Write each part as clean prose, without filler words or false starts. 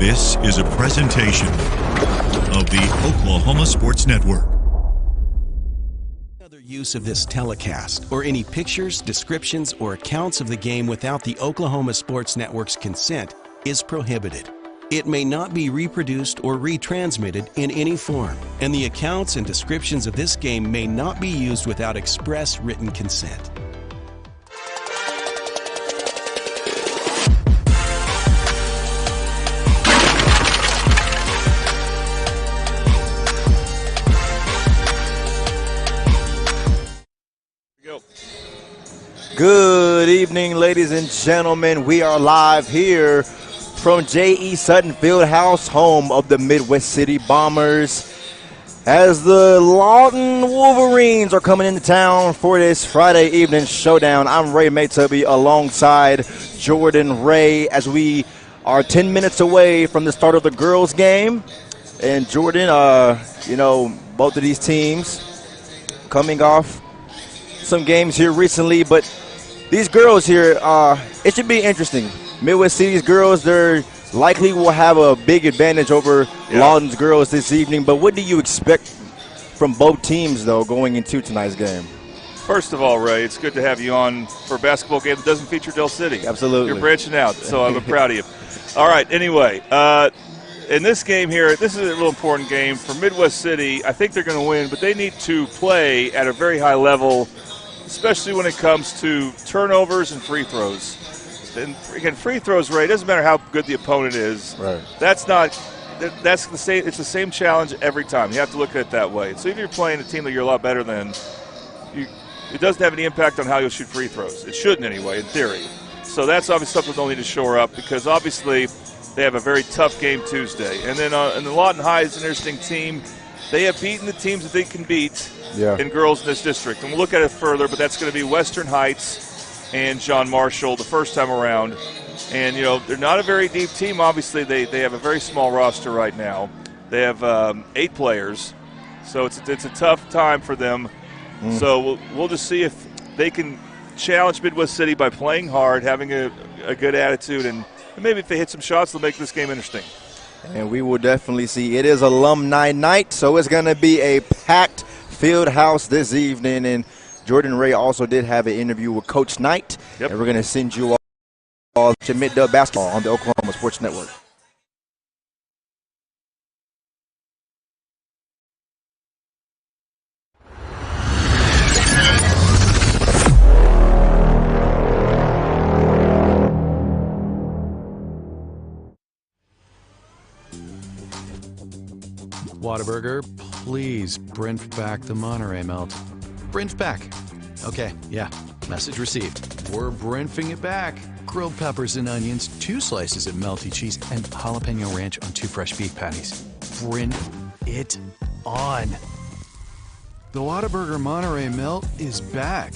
This is a presentation of the Oklahoma Sports Network. Other use of this telecast or any pictures, descriptions, or accounts of the game without the Oklahoma Sports Network's consent is prohibited. It may not be reproduced or retransmitted in any form, and the accounts and descriptions of this game may not be used without express written consent. Good evening, ladies and gentlemen. We are live here from J.E. Sutton Fieldhouse, home of the Midwest City Bombers, as the Lawton Wolverines are coming into town for this Friday evening showdown. I'm Ray Maytubby alongside Jordan Ray as we are 10 minutes away from the start of the girls' game. And Jordan, both of these teams coming off some games here recently, but these girls here, it should be interesting. Midwest City's girls, they're likely will have a big advantage over Lawton's girls this evening. But what do you expect from both teams, though, going into tonight's game? First of all, Ray, it's good to have you on for a basketball game that doesn't feature Del City. Absolutely. You're branching out, so I'm proud of you. All right, anyway, in this game here, this is a real important game. For Midwest City, I think they're going to win, but they need to play at a very high level, especially when it comes to turnovers and free throws. And again, free throws, Ray, it doesn't matter how good the opponent is. Right. That's the same. It's the same challenge every time. You have to look at it that way. So if you're playing a team that you're a lot better than, it doesn't have any impact on how you'll shoot free throws. It shouldn't anyway, in theory. So that's obviously something they'll need to shore up, because obviously they have a very tough game Tuesday. And then and the Lawton High is an interesting team. They have beaten the teams that they can beat in girls in this district. And we'll look at it further, but that's going to be Western Heights and John Marshall the first time around. And, they're not a very deep team. Obviously, they have a very small roster right now. They have 8 players. So it's a tough time for them. So we'll just see if they can challenge Midwest City by playing hard, having a good attitude, and maybe if they hit some shots, they'll make this game interesting. And we will definitely see. It is alumni night, so it's going to be a packed field house this evening. And Jordan Ray also did have an interview with Coach Knight. And we're going to send you all to Mid-Dub Basketball on the Oklahoma Sports Network. Whataburger, please bring back the Monterey melt. Bring back. Okay, yeah, message received. We're brinfing it back. Grilled peppers and onions, 2 slices of melty cheese, and jalapeno ranch on 2 fresh beef patties. Bring it on. The Whataburger Monterey melt is back.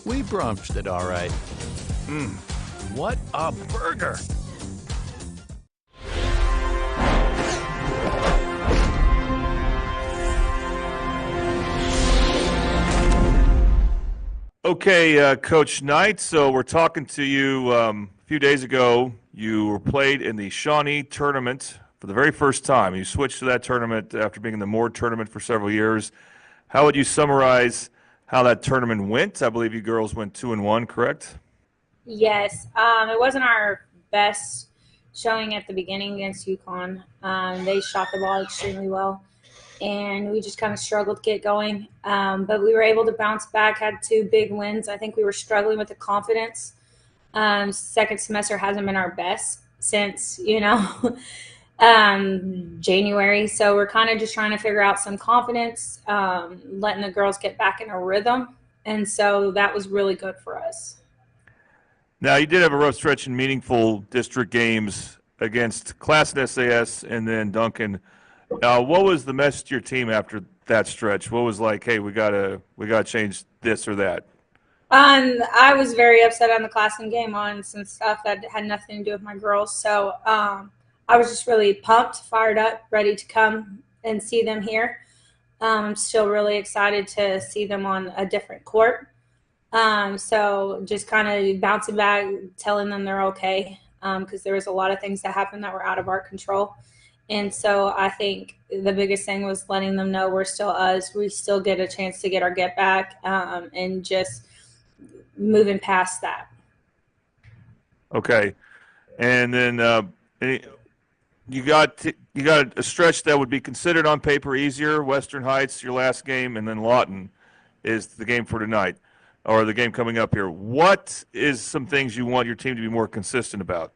We brunched it all right. What a burger! Okay, Coach Knight, so we're talking to you a few days ago. You were played in the Shawnee tournament for the very first time. You switched to that tournament after being in the Moore tournament for several years. How would you summarize how that tournament went? I believe you girls went 2-1, correct? Yes. It wasn't our best showing at the beginning against UConn. They shot the ball extremely well, and we just kind of struggled to get going. But we were able to bounce back, had 2 big wins. I think we were struggling with the confidence. Second semester hasn't been our best since, January. So we're kind of just trying to figure out some confidence, letting the girls get back in a rhythm. And so that was really good for us. Now, you did have a rough stretch in meaningful district games against Classen SAS and then Duncan. What was the message to your team after that stretch? What was like, hey, we gotta change this or that? I was very upset on the Classen game on some stuff that had nothing to do with my girls. So I was just really pumped, fired up, ready to come and see them here. I'm still really excited to see them on a different court. So just kind of bouncing back, telling them they're okay. because there was a lot of things that happened that were out of our control. And so I think the biggest thing was letting them know we're still us. We still get a chance to get our get back, and just moving past that. Okay. And then you got a stretch that would be considered on paper easier. Western Heights, your last game, and then Lawton is the game for tonight, or the game coming up here. What is some things you want your team to be more consistent about?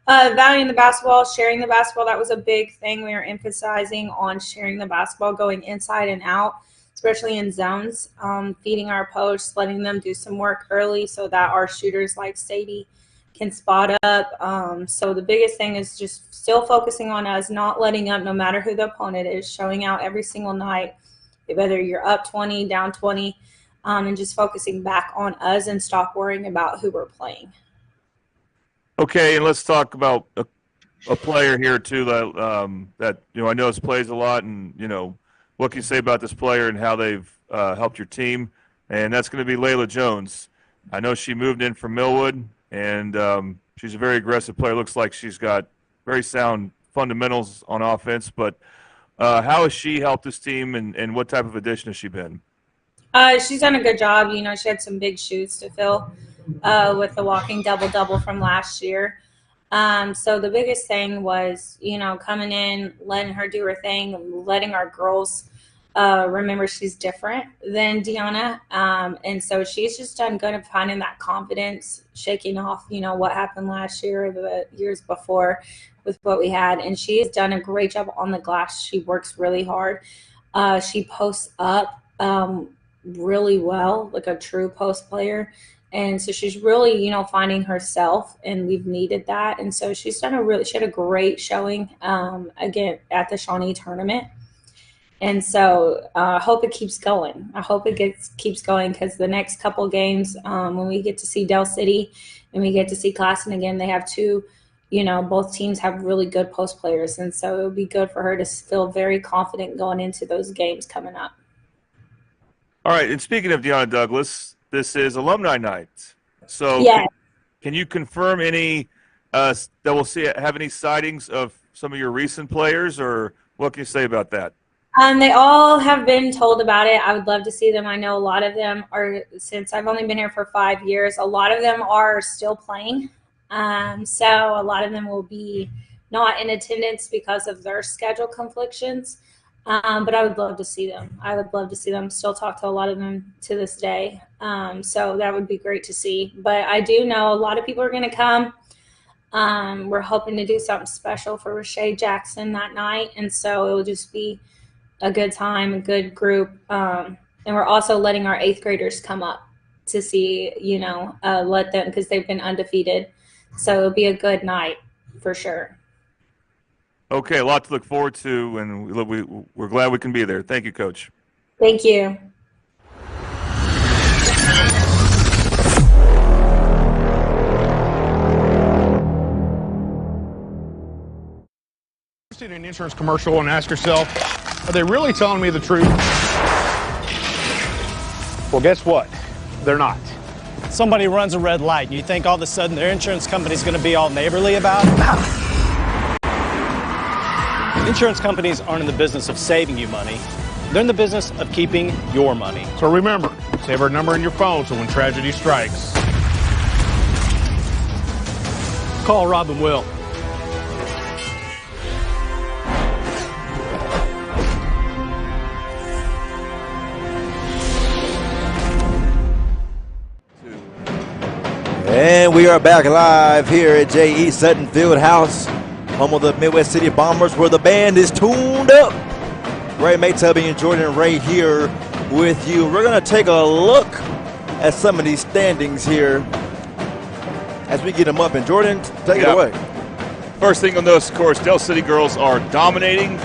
Valuing the basketball, sharing the basketball. That was a big thing. We were emphasizing on sharing the basketball, going inside and out, especially in zones, feeding our posts, letting them do some work early so that our shooters like Sadie can spot up. So the biggest thing is just still focusing on us, not letting up no matter who the opponent is, showing out every single night, whether you're up 20, down 20, and just focusing back on us and stop worrying about who we're playing. Okay, and let's talk about a player here too that I know plays a lot, and what can you say about this player and how they've helped your team? And that's going to be Layla Jones. I know she moved in from Millwood, and she's a very aggressive player. Looks like she's got very sound fundamentals on offense. But how has she helped this team, and what type of addition has she been? She's done a good job. She had some big shoes to fill with the walking double-double from last year. So the biggest thing was, coming in, letting her do her thing, letting our girls remember she's different than Deanna. And so she's just done good at finding that confidence, shaking off, what happened last year or the years before with what we had. And she has done a great job on the glass. She works really hard. She posts up really well, like a true post player. And so she's really, finding herself, and we've needed that. And so she had a great showing, again, at the Shawnee tournament. And so I hope it keeps going. I hope it keeps going, because the next couple games, when we get to see Del City and we get to see Classen again, they have two, both teams have really good post players. And so it would be good for her to feel very confident going into those games coming up. All right, and speaking of Deanna Douglas, this is alumni night. So yeah. Can you confirm any that we'll have any sightings of some of your recent players, or what can you say about that? They all have been told about it. I would love to see them. I know a lot of them are, since I've only been here for 5 years, a lot of them are still playing. So a lot of them will be not in attendance because of their schedule conflictions. But I would love to see them. I would love to see them. Still talk to a lot of them to this day. So that would be great to see. But I do know a lot of people are going to come. We're hoping to do something special for Rashay Jackson that night. And so it will just be a good time, a good group. And we're also letting our 8th graders come up to see, let them, because they've been undefeated. So it'll be a good night for sure. Okay, a lot to look forward to, and we're glad we can be there. Thank you, Coach. Thank you. In an insurance commercial and ask yourself, are they really telling me the truth? Well, guess what? They're not. Somebody runs a red light, and you think all of a sudden their insurance company's going to be all neighborly about it? Insurance companies aren't in the business of saving you money. They're in the business of keeping your money. So remember, save our number in your phone so when tragedy strikes, Call Rob and Will. And we are back live here at J.E. Sutton Fieldhouse, home of the Midwest City Bombers, where the band is tuned up. Ray Maytubby and Jordan Ray here with you. We're going to take a look at some of these standings here as we get them up. And Jordan, take it away. First thing you'll notice, of course, Del City girls are dominating.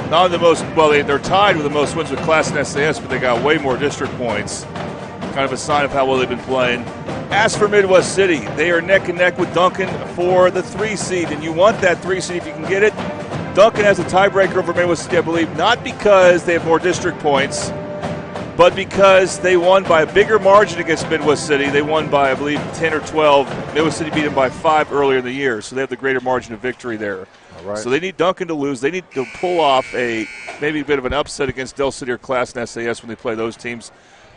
Not the most, well, they're tied with the most wins with Class and SAS, but they got way more district points. Kind of a sign of how well they've been playing. As for Midwest City, they are neck and neck with Duncan for the 3 seed, and you want that 3 seed if you can get it. Duncan has a tiebreaker over Midwest City, I believe, not because they have more district points, but because they won by a bigger margin against Midwest City, they won by, I believe, 10 or 12. Midwest City beat them by 5 earlier in the year, so they have the greater margin of victory there. All right. So they need Duncan to lose. They need to pull off maybe a bit of an upset against Del City or Class and SAS when they play those teams.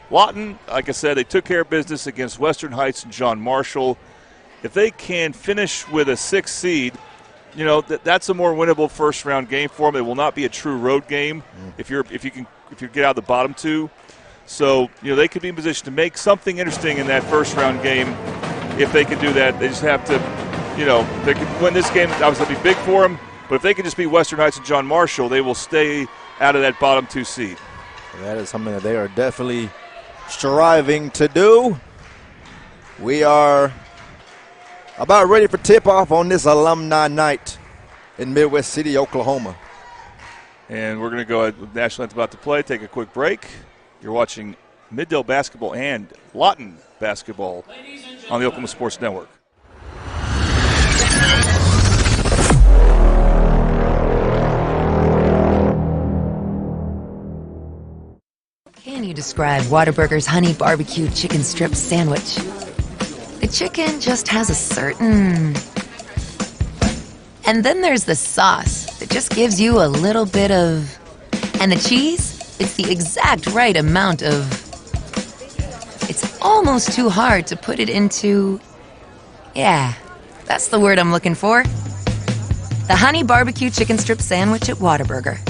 Lawton, like I said, they took care of business against Western Heights and John Marshall. If they can finish with a 6th seed, you know, that's a more winnable first-round game for them. It will not be a true road game if you get out of the bottom 2. So, you know, they could be in position to make something interesting in that first-round game. If they can do that, they just have to, you know, they could win this game. Obviously, it'll be big for them. But if they can just beat Western Heights and John Marshall, they will stay out of that bottom 2 seed. That is something that they are definitely striving to do. We are about ready for tip-off on this alumni night in Midwest City, Oklahoma. And we're going to go ahead with National Anthem about to play, take a quick break. You're watching Middale basketball and Lawton basketball on the Oklahoma Sports Network. Can you describe Whataburger's honey barbecue chicken strip sandwich? The chicken just has a certain... And then there's the sauce that just gives you a little bit of... And the cheese? It's the exact right amount of... It's almost too hard to put it into... Yeah, that's the word I'm looking for. The honey barbecue chicken strip sandwich at Whataburger.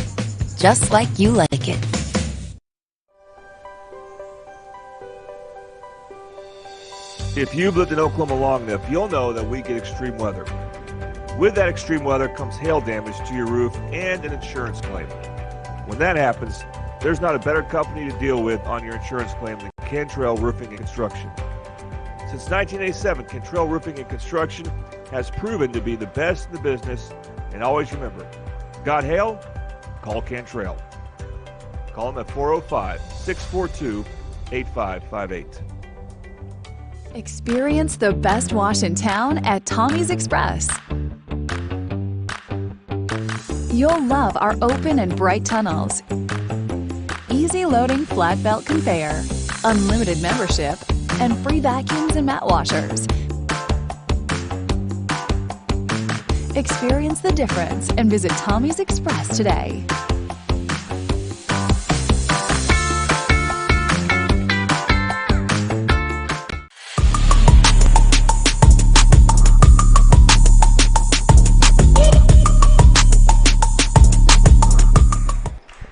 Just like you like it. If you've lived in Oklahoma long enough, you'll know that we get extreme weather. With that extreme weather comes hail damage to your roof and an insurance claim. When that happens, there's not a better company to deal with on your insurance claim than Cantrell Roofing and Construction. Since 1987, Cantrell Roofing and Construction has proven to be the best in the business, and always remember, got hail? Call Cantrell. Call them at 405-642-8558. Experience the best wash in town at Tommy's Express. You'll love our open and bright tunnels, easy loading flat belt conveyor, unlimited membership, and free vacuums and mat washers. Experience the difference and visit Tommy's Express today.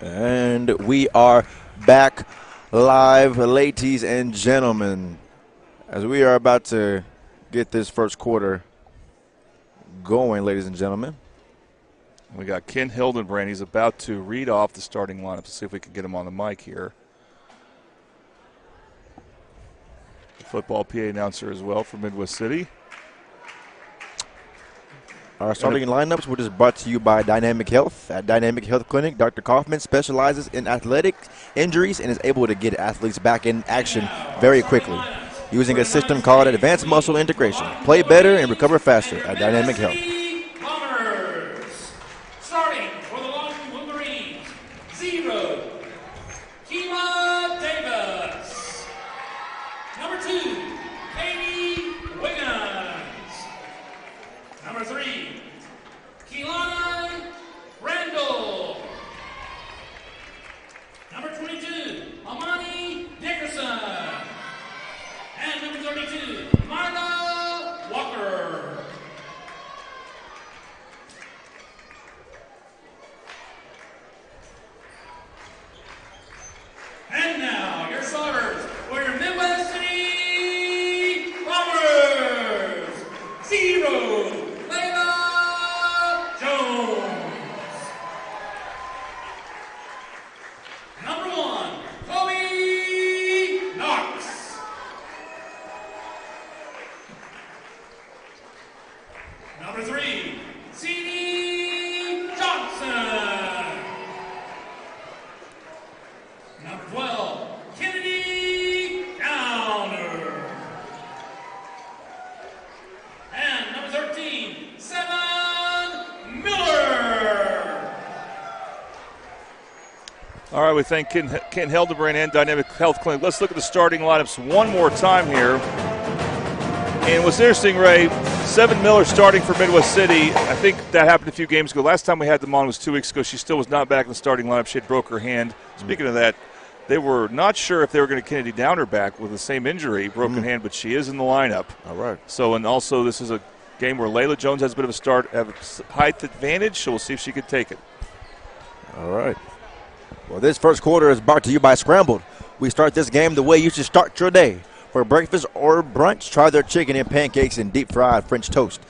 And we are back live, ladies and gentlemen, as we are about to get this first quarter going, ladies and gentlemen. We got Ken Hildenbrand. He's about to read off the starting lineup. Let's see if we can get him on the mic here. The football PA announcer as well from Midwest City. Our starting lineups were just brought to you by Dynamic Health. At Dynamic Health Clinic, Dr. Kaufman specializes in athletic injuries and is able to get athletes back in action very quickly using a system called Advanced Muscle Integration. Play better and recover faster at Dynamic Health. Starting for the Lawton Wolverines, 0, Keela Davis. Number 2, Katie Wiggins. Number 3, Keelana Randall. Number 22, Amani Dickerson. And number 32, Marla Walker. And now, your starters for your Midwest City Bombers. 0, Layla Jones. Number 1, Chloe Knox. Number 3, C.D. Johnson. Number 12, Kennedy Downer. And number 13, 7 Miller. All All right, we thank Ken Hildebrand and Dynamic Health Clinic. Let's look at the starting lineups one more time here. And what's interesting, Ray, Seven Miller starting for Midwest City. I think that happened a few games ago. Last time we had them on was 2 weeks ago. She still was not back in the starting lineup. She had broke her hand. Speaking of that, they were not sure if they were going to Kennedy Downer back with the same injury, broken hand, but she is in the lineup. All right. So, and also this is a game where Layla Jones has a bit of a start, have a height advantage, so we'll see if she can take it. All right. Well, this first quarter is brought to you by Scrambled. We start this game the way you should start your day. For breakfast or brunch, try their chicken and pancakes and deep-fried French toast.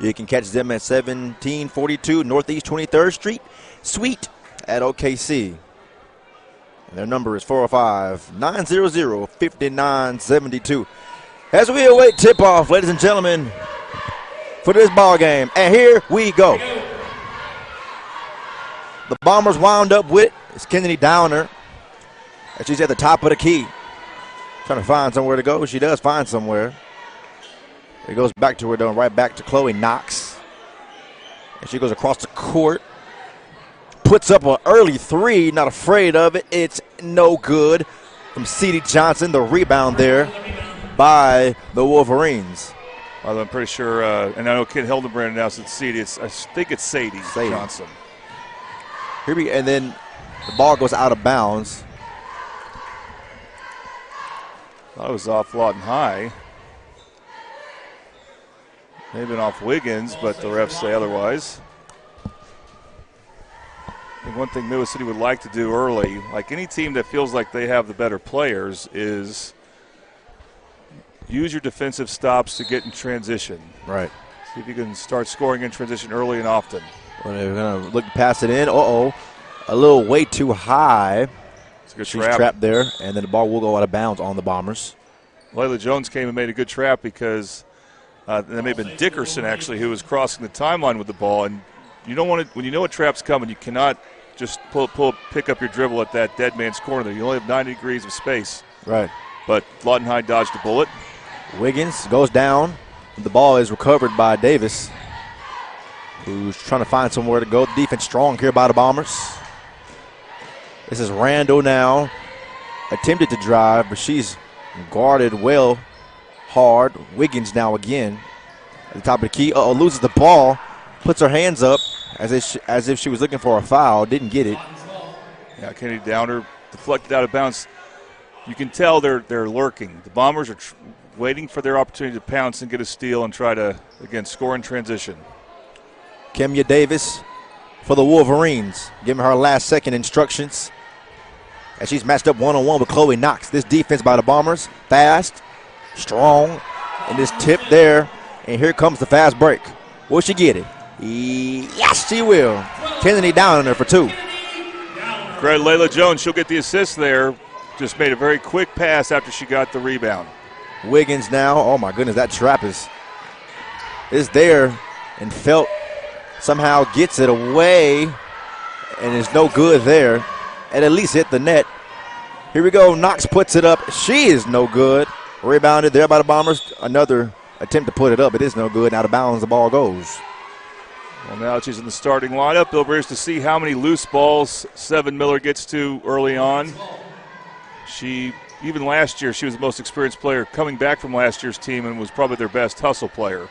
You can catch them at 1742 Northeast 23rd Street, Suite at OKC. And their number is 405-900-5972. As we await tip-off, ladies and gentlemen, for this ball game. And here we go. The Bombers wound up with it's Kennedy Downer. And she's at the top of the key. Trying to find somewhere to go. She does find somewhere. It goes back to her, though, right back to Chloe Knox. And she goes across the court. Puts up an early three, not afraid of it. It's no good from C.D. Johnson. The rebound there by the Wolverines. Well, I'm pretty sure, and I know Ken Hildebrand announced it's C.D. I think it's Sadie Johnson. And then the ball goes out of bounds. That was off Lawton High. Maybe been off Wiggins, but the refs say otherwise. I think one thing Midwest City would like to do early, like any team that feels like they have the better players, is use your defensive stops to get in transition. Right. See if you can start scoring in transition early and often. Well, they're going to look to pass it in. A little way too high. It's a good She's trap. trapped there, and then the ball will go out of bounds on the Bombers. Layla Jones came and made a good trap because that may have been Dickerson, actually, who was crossing the timeline with the ball. And you don't want to, when you know a trap's coming, you cannot just pick up your dribble at that dead man's corner there. You only have 90 degrees of space. Right. But Lawton High dodged a bullet. Wiggins goes down. The ball is recovered by Davis, who's trying to find somewhere to go. The defense strong here by the Bombers. This is Randall now. Attempted to drive, but she's guarded well, hard. Wiggins now again at the top of the key. Loses the ball. Puts her hands up as if she was looking for a foul. Didn't get it. Yeah, Kennedy Downer deflected out of bounds. You can tell they're lurking. The Bombers are waiting for their opportunity to pounce and get a steal and try to, again, score in transition. Kemia Davis for the Wolverines, giving her last second instructions as she's matched up one-on-one with Chloe Knox. This defense by the Bombers, fast, strong, and this tip there, and here comes the fast break. Will she get it? Yes, she will. Kennedy down on her for two. Great, Layla Jones, she'll get the assist there. Just made a very quick pass after she got the rebound. Wiggins now, oh my goodness, that trap is there, and Felt somehow gets it away, and it's no good there. And at least hit the net. Here we go. Knox puts it up. She is no good. Rebounded there by the Bombers. Another attempt to put it up. It is no good. Out of bounds, the ball goes. Well, now she's in the starting lineup. Bill Breers to see how many loose balls Seven Miller gets to early on. Even last year, she was the most experienced player coming back from last year's team and was probably their best hustle player.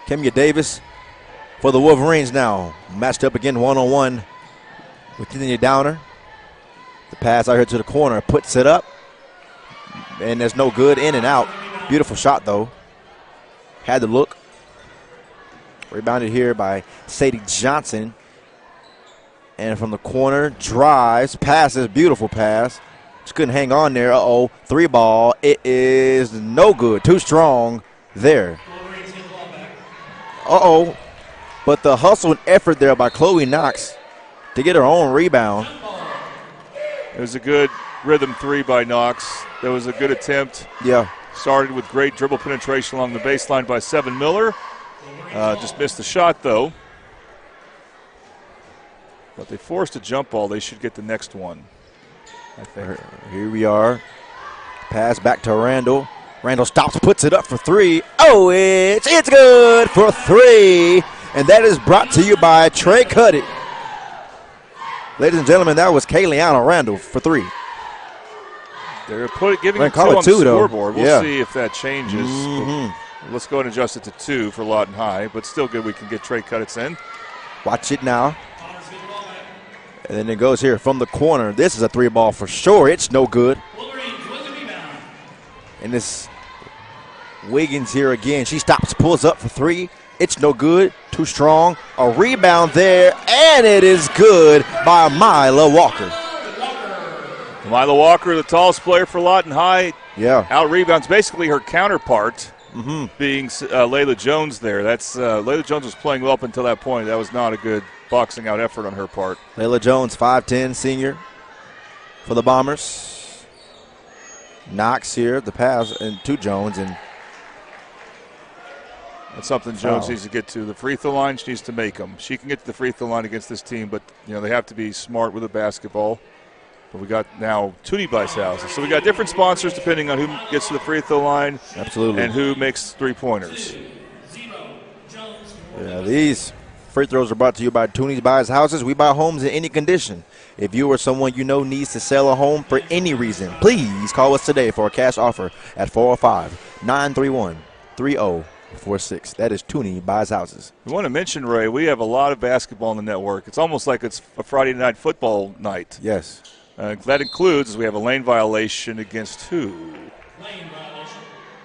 Kemia Davis for the Wolverines now. Matched up again one-on-one with Kennedy Downer. The pass out here to the corner, puts it up, and there's no good, in and out. Beautiful shot, though. Had to look. Rebounded here by Sadie Johnson. And from the corner, drives, passes, beautiful pass. Just couldn't hang on there. Three ball. It is no good. Too strong there. But the hustle and effort there by Chloe Knox to get her own rebound. It was a good rhythm three by Knox. That was a good attempt. Yeah. Started with great dribble penetration along the baseline by Seven Miller. Just missed the shot, though. But they forced a jump ball. They should get the next one, I think. Here we are. Pass back to Randall. Randall stops, puts it up for three. Oh, it's good for three. And that is brought to you by Trey Cuddy. Ladies and gentlemen, that was Kayleana Randall for 3. They're giving We're it 2 gonna call on it 2, the though. scoreboard. We'll Yeah. see if that changes. Let's go ahead and adjust it to 2 for Lawton High, but still good we can get Trey Cuttitz in. Watch it now. And then it goes here from the corner. This is a 3 ball for sure. It's no good. And this Wiggins here again. She stops, pulls up for 3. It's no good. Too strong. A rebound there, and it is good by Mila Walker. Mila Walker, the tallest player for Lawton High. Yeah. Out rebounds basically her counterpart, being Layla Jones there. That's Layla Jones was playing well up until that point. That was not a good boxing out effort on her part. Layla Jones, 5'10", senior for the Bombers. Knox here, the pass and to Jones, and that's something Jones needs to get to. The free throw line, she needs to make them. She can get to the free throw line against this team, but they have to be smart with the basketball. But we got now Tootie Bice houses. So we got different sponsors depending on who gets to the free throw line. Absolutely. And who makes 3-pointers. Yeah, these free throws are brought to you by Toonie's Buys Houses. We buy homes in any condition. If you or someone you know needs to sell a home for any reason, please call us today for a cash offer at 405-931-3046. That is Toonie Buys Houses. We want to mention, Ray, we have a lot of basketball on the network. It's almost like it's a Friday night football night. Yes. That includes, we have a lane violation against who?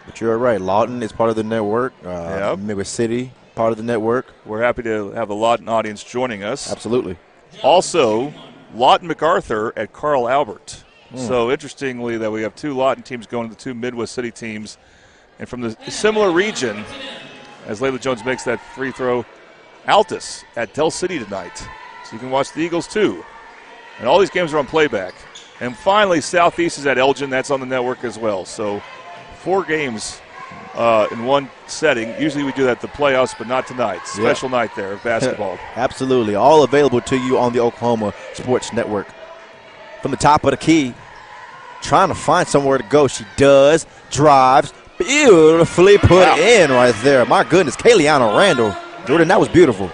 But you're right. Lawton is part of the network. Midwest City, part of the network. We're happy to have the Lawton audience joining us. Absolutely. Also, Lawton MacArthur at Carl Albert. So interestingly that we have 2 Lawton teams going to the 2 Midwest City teams. And from the similar region, as Layla Jones makes that free throw, Altus at Del City tonight. So you can watch the Eagles too. And all these games are on playback. And finally, Southeast is at Elgin. That's on the network as well. So 4 games in one setting. Usually we do that at the playoffs, but not tonight. Special night there of basketball. Absolutely. All available to you on the Oklahoma Sports Network. From the top of the key, trying to find somewhere to go. She does. Drives. Beautifully put in right there. My goodness. Kayleana Randall. Jordan, that was beautiful.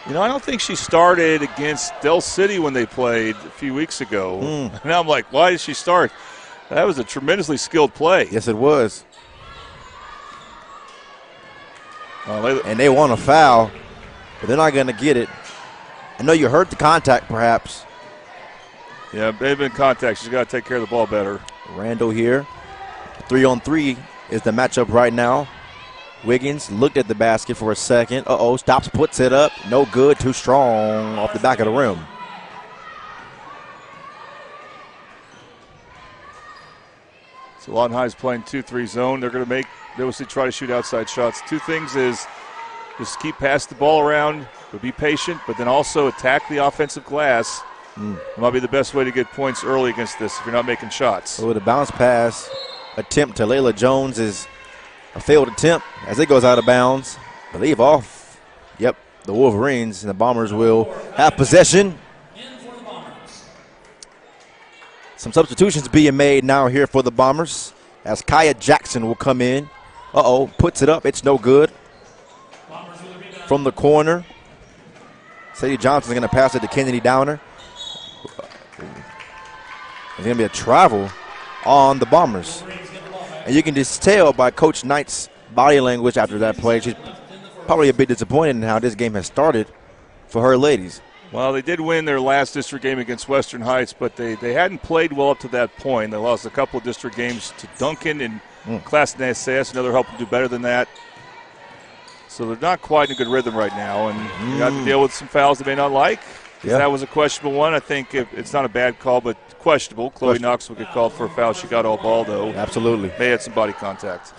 I don't think she started against Del City when they played a few weeks ago. Now I'm like, why did she start? That was a tremendously skilled play. Yes, it was. And they want a foul, but they're not going to get it. I know you heard the contact, perhaps. Yeah, they've been in contact. She's got to take care of the ball better. Randall here. 3-on-3 is the matchup right now. Wiggins looked at the basket for a second. Stops, puts it up. No good, too strong off the back of the rim. So Lawton High is playing 2-3 zone. They're going to obviously try to shoot outside shots. 2 things is just keep passing the ball around, but be patient, but then also attack the offensive glass. It might be the best way to get points early against this if you're not making shots. So with a bounce pass attempt to Layla Jones is a failed attempt as it goes out of bounds. I believe off. Yep, the Wolverines and the Bombers will have possession. Some substitutions being made now here for the Bombers as Kaya Jackson will come in. Puts it up. It's no good. From the corner, Sadie Johnson's going to pass it to Kennedy Downer. There's going to be a travel on the Bombers. And you can just tell by Coach Knight's body language after that play, she's probably a bit disappointed in how this game has started for her ladies. Well, they did win their last district game against Western Heights, but they hadn't played well up to that point. They lost a couple of district games to Duncan and Class SAS. Another helped them do better than that. So they're not quite in a good rhythm right now, and you got to deal with some fouls they may not like. Yeah. That was a questionable one. I think it's not a bad call, but questionable. Chloe Knox will get called for a foul. She got all ball, though. Absolutely. May have some body contact.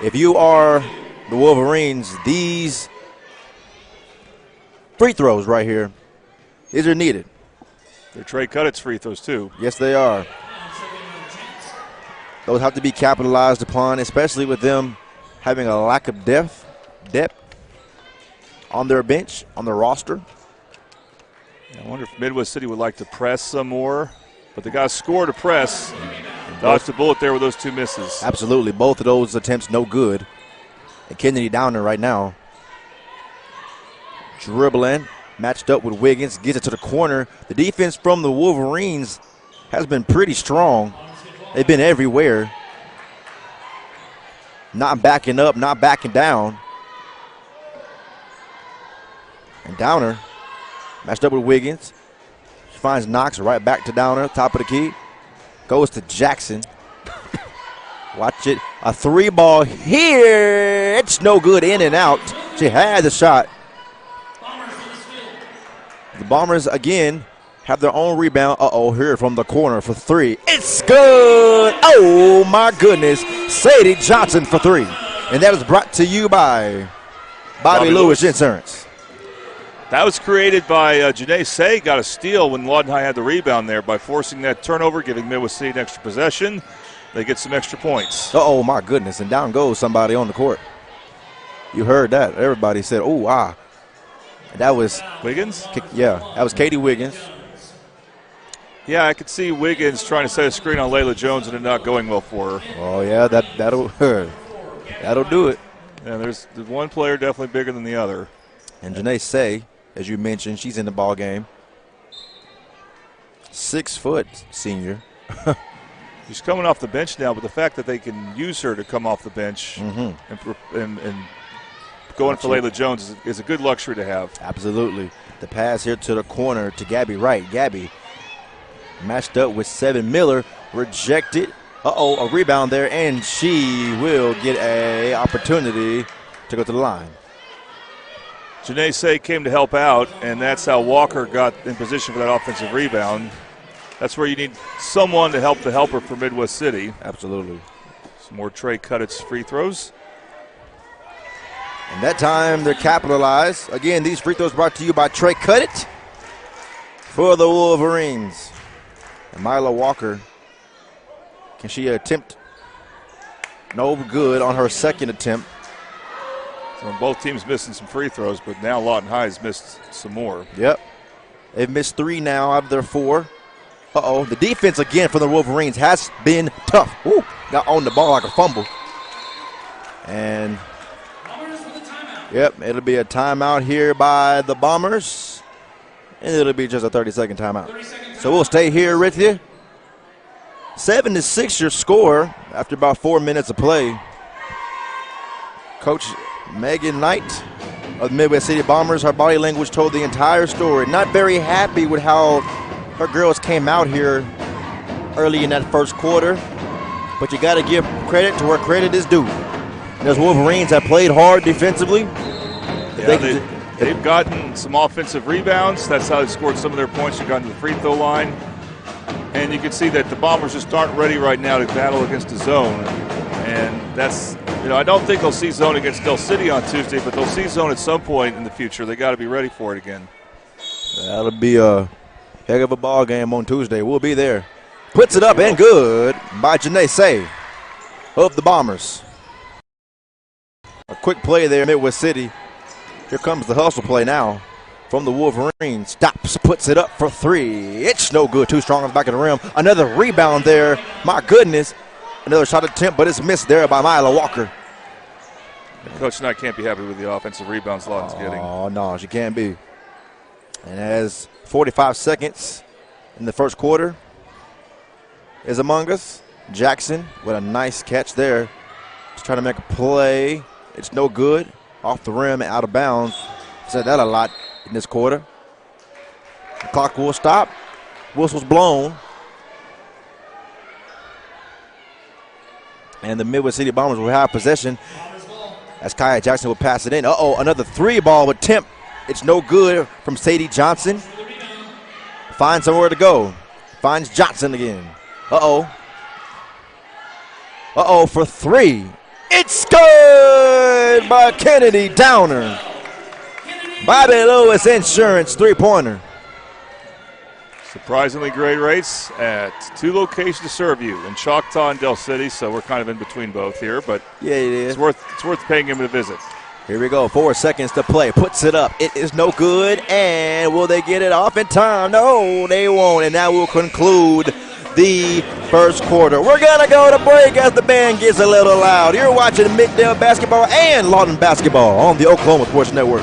If you are the Wolverines, these free throws right here, these are needed. They're Trey Cuttitt's free throws, too. Yes, they are. Those have to be capitalized upon, especially with them having a lack of depth on their bench, on their roster. I wonder if Midwest City would like to press some more, but they got to score to press. Dodged the bullet there with those 2 misses. Absolutely. Both of those attempts no good. And Kennedy Downer right now dribbling, matched up with Wiggins, gets it to the corner. The defense from the Wolverines has been pretty strong. They've been everywhere. Not backing up, not backing down. And Downer matched up with Wiggins. She finds Knox right back to Downer, top of the key. Goes to Jackson. Watch it. A 3-ball here. It's no good, in and out. She had the shot. The Bombers, again, have their own rebound. Here from the corner for 3. It's good. Oh, my goodness. Sadie Johnson for 3. And that was brought to you by Bobby Lewis Insurance. That was created by Janae Say. Got a steal when Lawton High had the rebound there by forcing that turnover, giving Midwest City an extra possession. They get some extra points. Oh, my goodness. And down goes somebody on the court. You heard that. Everybody said, oh, ah. That was Wiggins? Yeah, that was Katie Wiggins. Yeah, I could see Wiggins trying to set a screen on Layla Jones and it not going well for her. Oh, yeah, that'll do it. Yeah, there's one player definitely bigger than the other. And Janae Say, as you mentioned, she's in the ball game. 6 foot senior. She's coming off the bench now, but the fact that they can use her to come off the bench and going for Layla Jones is a good luxury to have. Absolutely. The pass here to the corner to Gabby Wright. Gabby matched up with 7 Miller, rejected. A rebound there, and she will get an opportunity to go to the line. Janae Say came to help out, and that's how Walker got in position for that offensive rebound. That's where you need someone to help the helper for Midwest City. Absolutely. Some more Trey Cuttit's free throws. And that time they're capitalized. Again, these free throws brought to you by Trey Cuttit for the Wolverines. And Mila Walker, can she attempt? No good on her second attempt. So both teams missing some free throws, but now Lawton High has missed some more. Yep. They've missed 3 now out of their 4. The defense again for the Wolverines has been tough. Ooh, got on the ball like a fumble. And yep, it'll be a timeout here by the Bombers. And it'll be just a 30-second timeout. So we'll stay here with you. 7-6 your score after about 4 minutes of play. Coach Megan Knight of the Midwest City Bombers, her body language told the entire story. Not very happy with how her girls came out here early in that first quarter. But you got to give credit to where credit is due. And those Wolverines have played hard defensively. Yeah, they've gotten some offensive rebounds. That's how they scored some of their points. They've gotten to the free throw line. And you can see that the Bombers just aren't ready right now to battle against the zone. And that's, I don't think they'll see zone against Del City on Tuesday, but they'll see zone at some point in the future. They got to be ready for it again. That'll be a heck of a ball game on Tuesday. We'll be there. Puts it up and good by Janae Say of the Bombers. A quick play there, Midwest City. Here comes the hustle play now from the Wolverines. Stops, puts it up for 3. It's no good. Too strong on the back of the rim. Another rebound there. My goodness. Another shot attempt, but it's missed there by Mila Walker. Coach Knight can't be happy with the offensive rebounds Lawton's getting. Oh, no, she can't be. And as 45 seconds in the first quarter is among us, Jackson with a nice catch there. Just trying to make a play. It's no good. Off the rim and out of bounds. Said that a lot in this quarter. The clock will stop. Whistle's blown. And the Midwest City Bombers will have possession as Kaya Jackson will pass it in. Another 3-ball attempt. It's no good from Sadie Johnson. Finds somewhere to go. Finds Johnson again. For 3. It's good by Kennedy Downer. Bobby Lewis Insurance 3-pointer. Surprisingly great rates at 2 locations to serve you in Choctaw and Del City, so we're kind of in between both here, but yeah, it is. It's worth paying him a visit. Here we go, 4 seconds to play. Puts it up. It is no good, and will they get it off in time? No, they won't, and that will conclude the first quarter. We're going to go to break as the band gets a little loud. You're watching Middale basketball and Lawton basketball on the Oklahoma Sports Network.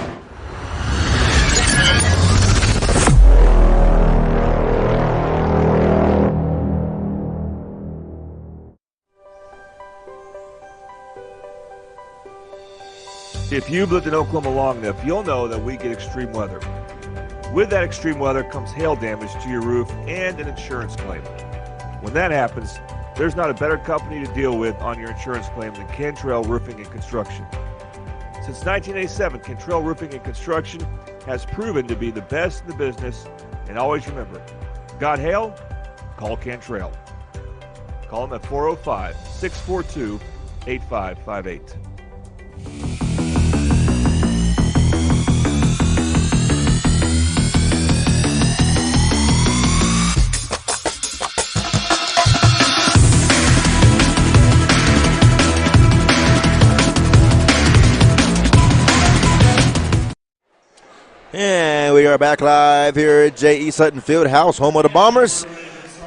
If you've lived in Oklahoma long enough, you'll know that we get extreme weather. With that extreme weather comes hail damage to your roof and an insurance claim. When that happens, there's not a better company to deal with on your insurance claim than Cantrell Roofing and Construction. Since 1987, Cantrell Roofing and Construction has proven to be the best in the business. And always remember, got hail? Call Cantrell. Call them at 405-642-8558. And we are back live here at J.E. Sutton Fieldhouse, home of the Bombers,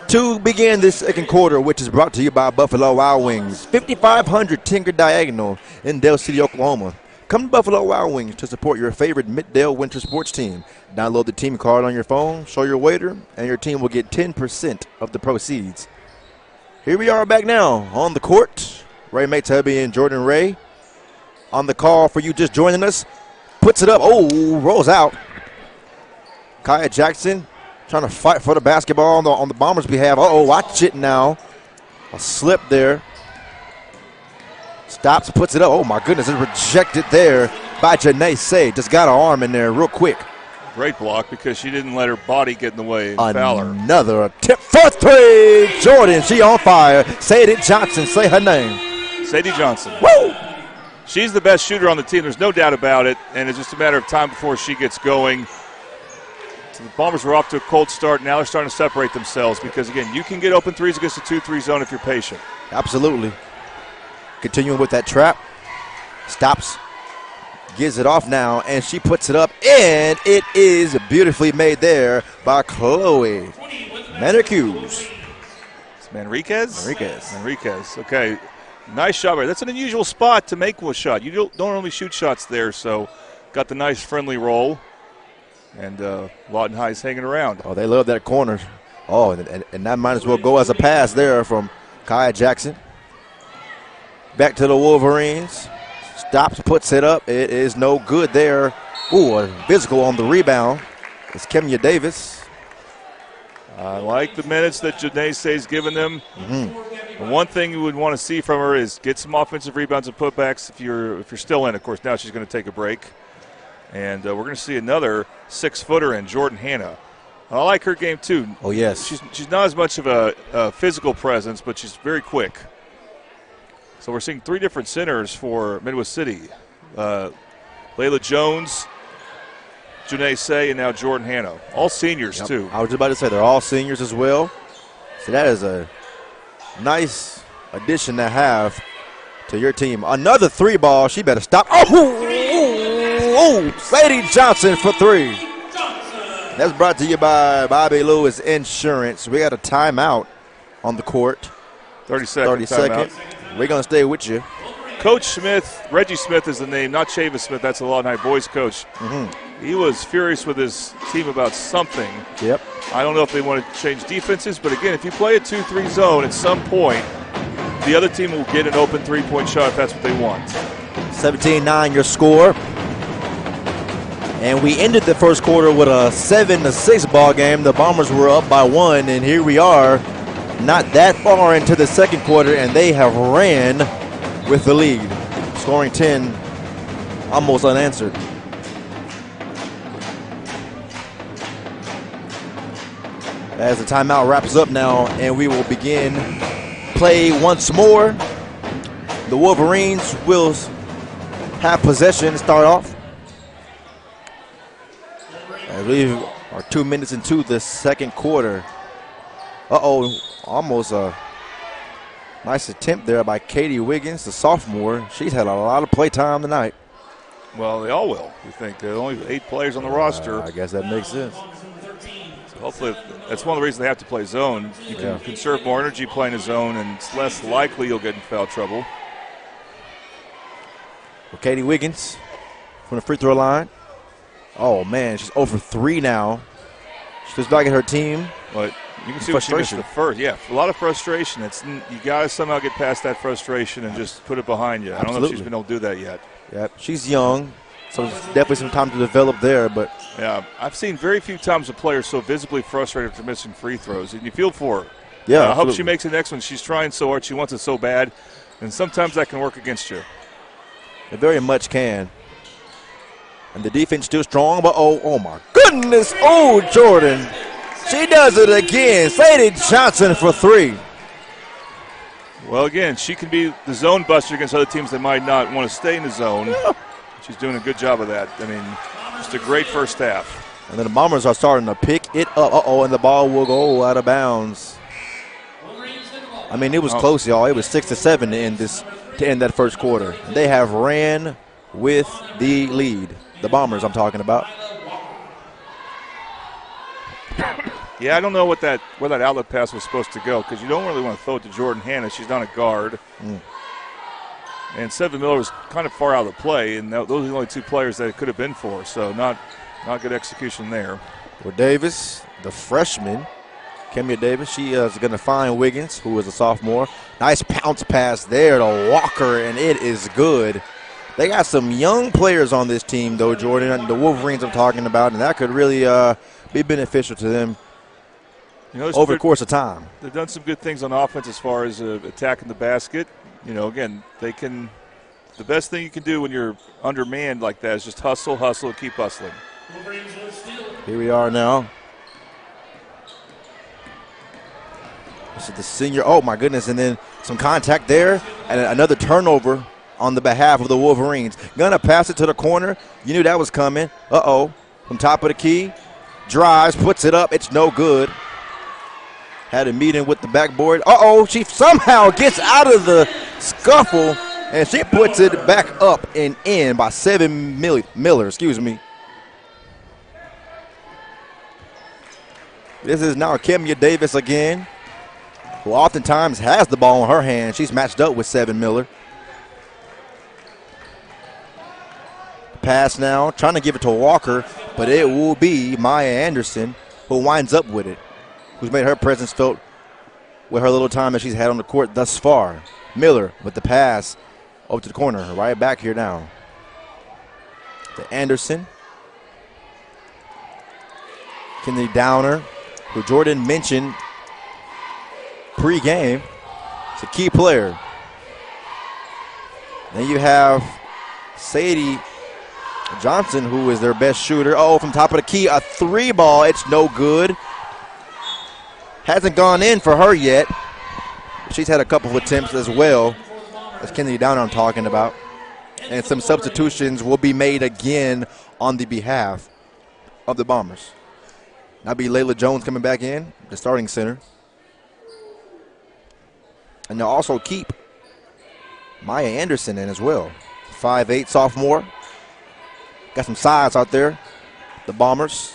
to begin this second quarter, which is brought to you by Buffalo Wild Wings, 5500 Tinker Diagonal in Dale City, Oklahoma. Come to Buffalo Wild Wings to support your favorite Mid-Dale winter sports team. Download the team card on your phone, show your waiter, and your team will get 10% of the proceeds. Here we are back now on the court. Ray Mates-Hubby and Jordan Ray on the call for you just joining us. Puts it up. Oh, rolls out. Kaya Jackson trying to fight for the basketball on the Bombers' behalf. Uh-oh, watch it now. A slip there. Stops, puts it up. Oh, my goodness, it's rejected there by Janae Say. Just got her arm in there real quick. Great block because she didn't let her body get in the way and foul her. Another attempt for three. Jordan, she on fire. Sadie Johnson, say her name. Sadie Johnson. Woo! She's the best shooter on the team. There's no doubt about it, and it's just a matter of time before she gets going. So the Bombers were off to a cold start. Now they're starting to separate themselves because, again, you can get open threes against a 2-3 zone if you're patient. Absolutely. Continuing with that trap. Stops. Gives it off now, and she puts it up, and it is beautifully made there by Chloe Manriquez. It's Manriquez? Manriquez. Okay. Nice shot right. That's an unusual spot to make a shot. You don't normally shoot shots there, so got the nice friendly roll. And Lawton High's hanging around. Oh, they love that corner. Oh, and that might as well go as a pass there from Kaya Jackson. Back to the Wolverines. Stops, puts it up. It is no good there. Ooh, a physical on the rebound. It's Kemya Davis. I like the minutes that Janae Say's given them. The one thing you would want to see from her is get some offensive rebounds and putbacks if you're still in. Of course, now she's going to take a break. And we're going to see another 6-footer in Jordan Hanna. I like her game, too. Oh, yes. She's not as much of a physical presence, but she's very quick. So we're seeing three different centers for Midwest City. Layla Jones, Janae Say, and now Jordan Hanna. All seniors, too. I was just about to say they're all seniors as well. So that is a nice addition to have to your team. Another three ball. She better stop. Oh, Sadie Johnson for three. That's brought to you by Bobby Lewis Insurance. We got a timeout on the court. 30 seconds. We're going to stay with you. Coach Smith, Reggie Smith is the name, not Chavis Smith. That's the Lawton High boys coach. He was furious with his team about something. Yep. I don't know if they want to change defenses, but again, if you play a 2-3 zone at some point, the other team will get an open three-point shot if that's what they want. 17-9 your score. And we ended the first quarter with a 7-6 ball game. The Bombers were up by 1, and here we are not that far into the second quarter, and they have ran with the lead, scoring 10 almost unanswered. As the timeout wraps up now, and we will begin play once more. The Wolverines will have possession to start off. I believe are 2 minutes into the second quarter. Almost a nice attempt there by Katie Wiggins, the sophomore. She's had a lot of play time tonight. Well, they all will, we think. There are only 8 players on the roster. I guess that makes sense. So hopefully that's one of the reasons they have to play zone. You can conserve more energy playing a zone, and it's less likely you'll get in foul trouble. Well, Katie Wiggins from the free throw line. Oh, man, she's over 3 now. She's back at her team. But you can see what she missed the first. Yeah, a lot of frustration. You got to somehow get past that frustration and just put it behind you. I don't know if she's been able to do that yet. Yep, she's young, so there's definitely some time to develop there. But yeah, I've seen very few times a player so visibly frustrated after missing free throws, and you feel for her. Yeah, I hope she makes the next one. She's trying so hard. She wants it so bad, and sometimes that can work against you. It very much can. And the defense still strong, but oh my goodness. Oh, Jordan. She does it again. Sadie Johnson for 3. Well, again, she can be the zone buster against other teams that might not want to stay in the zone. Yeah. She's doing a good job of that. I mean, just a great first half. And then the Bombers are starting to pick it up. And the ball will go out of bounds. I mean, it was close, y'all. It was 6-7 to end that first quarter. And they have ran with the lead. The Bombers I'm talking about. Yeah, I don't know where that outlet pass was supposed to go, because you don't really want to throw it to Jordan Hanna. She's not a guard. And Seven Miller was kind of far out of the play, and those are the only 2 players that it could have been for. So not good execution there. Well, Davis, the freshman, Kemia Davis, she is going to find Wiggins, who is a sophomore. Nice pounce pass there to Walker, and it is good. They got some young players on this team, though, Jordan, the Wolverines I'm talking about, and that could really be beneficial to them over the course of time. They've done some good things on offense as far as attacking the basket. Again, the best thing you can do when you're undermanned like that is just hustle, and keep hustling. Here we are now. This is the senior. Oh, my goodness, and then some contact there, and another turnover on the behalf of the Wolverines. Gonna pass it to the corner. You knew that was coming. From top of the key. Drives, puts it up. It's no good. Had a meeting with the backboard. She somehow gets out of the scuffle, and she puts it back up and in by Miller. Excuse me. This is now Kemia Davis again, who oftentimes has the ball in her hand. She's matched up with Seven Miller. Pass now, trying to give it to Walker, but it will be Maya Anderson who winds up with it, who's made her presence felt with her little time that she's had on the court thus far. Miller with the pass over to the corner, right back here now. To Anderson. Kennedy Downer, who Jordan mentioned pre-game. It's a key player. Then you have Sadie Johnson, who is their best shooter. From top of the key, a 3 ball. It's no good. Hasn't gone in for her yet. She's had a couple of attempts as well. That's Kennedy Downer I'm talking about. And some substitutions will be made again on the behalf of the Bombers. That'll be Layla Jones coming back in, the starting center. And they'll also keep Maya Anderson in as well. 5'8" sophomore. Got some size out there. The Bombers.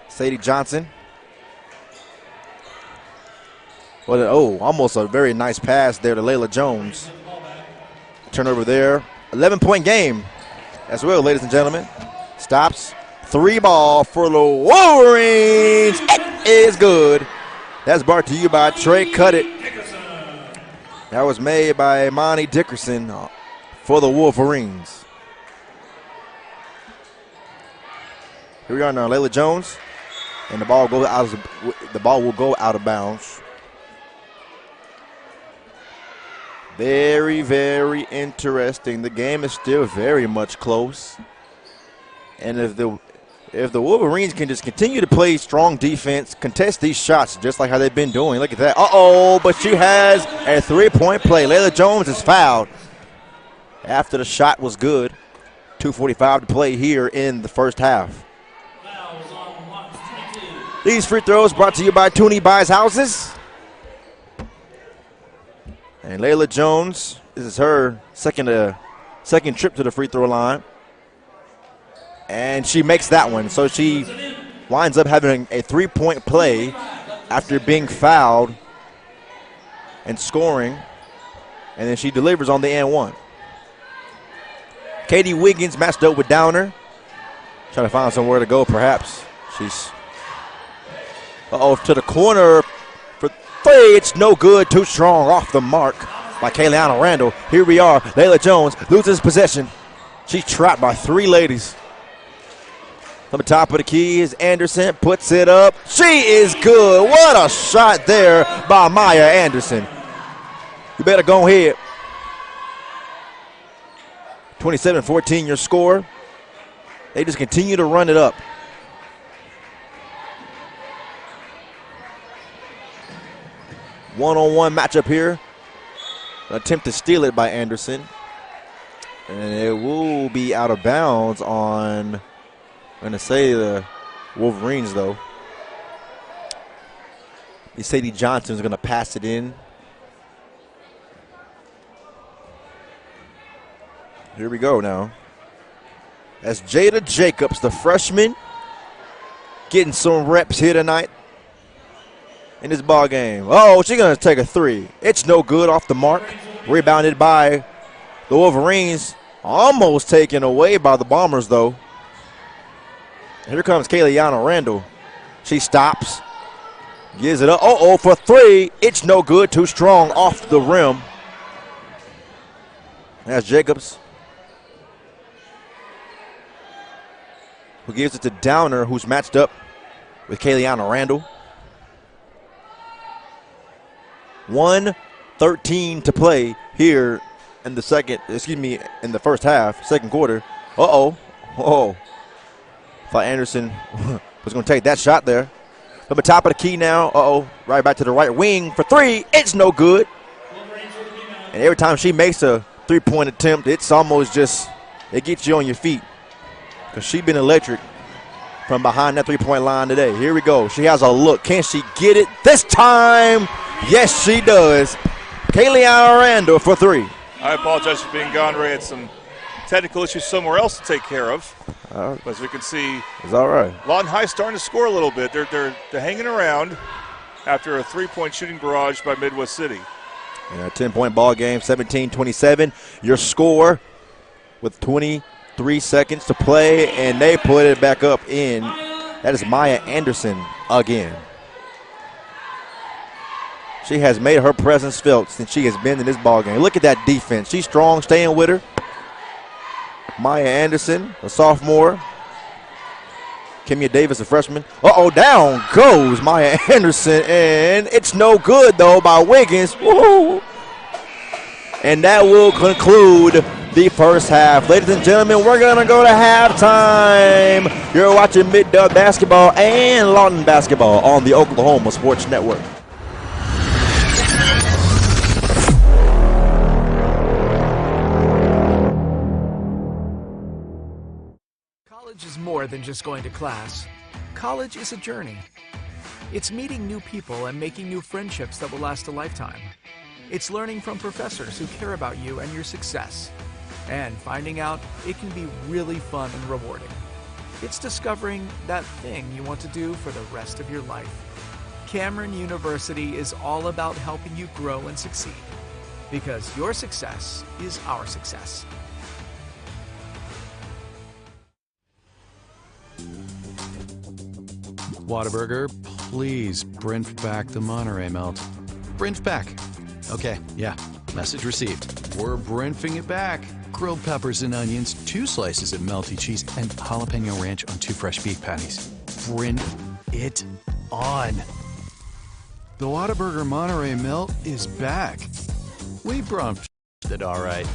Sadie Johnson. Almost a very nice pass there to Layla Jones. Turnover there. 11-point game as well, ladies and gentlemen. Stops. 3 ball for the Wolverines. It is good. That's brought to you by Trey Cudditt. That was made by Imani Dickerson for the Wolverines. Here we are now, Layla Jones, and the ball will go out of bounds. Very, very interesting. The game is still very much close, and if the Wolverines can just continue to play strong defense, contest these shots just like how they've been doing. Look at that. But she has a 3-point play. Layla Jones is fouled after the shot was good. 2:45 to play here in the first half. These free throws brought to you by Tooney Buys Houses. And Layla Jones, this is her second trip to the free throw line. And she makes that one. So she winds up having a 3-point play after being fouled and scoring. And then she delivers on the and one. Katie Wiggins matched up with Downer. Trying to find somewhere to go, perhaps. She's to the corner for 3. It's no good. Too strong off the mark by Kayleana Randall. Here we are. Layla Jones loses possession. She's trapped by 3 ladies. From the top of the key is Anderson, puts it up. She is good. What a shot there by Maya Anderson. You better go ahead. 27-14 your score. They just continue to run it up. One-on-one matchup here. An attempt to steal it by Anderson. And it will be out of bounds on, I'm going to say the Wolverines, though. Sadie Johnson's going to pass it in. Here we go now. As Jada Jacobs, the freshman, getting some reps here tonight in this ball game. Oh, she's going to take a 3. It's no good, off the mark. Rebounded by the Wolverines. Almost taken away by the Bombers, though. Here comes Kayleana Randall. She stops. Gives it up. Uh-oh, for 3. It's no good. Too strong off the rim. That's Jacobs, who gives it to Downer, who's matched up with Kayleana Randall. 1:13 to play here in the in the first half, second quarter. Uh-oh. Oh. Thought Anderson was going to take that shot there. From the top of the key now. Uh-oh. Right back to the right wing for 3. It's no good. And every time she makes a three-point attempt, it's almost just, it gets you on your feet. Because she's been electric from behind that three-point line today. Here we go. She has a look. Can she get it this time? Yes, she does. Kayleana Randall for 3. I apologize for being gone. Ray had some technical issues somewhere else to take care of. As we can see, it's all right. Lawton High starting to score a little bit. They're hanging around after a three-point shooting barrage by Midwest City. Yeah, 10-point ball game, 17-27. Your score with 23 seconds to play, and they put it back up in. That is Maya Anderson again. She has made her presence felt since she has been in this ball game. Look at that defense. She's strong, staying with her. Maya Anderson, a sophomore. Kimia Davis, a freshman. Uh-oh, down goes Maya Anderson, and it's no good, though, by Wiggins. Woo! And that will conclude the first half. Ladies and gentlemen, we're going to go to halftime. You're watching Mid-Dub Basketball and Lawton Basketball on the Oklahoma Sports Network. College is more than just going to class. College is a journey. It's meeting new people and making new friendships that will last a lifetime. It's learning from professors who care about you and your success. And finding out it can be really fun and rewarding. It's discovering that thing you want to do for the rest of your life. Cameron University is all about helping you grow and succeed. Because your success is our success. Whataburger, please Brent back the Monterey melt. Brent back. Okay, yeah, message received. We're Brentfing it back. Grilled peppers and onions, 2 slices of melty cheese, and jalapeno ranch on 2 fresh beef patties. Brent it on. The Whataburger Monterey melt is back. We brumped it all right.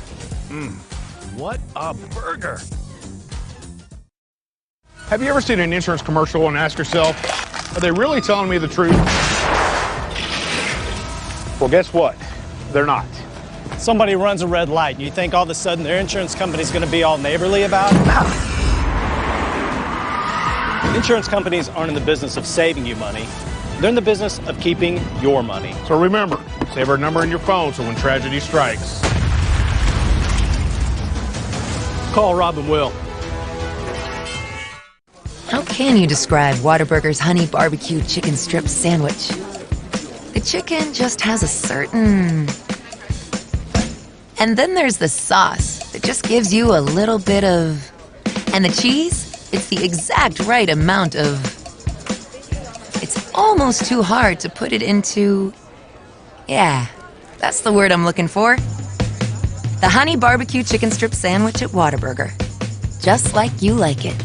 What a burger. Have you ever seen an insurance commercial and asked yourself, are they really telling me the truth? Well, guess what? They're not. Somebody runs a red light and you think all of a sudden their insurance company's going to be all neighborly about it? Insurance companies aren't in the business of saving you money. They're in the business of keeping your money. So remember, save our number in your phone so when tragedy strikes, call Rob and Will. How can you describe Whataburger's honey barbecue chicken strip sandwich? The chicken just has a certain... And then there's the sauce that just gives you a little bit of... And the cheese, it's the exact right amount of... It's almost too hard to put it into... Yeah, That's the word I'm looking for. The honey barbecue chicken strip sandwich at Whataburger. Just like you like it.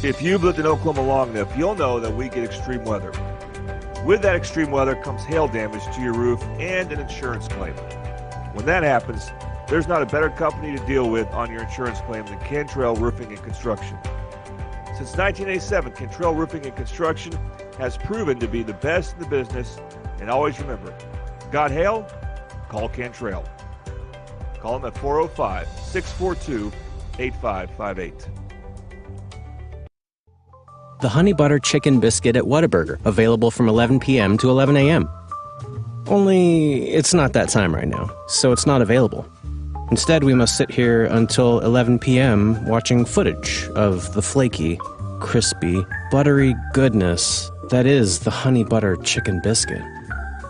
If you've lived in Oklahoma long enough, you'll know that we get extreme weather. With that extreme weather comes hail damage to your roof and an insurance claim. When that happens, there's not a better company to deal with on your insurance claim than Cantrell Roofing and Construction. Since 1987, Cantrell Roofing and Construction has proven to be the best in the business, and always remember, got hail? Call Cantrell. Call them at 405-642-8558. The Honey Butter Chicken Biscuit at Whataburger, available from 11 p.m. to 11 a.m. Only it's not that time right now, so it's not available. Instead, we must sit here until 11 p.m. watching footage of the flaky, crispy, buttery goodness that is the Honey Butter Chicken Biscuit.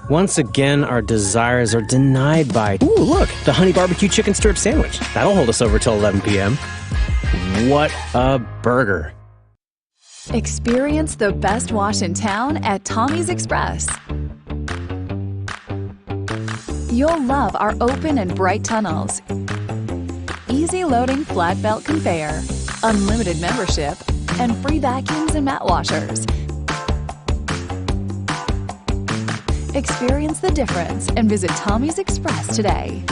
Once again, our desires are denied by, ooh, look, the Honey Barbecue Chicken Strip Sandwich. That'll hold us over till 11 p.m. What a burger. Experience the best wash in town at Tommy's Express. You'll love our open and bright tunnels, easy loading flat belt conveyor, unlimited membership, and free vacuums and mat washers. Experience the difference and visit Tommy's Express today.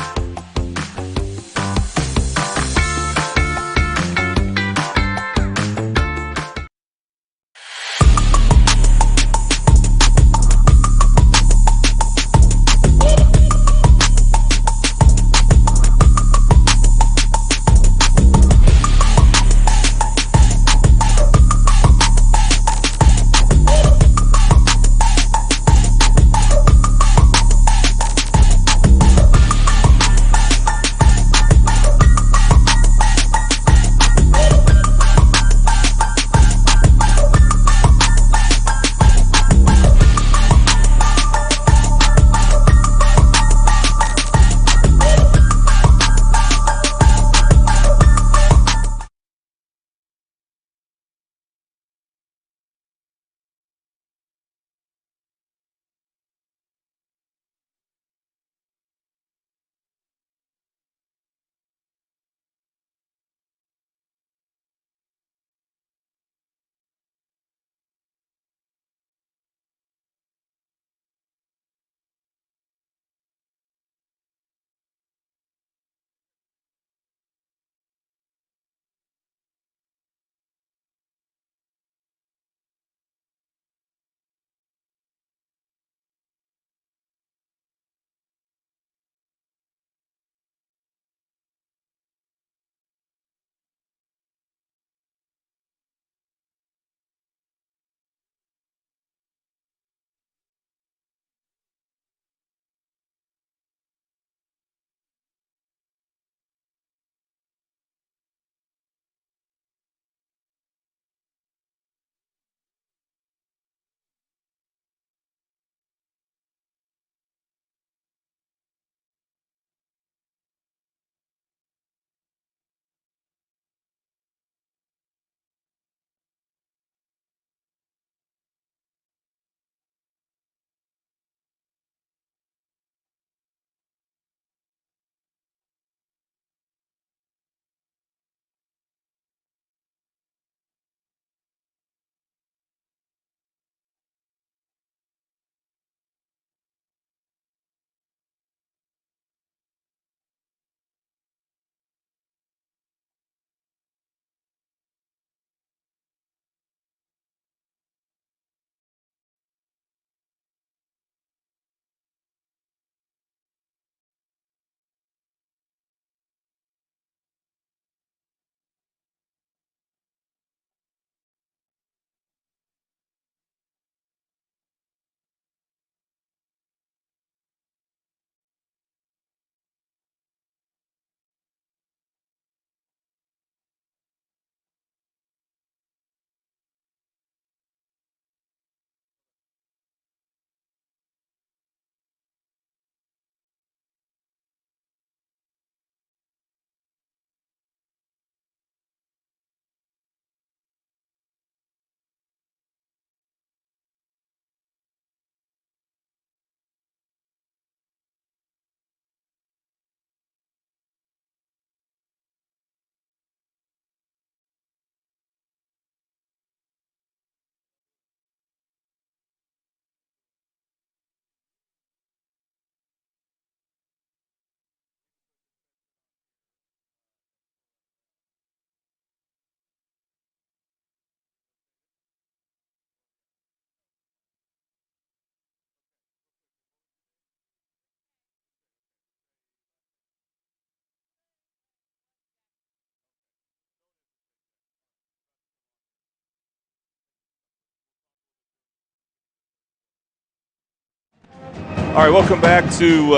All right, welcome back to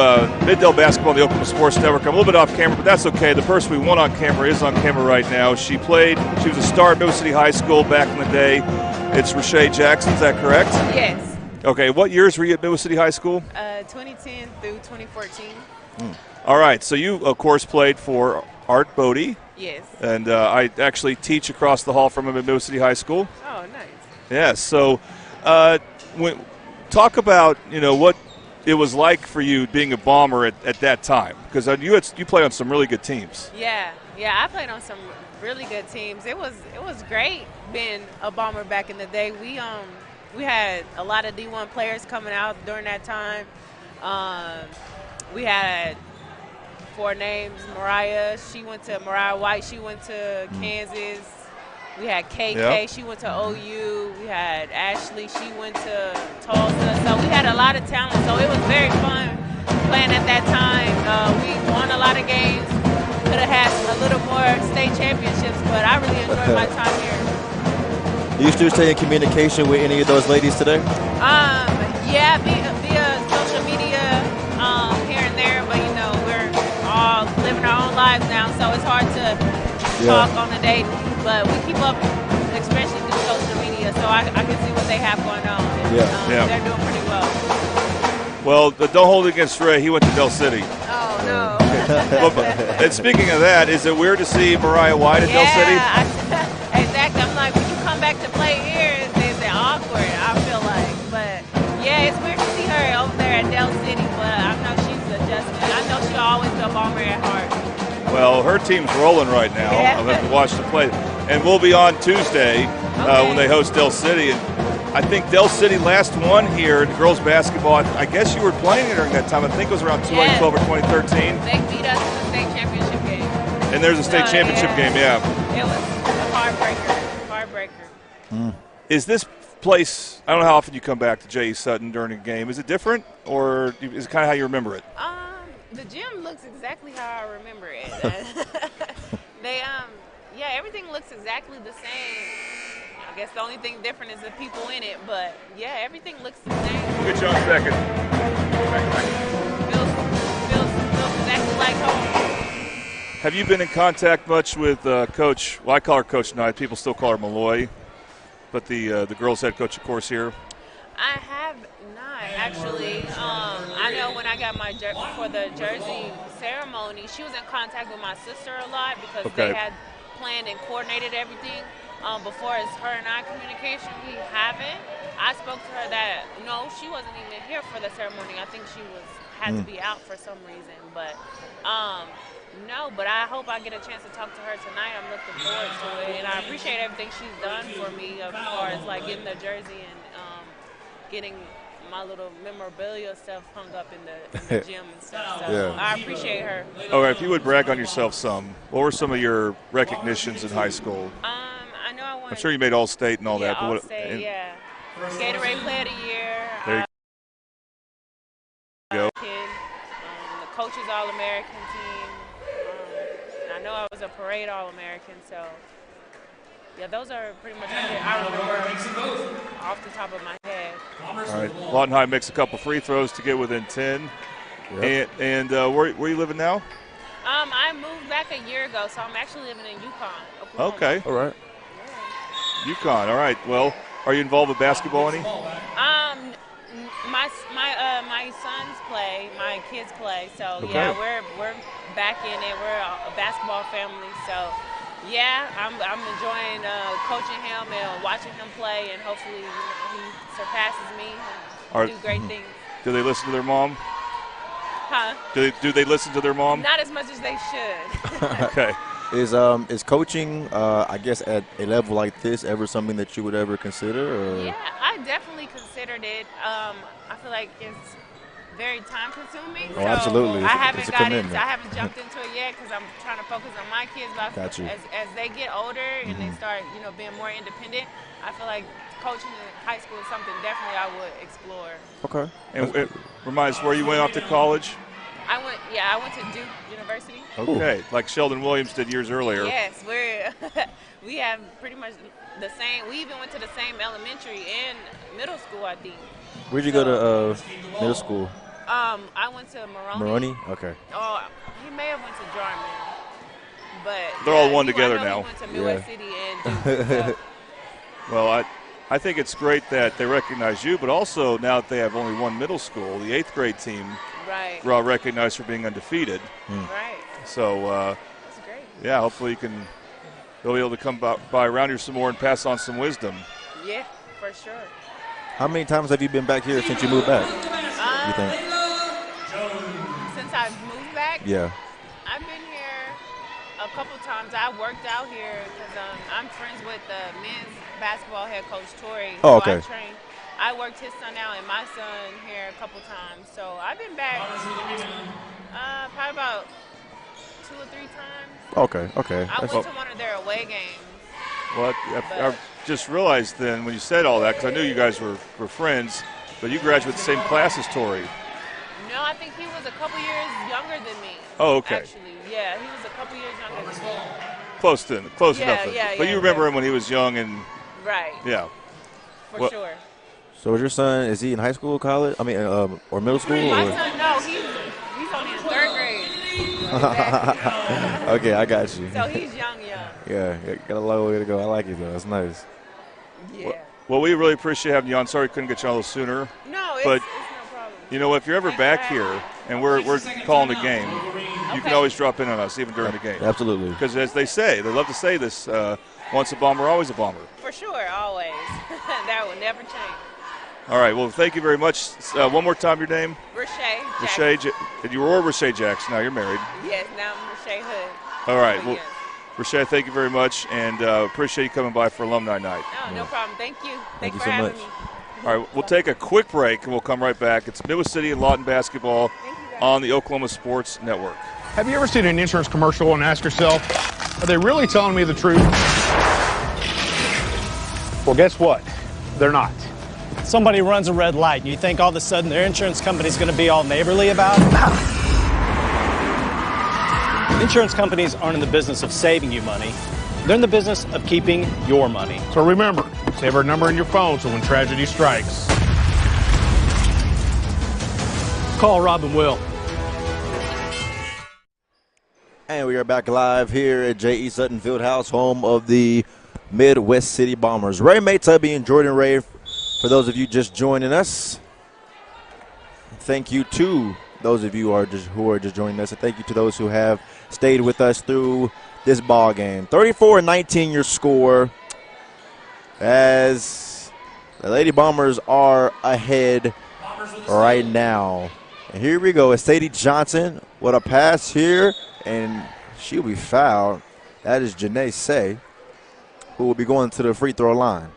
Middale Basketball on the Oklahoma Sports Network. I'm a little bit off camera, but that's okay. The person we want on camera is on camera right now. She was a star at Middle City High School back in the day. It's Rashae Jackson, is that correct? Yes. Okay, what years were you at Middle City High School? 2010 through 2014. All right, so you, of course, played for Art Bodie. Yes. And I actually teach across the hall from him at Middle City High School. Oh, nice. Yeah, so talk about, what it was like for you being a Bomber at that time, because you played on some really good teams. Yeah, I played on some really good teams. It was great being a Bomber back in the day. We had a lot of D1 players coming out during that time. We had 4 names. Mariah White, she went to Kansas. We had KK, she went to OU. We had Ashley, she went to Tulsa. So we had a lot of talent. So it was very fun playing at that time. We won a lot of games. Could have had a little more state championships, but I really enjoyed my time here. Do you still stay in communication with any of those ladies today? Yeah, via social media here and there, but we're all living our own lives now, so it's hard to talk on a date. But we keep up, especially through social media, so I can see what they have going on. And, they're doing pretty well. Well, don't hold it against Ray. He went to Del City. Oh, no. And speaking of that, is it weird to see Mariah White at Del City? Exactly. I'm like, when you come back to play here, it's awkward, I feel like. But, yeah, it's weird to see her over there at Del City, but I know she's adjusting. I know she'll always be a Bomber at heart. Well, her team's rolling right now. Yeah. I'll have to watch the play. And we'll be on Tuesday when they host Del City. And I think Del City last won here in girls basketball. I guess you were playing it during that time. I think it was around 2012 or 2013. They beat us in the state championship game. And there's a state championship game, It was a heartbreaker. Is this place, I don't know how often you come back to J.E. Sutton during a game. Is it different, or is it kind of how you remember it? The gym looks exactly how I remember it. Everything looks exactly the same. I guess the only thing different is the people in it, but everything looks the same. Get you on second. Feels exactly like home. Have you been in contact much with Coach? Well, I call her Coach Knight. People still call her Malloy, but the girls' head coach, of course, here. I have not actually. I know when I got for the jersey ceremony, she was in contact with my sister a lot because they had planned and coordinated everything. Before as her and I communication, we haven't. I spoke to her that she wasn't even here for the ceremony. I think she had to be out for some reason, but no. But I hope I get a chance to talk to her tonight. I'm looking forward to it, and I appreciate everything she's done for me as far as like getting the jersey and getting my little memorabilia stuff hung up in the gym and stuff. So I appreciate her. Okay, if you would brag on yourself some, what were some of your recognitions in high school? I know I won. I'm sure you made All-State and all that. But All-State, Gatorade Player of the Year. There you go. The Coaches All-American team. I know I was a Parade All-American, so those are pretty much I remember off the top of my head. All right, Lawton High makes a couple free throws to get within 10. Yep. And where are you living now? I moved back a year ago, so I'm actually living in Yukon, Oklahoma. Okay. All right. Yukon. All right. Well, are you involved with basketball any? My sons play, my kids play, so we're back in it. We're a basketball family, so. Yeah, I'm enjoying coaching him and watching him play, and hopefully he surpasses me and do great things. Do they listen to their mom? Huh? Do they listen to their mom? Not as much as they should. Okay. Is coaching, I guess, at a level like this ever something that you would ever consider? Or? Yeah, I definitely considered it. I feel like it's very time consuming. Oh, absolutely. I haven't jumped into it yet because I'm trying to focus on my kids. But as they get older and they start, being more independent, I feel like coaching in high school is something definitely I would explore. Okay. And it reminds us where you went off to college? I went to Duke University. Okay, like Sheldon Williams did years earlier. Yes, we have pretty much the same. We even went to the same elementary and middle school, I think. Where'd you go to middle school? I went to Maroney. Maroney? Okay. Oh, he may have went to Jarman. But they're all one together now. He went to Midwest City and Duke. Well, I think it's great that they recognize you, but also now that they have only one middle school, the 8th grade team were all recognized for being undefeated. Right. So, that's great. Yeah, hopefully they'll be able to come by around here some more and pass on some wisdom. Yeah, for sure. How many times have you been back here since you moved back, you think? Since I've moved back? Yeah. I've been here a couple times. I worked out here because I'm friends with the men's basketball head coach, Tori. Oh, okay. So I worked his son out and my son here a couple times. So I've been back probably about 2 or 3 times. Okay. I went to one of their away games. Well, I just realized then when you said all that, because I knew you guys were friends, but you graduated the same class as Tori. No, I think he was a couple years younger than me. Oh, okay. Actually, yeah, he was a couple years younger than me. Close enough. But you remember him when he was young and. Right. Yeah. For sure. So is your son, is he in high school, college? I mean, or middle school? My son, no, he's only in 3rd grade. Okay, I got you. So he's young. Yeah, got a long way to go. I like it, though. That's nice. Yeah. Well, we really appreciate having you on. Sorry we couldn't get you on a little sooner. No, it's no problem. You know, if you're ever back here and we're calling the game, you can always drop in on us, even during the game. Absolutely. Because as they say, they love to say this, once a Bomber, always a Bomber. For sure, always. That will never change. All right, well, thank you very much. One more time, your name? Rashay. You were Rashay Jackson. Now you're married. Yes, now I'm Rashay Hood. All right. Well, Rashay, thank you very much, and appreciate you coming by for Alumni Night. No problem. Thank you. Thank you for so having much. me. All right, we'll take a quick break, and we'll come right back. It's Midwest City and Lawton basketball on the Oklahoma Sports Network. Have you ever seen an insurance commercial and asked yourself, are they really telling me the truth? Well, guess what? They're not. Somebody runs a red light, and you think all of a sudden their insurance company's going to be all neighborly about it? Insurance companies aren't in the business of saving you money. They're in the business of keeping your money. So remember, save our number in your phone so when tragedy strikes, call Rob and Will. And we are back live here at J.E. Sutton Fieldhouse, home of the Midwest City Bombers. Ray Maytubby and Jordan Ray, for those of you just joining us. Thank you to those of you who are just joining us, and thank you to those who have stayed with us through this ball game. 34-19 your score, as the Lady Bombers are ahead right now. And here we go. It's Sadie Johnson with a pass here, and she'll be fouled. That is Janae Say, who will be going to the free throw line.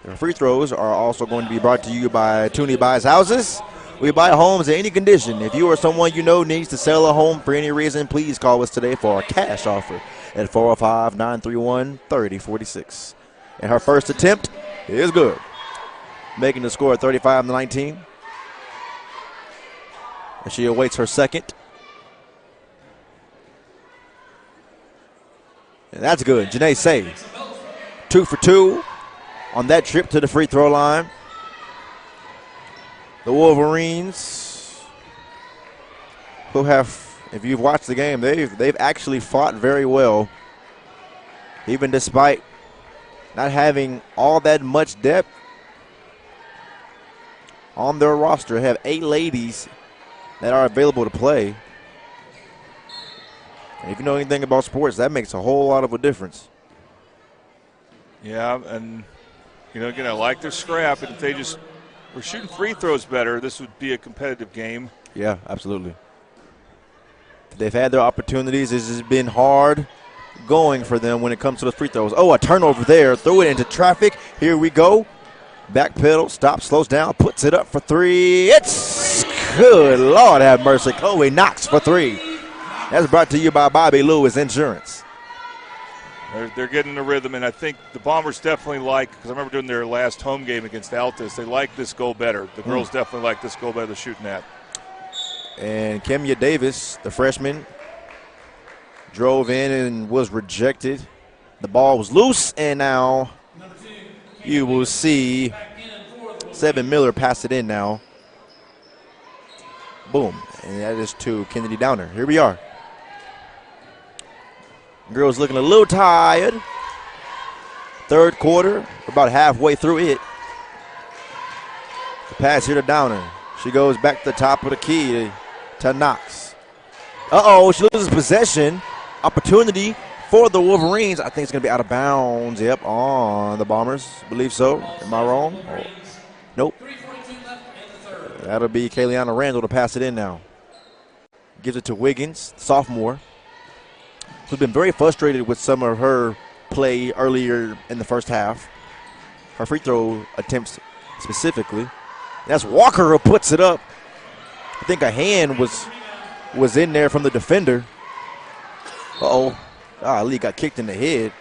The free throws are also going to be brought to you by Tooney Buys Houses. We buy homes in any condition. If you or someone you know needs to sell a home for any reason, please call us today for a cash offer at 405-931-3046. And her first attempt is good, making the score 35-19. And she awaits her second. And that's good. Janae Say, 2 for 2 on that trip to the free throw line. The Wolverines, who have, if you've watched the game, they've actually fought very well, even despite not having all that much depth on their roster. Have 8 ladies that are available to play. And if you know anything about sports, that makes a whole lot of a difference. Yeah, and, again, I like their scrap, and if they just were shooting free throws better, this would be a competitive game. Yeah, absolutely. They've had their opportunities. This has been hard going for them when it comes to the free throws. Oh, a turnover there. Throw it into traffic. Here we go. Back pedal, stops, slows down, puts it up for 3. It's good. Lord have mercy. Chloe Knox for 3. That's brought to you by Bobby Lewis Insurance. They're getting the rhythm, and I think the Bombers definitely because I remember doing their last home game against Altus, they like this goal better. The girls definitely like this goal better than shooting at. And Kemia Davis, the freshman, drove in and was rejected. The ball was loose, and now you will see Seven Miller pass it in now. Boom. And that is to Kennedy Downer. Here we are. Girls looking a little tired. Third quarter, we're about halfway through it. The pass here to Downer. She goes back to the top of the key to Knox. Uh-oh, she loses possession. Opportunity for the Wolverines. I think it's going to be out of bounds. Yep, on the Bombers. Believe so. Am I wrong? Oh. Nope. That'll be Kayleana Randall to pass it in now. Gives it to Wiggins, sophomore, who's been very frustrated with some of her play earlier in the first half. Her free throw attempts specifically. That's Walker who puts it up. I think a hand was in there from the defender. Uh-oh. Lee got kicked in the head.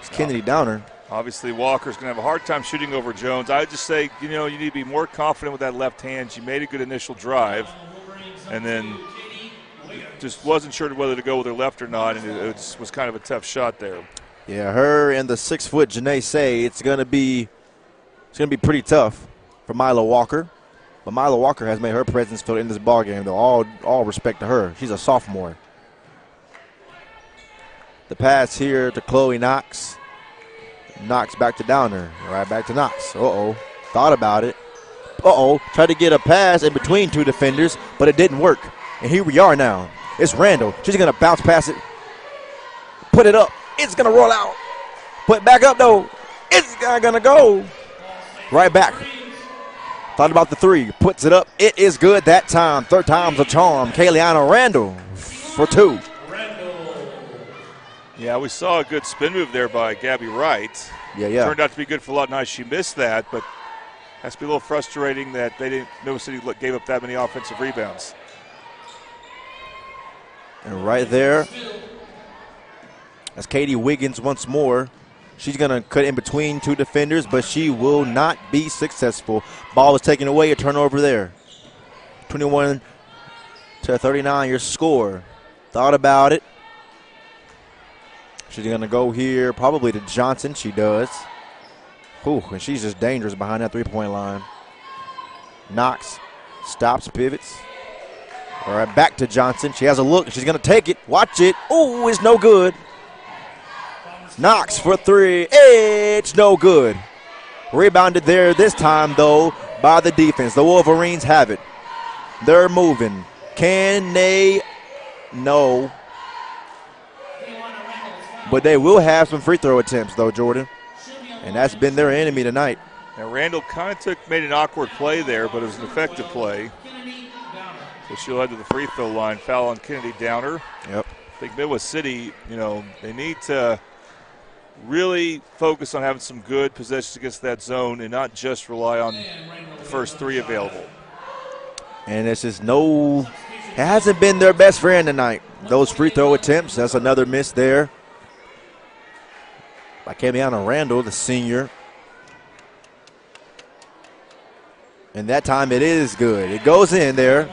It's Kennedy Downer. Obviously, Walker's going to have a hard time shooting over Jones. I would just say, you need to be more confident with that left hand. She made a good initial drive, and then just wasn't sure whether to go with her left or not, and it was kind of a tough shot there. Yeah, her and the 6-foot Janae say it's going to be pretty tough for Mila Walker. But Mila Walker has made her presence felt in this ballgame, though. All respect to her. She's a sophomore. The pass here to Chloe Knox. Knox back to Downer. Right back to Knox. Uh-oh. Thought about it. Uh-oh. Tried to get a pass in between two defenders, but it didn't work. And here we are now. It's Randall. She's going to bounce past it. Put it up. It's going to roll out. Put back up, though. It's not going to go. Right back. Thought about the three. Puts it up. It is good that time. Third time's a charm. Kayleana Randall for two. Yeah, we saw a good spin move there by Gabby Wright. Yeah. Turned out to be good for Lawton High. She missed that, but has to be a little frustrating that Nova City gave up that many offensive rebounds. And right there, that's Katie Wiggins once more. She's going to cut in between two defenders, but she will not be successful. Ball is taken away, a turnover there. 21-39, your score. Thought about it. She's going to go here probably to Johnson. She does. Whew, and she's just dangerous behind that three-point line. Knox stops, pivots. All right, back to Johnson. She has a look. She's going to take it. Watch it. Ooh, it's no good. Knox for three. It's no good. Rebounded there this time, though, by the defense. The Wolverines have it. They're moving. Can they? No. But they will have some free throw attempts, though, Jordan. And that's been their enemy tonight. Now, Randall kind of made an awkward play there, but it was an effective play. So she'll head to the free throw line. Foul on Kennedy Downer. Yep. I think Midwest City, they need to really focus on having some good possessions against that zone and not just rely on the first three available. And it's just it hasn't been their best friend tonight. Those free throw attempts, that's another miss there by Kayleana Randall, the senior. And that time it is good. It goes in there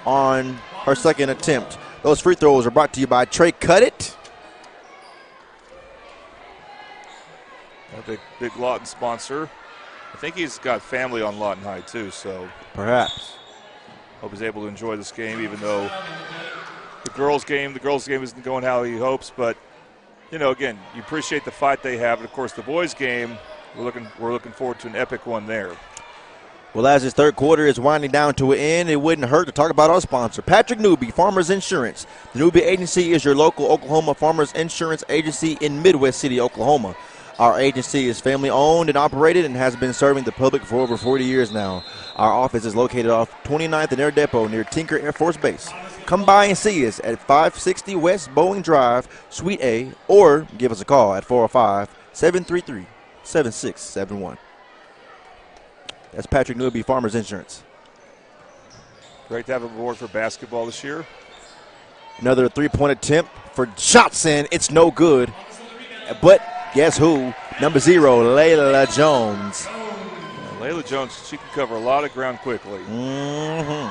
on her second attempt. Those free throws are brought to you by Trey Cudditt. A big Lawton sponsor. I think he's got family on Lawton High too, so perhaps. Hope he's able to enjoy this game, even though the girls' game isn't going how he hopes. But again, you appreciate the fight they have, and of course the boys' game, we're looking forward to an epic one there. Well, as this third quarter is winding down to an end, it wouldn't hurt to talk about our sponsor, Patrick Newby, Farmers Insurance. The Newby Agency is your local Oklahoma Farmers Insurance agency in Midwest City, Oklahoma. Our agency is family-owned and operated and has been serving the public for over 40 years now. Our office is located off 29th and Air Depot near Tinker Air Force Base. Come by and see us at 560 West Boeing Drive, Suite A, or give us a call at 405-733-7671. That's Patrick Newby, Farmers Insurance. Great to have him aboard for basketball this year. Another three-point attempt for Johnson. It's no good. But guess who? Number 0, Layla Jones. Layla Jones, she can cover a lot of ground quickly. Mm-hmm.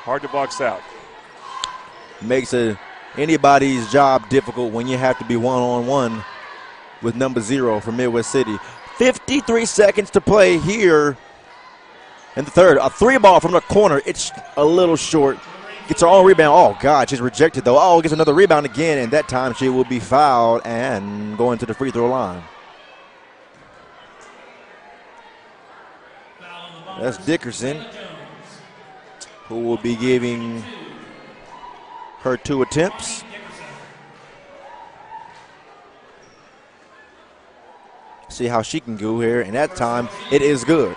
Hard to box out. Makes anybody's job difficult when you have to be one-on-one with number 0 from Midwest City. 53 seconds to play here in the third. A three ball from the corner. It's a little short. Gets her own rebound. Oh, God, she's rejected, though. Oh, gets another rebound again, and that time she will be fouled and going to the free throw line. That's Dickerson, who will be giving her 2 attempts. See how she can go here, and that time it is good.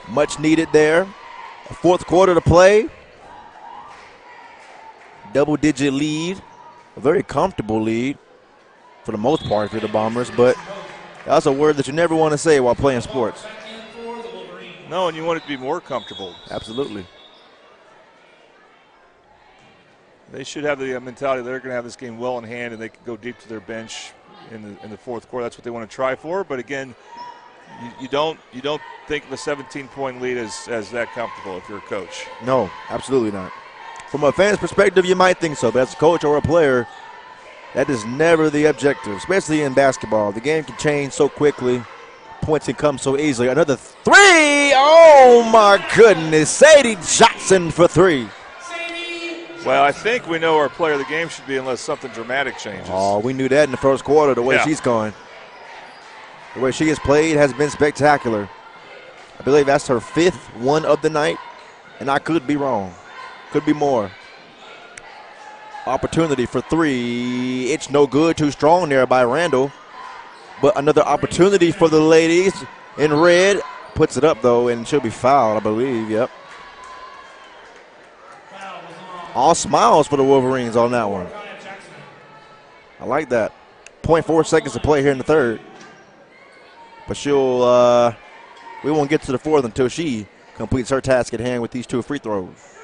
Much needed there. A 4th quarter to play. Double-digit lead, a very comfortable lead for the most part for the Bombers, but that's a word that you never want to say while playing sports. No, and you want it to be more comfortable. Absolutely. They should have the mentality they're going to have this game well in hand, and they can go deep to their bench in the 4th quarter. That's what they want to try for. But again, you don't think of a 17-point lead as that comfortable if you're a coach. No, absolutely not. From a fan's perspective, you might think so, but as a coach or a player, that is never the objective, especially in basketball. The game can change so quickly. Points can come so easily. Another 3. Oh, my goodness. Sadie Johnson for 3. Well, I think we know our player of the game should be unless something dramatic changes. Oh, we knew that in the 1st quarter, the way she's going. The way she has played has been spectacular. I believe that's her 5th one of the night, and I could be wrong. Could be more. Opportunity for 3. It's no good. Too strong there by Randall. But another opportunity for the ladies in red. Puts it up, though, and she'll be fouled, I believe. Yep. All smiles for the Wolverines on that one. I like that. 0.4 seconds to play here in the 3rd. But she'll, we won't get to the 4th until she completes her task at hand with these 2 free throws.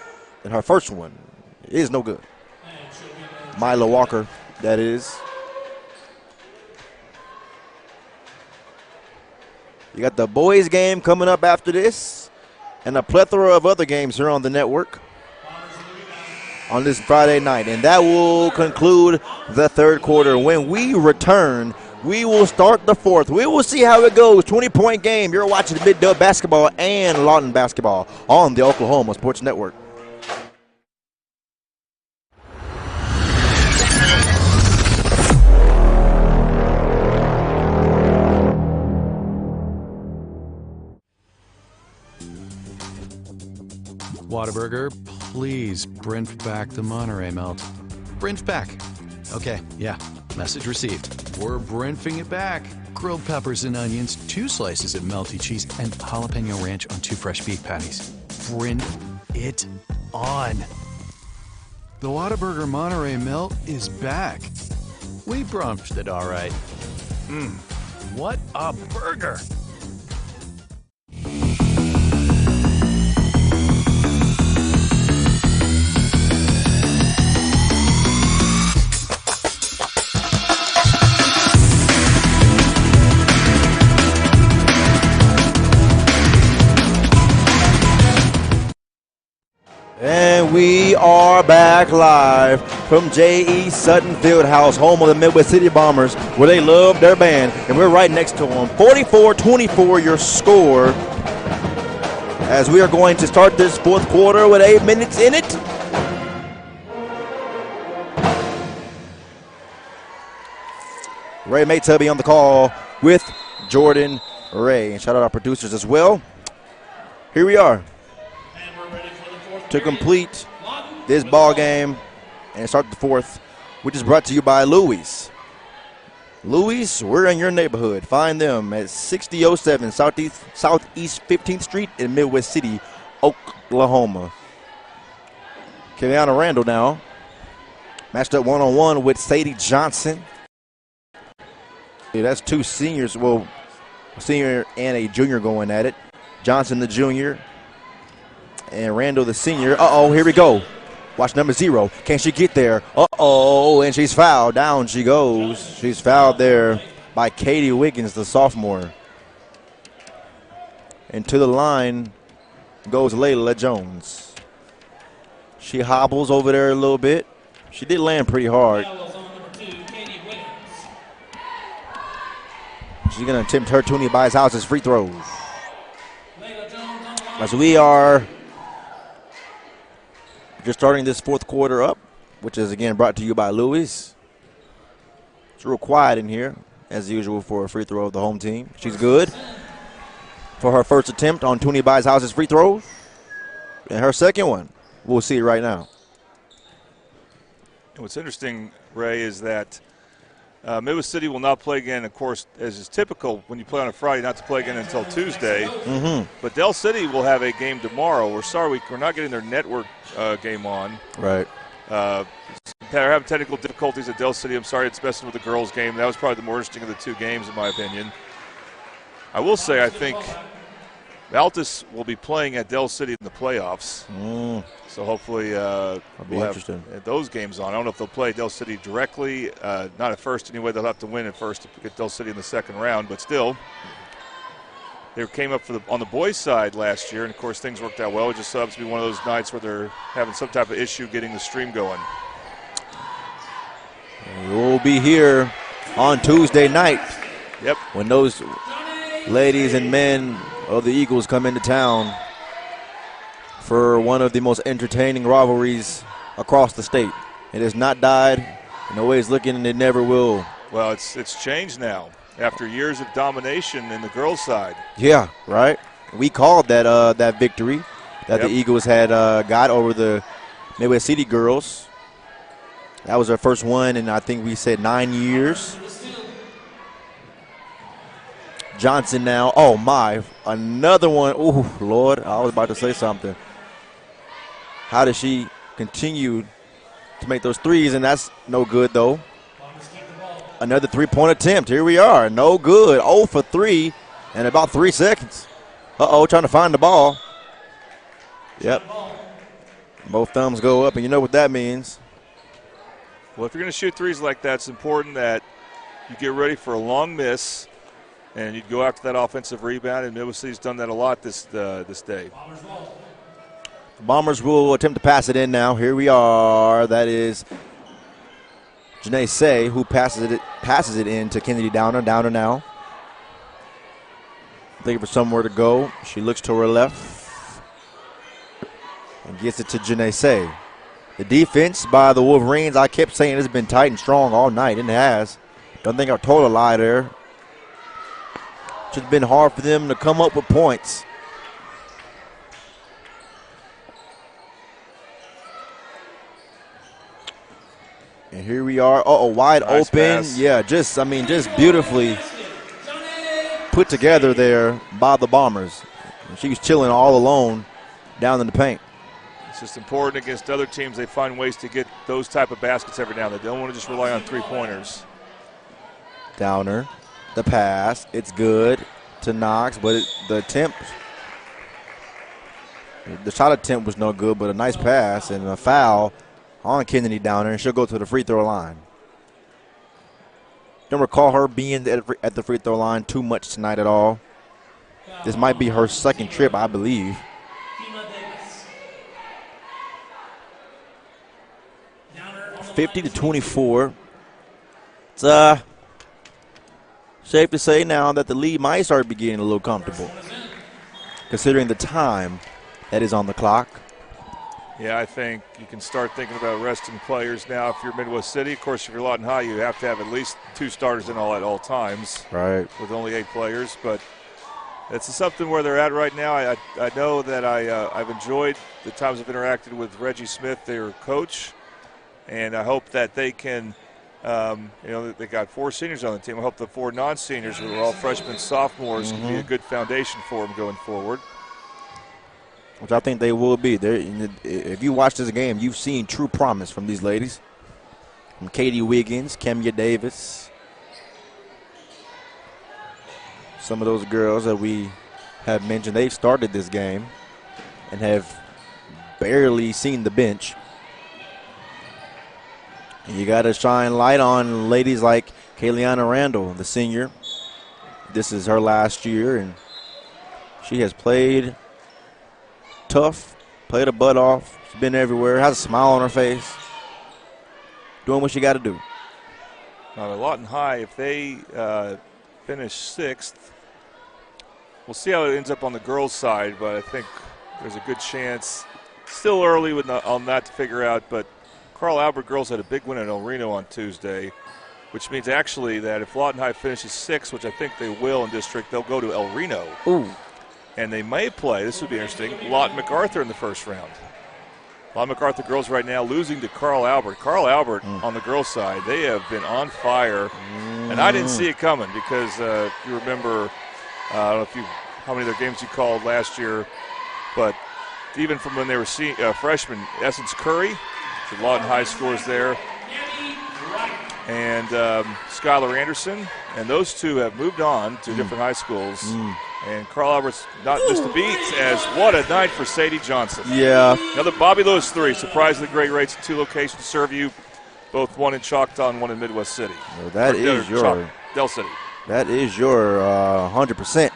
And her first one is no good. Mila Walker, that is. You got the boys game coming up after this, and a plethora of other games here on the network on this Friday night. And that will conclude the 3rd quarter. When we return, we will start the 4th. We will see how it goes. 20-point game. You're watching Mid-Dub basketball and Lawton basketball on the Oklahoma Sports Network. Whataburger, please Brent back the Monterey melt. Brent back. Okay, yeah, message received. We're Brentfing it back. Grilled peppers and onions, 2 slices of melty cheese, and jalapeno ranch on 2 fresh beef patties. Brent it on. The Whataburger Monterey melt is back. We brunched it all right. What a burger! And we are back live from J.E. Sutton Fieldhouse, home of the Midwest City Bombers, where they love their band, and we're right next to them. 44-24 your score, as we are going to start this 4th quarter with 8 minutes in it. Ray Maytubby on the call with Jordan Ray. And shout out our producers as well. Here we are to complete this ball game and start the 4th, which is brought to you by Louis. Louis, we're in your neighborhood. Find them at 6007 Southeast 15th Street in Midwest City, Oklahoma. Kiana Randall now matched up one-on-one with Sadie Johnson. Yeah, that's 2 seniors, well, a senior and a junior going at it. Johnson the junior and Randall the senior. Uh-oh, here we go. Watch number 0. Can she get there? Uh-oh, and she's fouled. Down she goes. She's fouled there by Katie Wiggins, the sophomore. And to the line goes Layla Jones. She hobbles over there a little bit. She did land pretty hard. She's going to attempt her Toonie Buys House's free throws. As we are Just starting this fourth quarter up, which is again brought to you by Louis. It's real quiet in here, as usual, for a free throw of the home team. She's good for her first attempt on Toonie Buys Houses free throws. And her second one, we'll see it right now. And what's interesting, Ray, is that Midwest City will not play again, of course, as is typical when you play on a Friday, not to play again until Tuesday. Mm-hmm. But Dell City will have a game tomorrow. We're sorry we're not getting their network game on. Right. They're having technical difficulties at Dell City. I'm sorry it's messing with the girls' game. That was probably the more interesting of the two games, in my opinion. I will say I think Altus will be playing at Dell City in the playoffs. So hopefully we'll have those games on. I don't know if they'll play Dell City directly. Not at first anyway. They'll have to win at first to get Dell City in the second round. But still, they came up on the boys' side last year, and, of course, things worked out well. It just so happens to be one of those nights where they're having some type of issue getting the stream going. We'll be here on Tuesday night. Yep. When those ladies and men of the Eagles come into town for one of the most entertaining rivalries across the state. It has not died, and the way it's looking, and it never will. Well, it's changed now after years of domination in the girls' side. Yeah, right. We called that victory that the Eagles had got over the Midwest City girls. That was their first one in, I think we said, 9 years. Johnson now. Oh, my. Another one. Oh, Lord. I was about to say something. How does she continue to make those threes? And that's no good, though. Another three-point attempt. Here we are. No good. 0 for 3 in about 3 seconds. Trying to find the ball. Yep. Both thumbs go up, and you know what that means. Well, if you're going to shoot threes like that, it's important that you get ready for a long miss, and you go after that offensive rebound, and Midwest City's done that a lot this day. The Bombers will attempt to pass it in now. Here we are. That is Janae Say, who passes it in to Kennedy Downer. Downer now looking for somewhere to go. She looks to her left and gets it to Janae Say. The defense by the Wolverines, I kept saying it's been tight and strong all night, and it has. Don't think I told a lie there. It's just been hard for them to come up with points. And here we are. Wide nice open. Pass. Yeah, just beautifully put together there by the Bombers. She was chilling all alone down in the paint. It's just important against other teams. They find ways to get those type of baskets every now and then. They don't want to just rely on three-pointers. Downer, the pass. It's good to Knox, but the shot attempt was no good, but a nice pass and a foul on Kennedy Downer, and she'll go to the free throw line. Don't recall her being at the free throw line too much tonight at all. This might be her second trip, I believe. 50-24. It's safe to say now that the lead might start getting a little comfortable, considering the time that is on the clock. Yeah, I think you can start thinking about resting players now if you're Midwest City. Of course, if you're Lawton High, you have to have at least 2 starters in all at all times. Right. With only 8 players. But it's something where they're at right now. I know that I've enjoyed the times I've interacted with Reggie Smith, their coach, and I hope that they can, they got 4 seniors on the team. I hope the 4 non-seniors who are all freshmen, sophomores, can be a good foundation for them going forward. Which I think they will be. If you watch this game, you've seen true promise from these ladies. From Katie Wiggins, Kemia Davis. Some of those girls that we have mentioned, they've started this game and have barely seen the bench. And you got to shine light on ladies like Kayliana Randall, the senior. This is her last year, and she has played tough, played her butt off. She's been everywhere, has a smile on her face, doing what she got to do. Now, the Lawton High, if they finish 6th, we'll see how it ends up on the girls' side, but I think there's a good chance Still early on that to figure out, but Carl Albert girls had a big win at El Reno on Tuesday, which means actually that if Lawton High finishes 6th, which I think they will in district, they'll go to El Reno. Ooh. And they may play, this would be interesting, Lawton MacArthur in the first round. Lawton MacArthur girls right now losing to Carl Albert. Carl Albert on the girls' side, they have been on fire. And I didn't see it coming because you remember, I don't know how many of their games you called last year, but even from when they were freshmen, Essence Curry, the Lawton High scores there, and Skylar Anderson, and those two have moved on to different high schools. And Carl Albert's not missed a beat, as what a night for Sadie Johnson. Yeah. Another Bobby Lewis 3, surprisingly great rates in 2 locations to serve you, both one in Choctaw and one in Midwest City. Well, that is your Del City. That is your 100%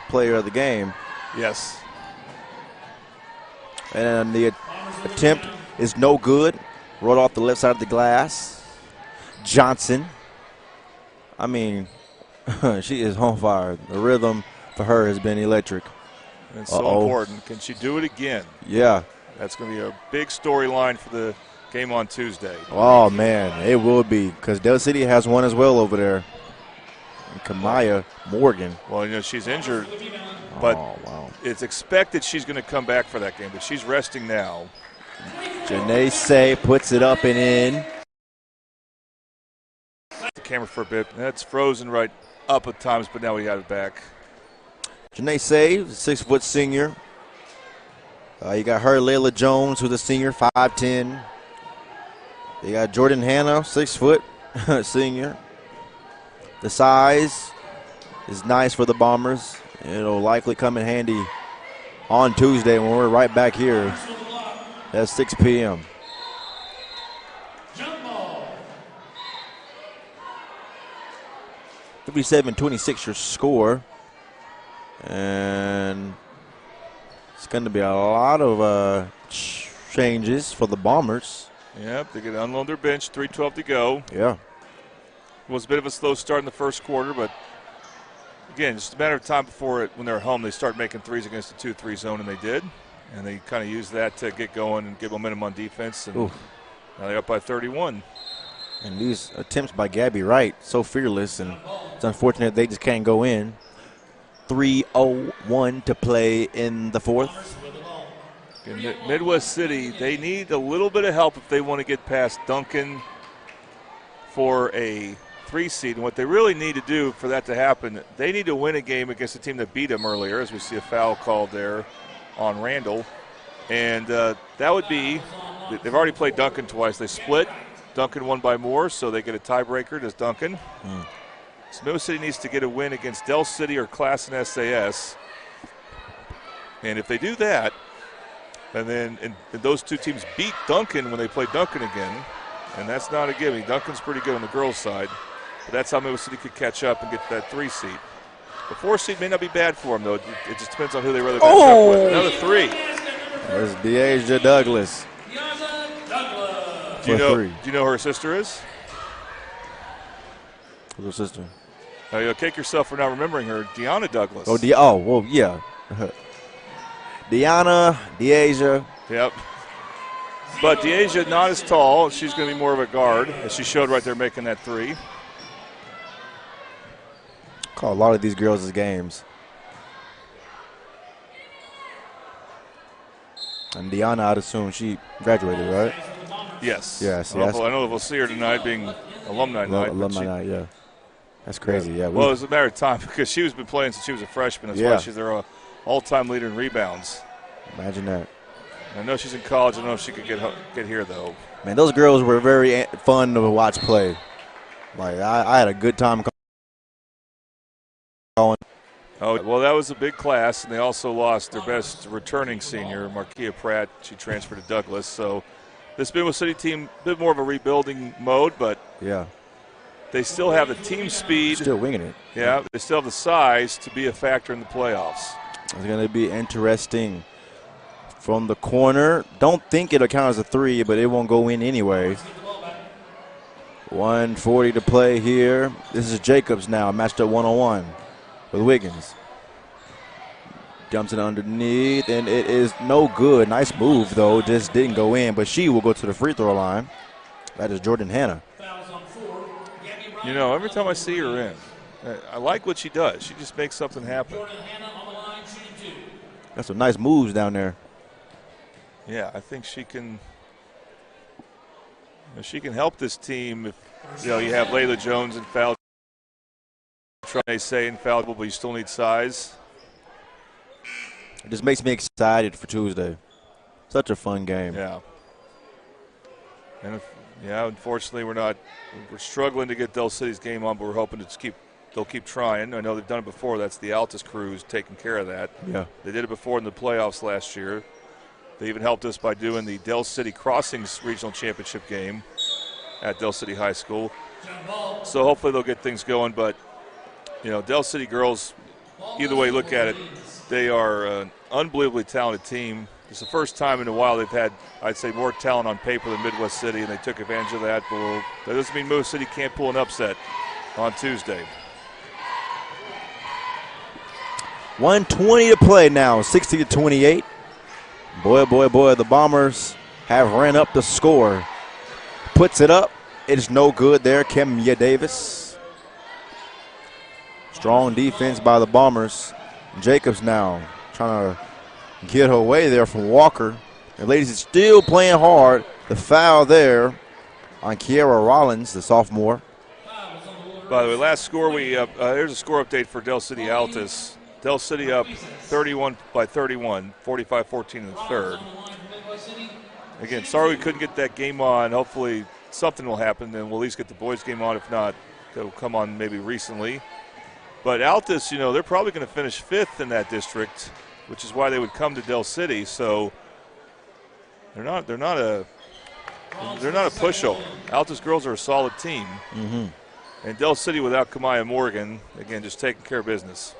player of the game. Yes. And the attempt is no good. Rolled off the left side of the glass. Johnson. I mean, she is on fire. The rhythm for her has been electric. And so important. Can she do it again? Yeah. That's going to be a big storyline for the game on Tuesday. Oh, man, it will be, because Del City has one as well over there. And Kamaya Morgan. Well, she's injured, but it's expected she's going to come back for that game, but she's resting now. Janae Say puts it up and in. The camera for a bit. That's frozen right up at times, but now we got it back. Janae Say, 6-foot senior. You got her, Layla Jones, who's a senior, 5'10". You got Jordan Hanna, 6-foot senior. The size is nice for the Bombers. It'll likely come in handy on Tuesday when we're right back here at 6 p.m. 57-26 your score. And it's going to be a lot of changes for the Bombers. Yep, they're going to unload their bench, 3:12 to go. Yeah. It was a bit of a slow start in the first quarter, but again, just a matter of time before when they're home, they start making threes against the 2-3 zone, and they did. And they kind of used that to get going and get momentum on defense. And now they're up by 31. And these attempts by Gabby Wright, so fearless, and it's unfortunate they just can't go in. 3:01 to play in the fourth. In Midwest City, they need a little bit of help if they want to get past Duncan for a 3 seed. And what they really need to do for that to happen, they need to win a game against a team that beat them earlier, as we see a foul called there on Randall. And that would be, they've already played Duncan twice. They split. Duncan won by more, so they get a tiebreaker. Does Duncan? So Midwest City needs to get a win against Del City or Classen SAS. And if they do that, and then and those two teams beat Duncan when they play Duncan again, and that's not a gimme. Duncan's pretty good on the girls' side, but that's how Midwest City could catch up and get that 3 seed. The 4 seed may not be bad for them, though. It just depends on who they rather match up with. Another 3. There's Deasia Douglas. Do you know who her sister is? Who's her sister? You'll kick yourself for not remembering her. Deanna Douglas. Well, yeah. Deasia. Yep. But Deasia not as tall. She's going to be more of a guard, as she showed right there making that 3. Call a lot of these girls' games. And Deanna, I'd assume she graduated, right? Yes. Yes. I know we'll see her tonight being alumni night. Alumni night, yeah. That's crazy, yeah. Well, it was a matter of time because she's been playing since she was a freshman. That's why she's their all-time leader in rebounds. Imagine that. I know she's in college. I don't know if she could get here, though. Man, those girls were very fun to watch play. Like, I had a good time calling. Oh, well, that was a big class, and they also lost their best returning senior, Markia Pratt. She transferred to Douglas. So this Midwest City team, a bit more of a rebuilding mode, but they still have the team speed. Still winging it. Yeah, they still have the size to be a factor in the playoffs. It's going to be interesting. From the corner, don't think it'll count as a 3, but it won't go in anyway. 1:40 to play here. This is Jacobs now, matched up 1-on-1 with Wiggins. Jumps it underneath, and it is no good. Nice move, though. Just didn't go in, but she will go to the free throw line. That is Jordan Hanna. You know, every time I see her in, I like what she does. She just makes something happen. Got some nice moves down there. Yeah, I think she can. She can help this team if you have Layla Jones and foul. They say infallible, but you still need size. It just makes me excited for Tuesday. Such a fun game. Yeah. And unfortunately, we're struggling to get Del City's game on, but we're hoping they'll keep trying. I know they've done it before. That's the Altus Crews taking care of that. Yeah. They did it before in the playoffs last year. They even helped us by doing the Del City Crossings Regional Championship game at Del City High School. So hopefully they'll get things going. But, Del City girls, either way you look at it, they are an unbelievably talented team. It's the first time in a while they've had, I'd say, more talent on paper than Midwest City, and they took advantage of that. But that doesn't mean Midwest City can't pull an upset on Tuesday. 1:20 to play now, 60-28. Boy, the Bombers have ran up the score. Puts it up. It's no good there, Kemia Davis. Strong defense by the Bombers. Jacobs now trying to get away there from Walker. The ladies is still playing hard. The foul there on Kiara Rollins, the sophomore. By the way, last score, here's a score update for Del City Altus. Del City up 31 by 31, 45-14 in the third. Again, sorry we couldn't get that game on. Hopefully something will happen, and we'll at least get the boys' game on. If not, it'll come on maybe recently. But Altus, they're probably going to finish fifth in that district, which is why they would come to Del City. So they're not a pushover. Altus girls are a solid team. Mm-hmm. And Del City without Kamaya Morgan, again, just taking care of business.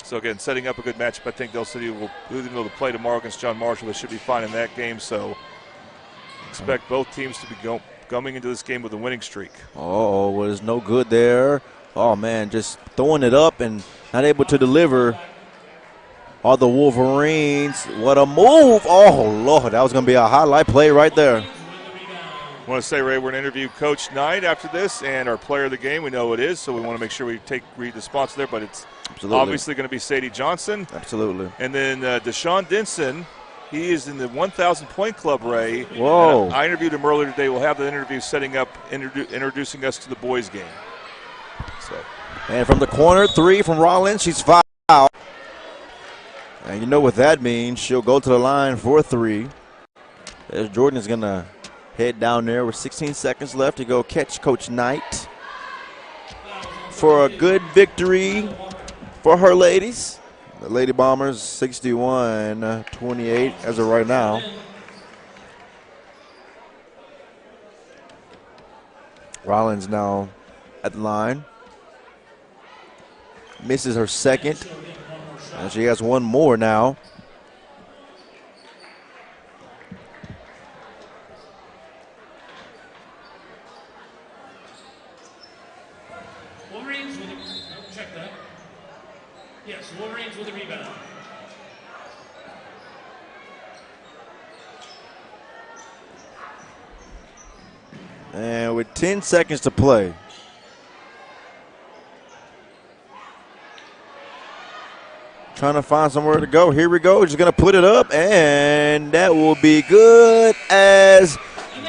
So, again, setting up a good matchup. I think Del City will, even though they play tomorrow against John Marshall, they should be fine in that game. So expect both teams to be coming into this game with a winning streak. Oh, was no good there. Oh, man, just throwing it up and not able to deliver. All the Wolverines. What a move. Oh, Lord, that was going to be a highlight play right there. I want to say, Ray, we're going to interview Coach Knight after this and our player of the game. We know it is, so we want to make sure we read the sponsor there, but it's obviously going to be Sadie Johnson. Absolutely. And then Deshaun Denson, he is in the 1,000 Point Club, Ray. Whoa. I interviewed him earlier today. We'll have the interview setting up, introducing us to the boys' game. So. And from the corner, three from Rollins. She's fouled. And you know what that means. She'll go to the line for three. As Jordan is going to head down there with 16 seconds left to go catch Coach Knight for a good victory for her ladies. The Lady Bombers 61-28 as of right now. Rollins now at the line. Misses her second. And she has one more now. Wolverines with check that. Yes, Wolverines with a rebound. And with 10 seconds to play. Trying to find somewhere to go. Here we go. Just going to put it up, and that will be good as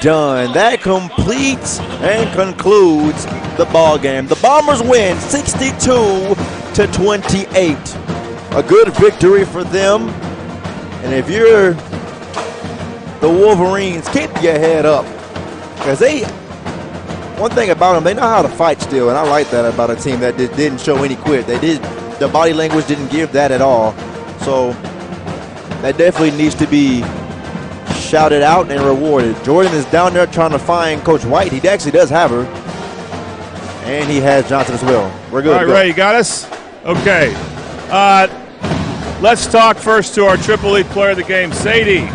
done. That completes and concludes the ball game. The Bombers win 62-28. A good victory for them. And if you're the Wolverines, keep your head up. Because one thing about them, they know how to fight still, and I like that about a team that didn't show any quit. The body language didn't give that at all. So that definitely needs to be shouted out and rewarded. Jordan is down there trying to find Coach White. He actually does have her. And he has Johnson as well. We're good. All right, Ray, you got us? Okay. Let's talk first to our Triple E player of the game, Sadie.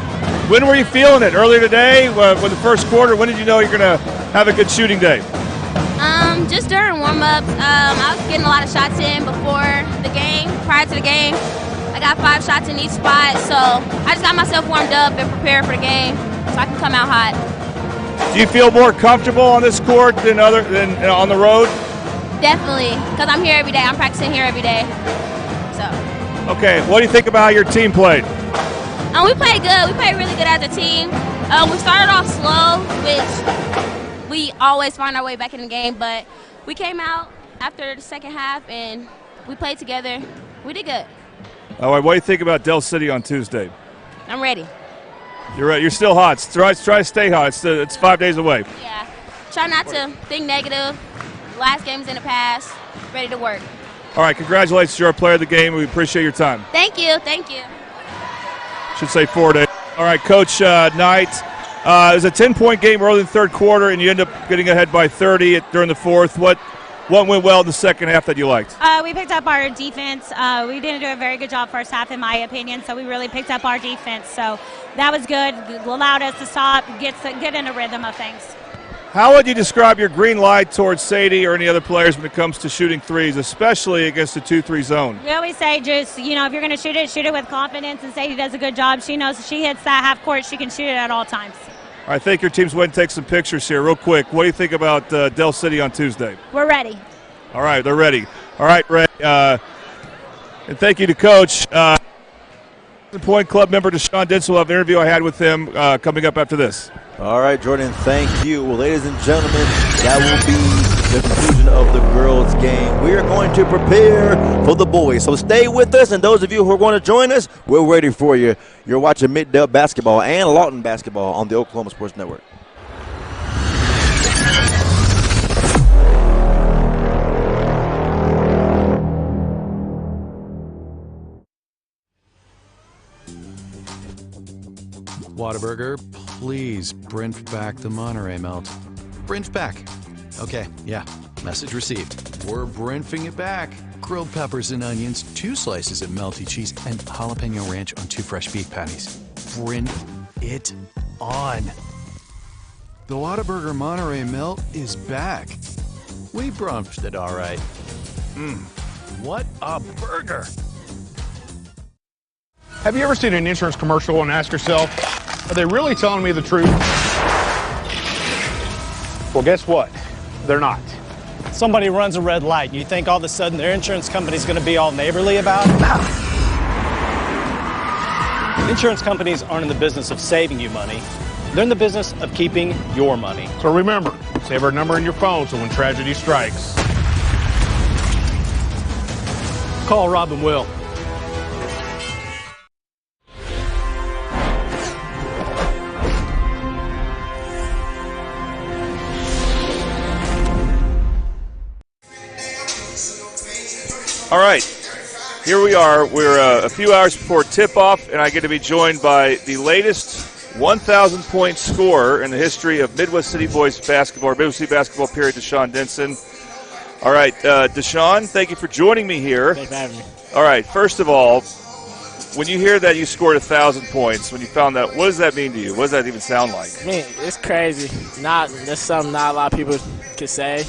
When were you feeling it? Earlier today, with the first quarter, when did you know you're going to have a good shooting day? Just during warm-ups. I was getting a lot of shots in before the game, prior to the game. I got 5 shots in each spot, so I just got myself warmed up and prepared for the game so I can come out hot. Do you feel more comfortable on this court than on the road? Definitely, because I'm here every day. I'm practicing here every day. So. Okay, what do you think about how your team played? We played good. We played really good as a team. We started off slow, which we always find our way back in the game, but we came out after the second half and we played together. We did good. All right, what do you think about Del City on Tuesday? I'm ready. You're right. You're still hot. Try to stay hot. It's 5 days away. Yeah. Try not to think negative. Last game's in the past. Ready to work. All right, congratulations. You're a player of the game. We appreciate your time. Thank you. Thank you. Should say 4 days. All right, Coach Knight. It was a 10-point game early in the third quarter, and you end up getting ahead by 30 during the fourth. What went well in the second half that you liked? We picked up our defense. We didn't do a very good job first half, in my opinion, so we really picked up our defense. So that was good. Allowed us to stop, get in a rhythm of things. How would you describe your green light towards Sadie or any other players when it comes to shooting threes, especially against the 2-3 zone? We always say just, if you're going to shoot it with confidence, and Sadie does a good job. She knows if she hits that half court, she can shoot it at all times. I think your teams went and take some pictures here real quick. What do you think about Del City on Tuesday? We're ready. All right, they're ready. All right, Ray. And thank you to Coach. Point Club member Deshaun Denson will have an interview I had with him coming up after this. All right, Jordan, thank you. Well, ladies and gentlemen, that will be the conclusion of the girls' game. We are going to prepare for the boys. So stay with us, and those of you who are going to join us, we're ready for you. You're watching Mid-Dub basketball and Lawton basketball on the Oklahoma Sports Network. Whataburger, please Brent back the Monterey melt. Brent back. Okay, yeah, message received. We're Brentfing it back. Grilled peppers and onions, 2 slices of melty cheese, and jalapeno ranch on 2 fresh beef patties. Brent it on. The Whataburger Monterey melt is back. We brumped it all right. What a burger. Have you ever seen an insurance commercial and asked yourself, are they really telling me the truth? Well, guess what? They're not. Somebody runs a red light, and you think all of a sudden their insurance company's going to be all neighborly about it? Insurance companies aren't in the business of saving you money. They're in the business of keeping your money. So remember, save our number in your phone so when tragedy strikes, call Rob and Will. All right, here we are. We're a few hours before tip-off, and I get to be joined by the latest 1,000-point scorer in the history of Midwest City boys basketball, or Midwest City basketball period, Deshaun Denson. All right, Deshaun, thank you for joining me here. Thanks for having me. All right, first of all, when you hear that you scored 1,000 points, when you found that, what does that mean to you? What does that even sound like? I mean, it's crazy. That's something not a lot of people can say.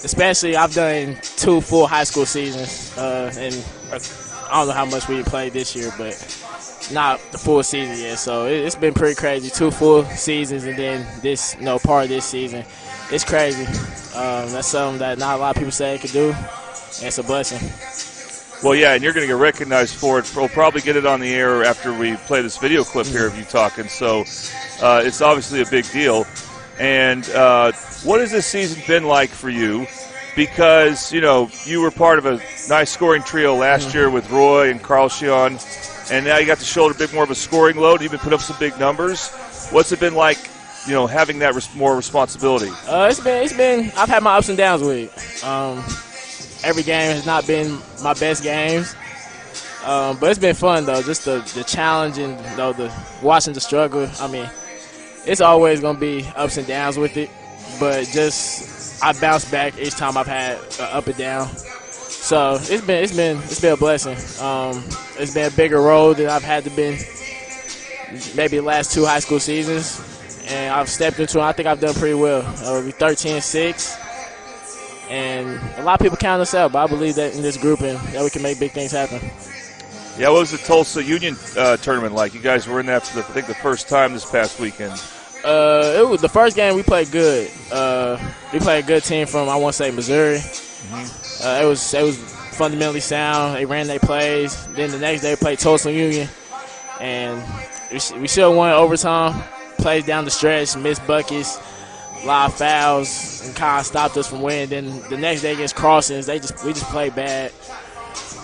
Especially, I've done 2 full high school seasons, and I don't know how much we played this year, but not the full season yet. So it's been pretty crazy. 2 full seasons, and then this, part of this season. It's crazy. That's something that not a lot of people say they could do, and it's a blessing. Well, yeah, and you're going to get recognized for it. We'll probably get it on the air after we play this video clip here of you talking. So it's obviously a big deal. And what has this season been like for you? Because, you were part of a nice scoring trio last year with Roy and Carl Sheon, and now you got to shoulder a bit more of a scoring load. You've been putting up some big numbers. What's it been like, having that more responsibility? It's been. I've had my ups and downs with it. Every game has not been my best games, but it's been fun though. Just the challenge and the watching the struggle. I mean, it's always going to be ups and downs with it, but I bounce back each time I've had up and down. So it's been a blessing. It's been a bigger road than I've had to been maybe the last 2 high school seasons, and I've stepped into it. I think I've done pretty well. We're 13-6, and a lot of people count us out, but I believe that in this group and that we can make big things happen. Yeah, what was the Tulsa Union tournament like? You guys were in that for, I think, the first time this past weekend. It was the first game we played good. We played a good team from, I want to say, Missouri. It was fundamentally sound. They ran their plays. Then the next day we played Tulsa Union, and we should have won overtime. Plays down the stretch, missed buckets, a lot of fouls, and kind of stopped us from winning. Then the next day against Crossings, we just played bad.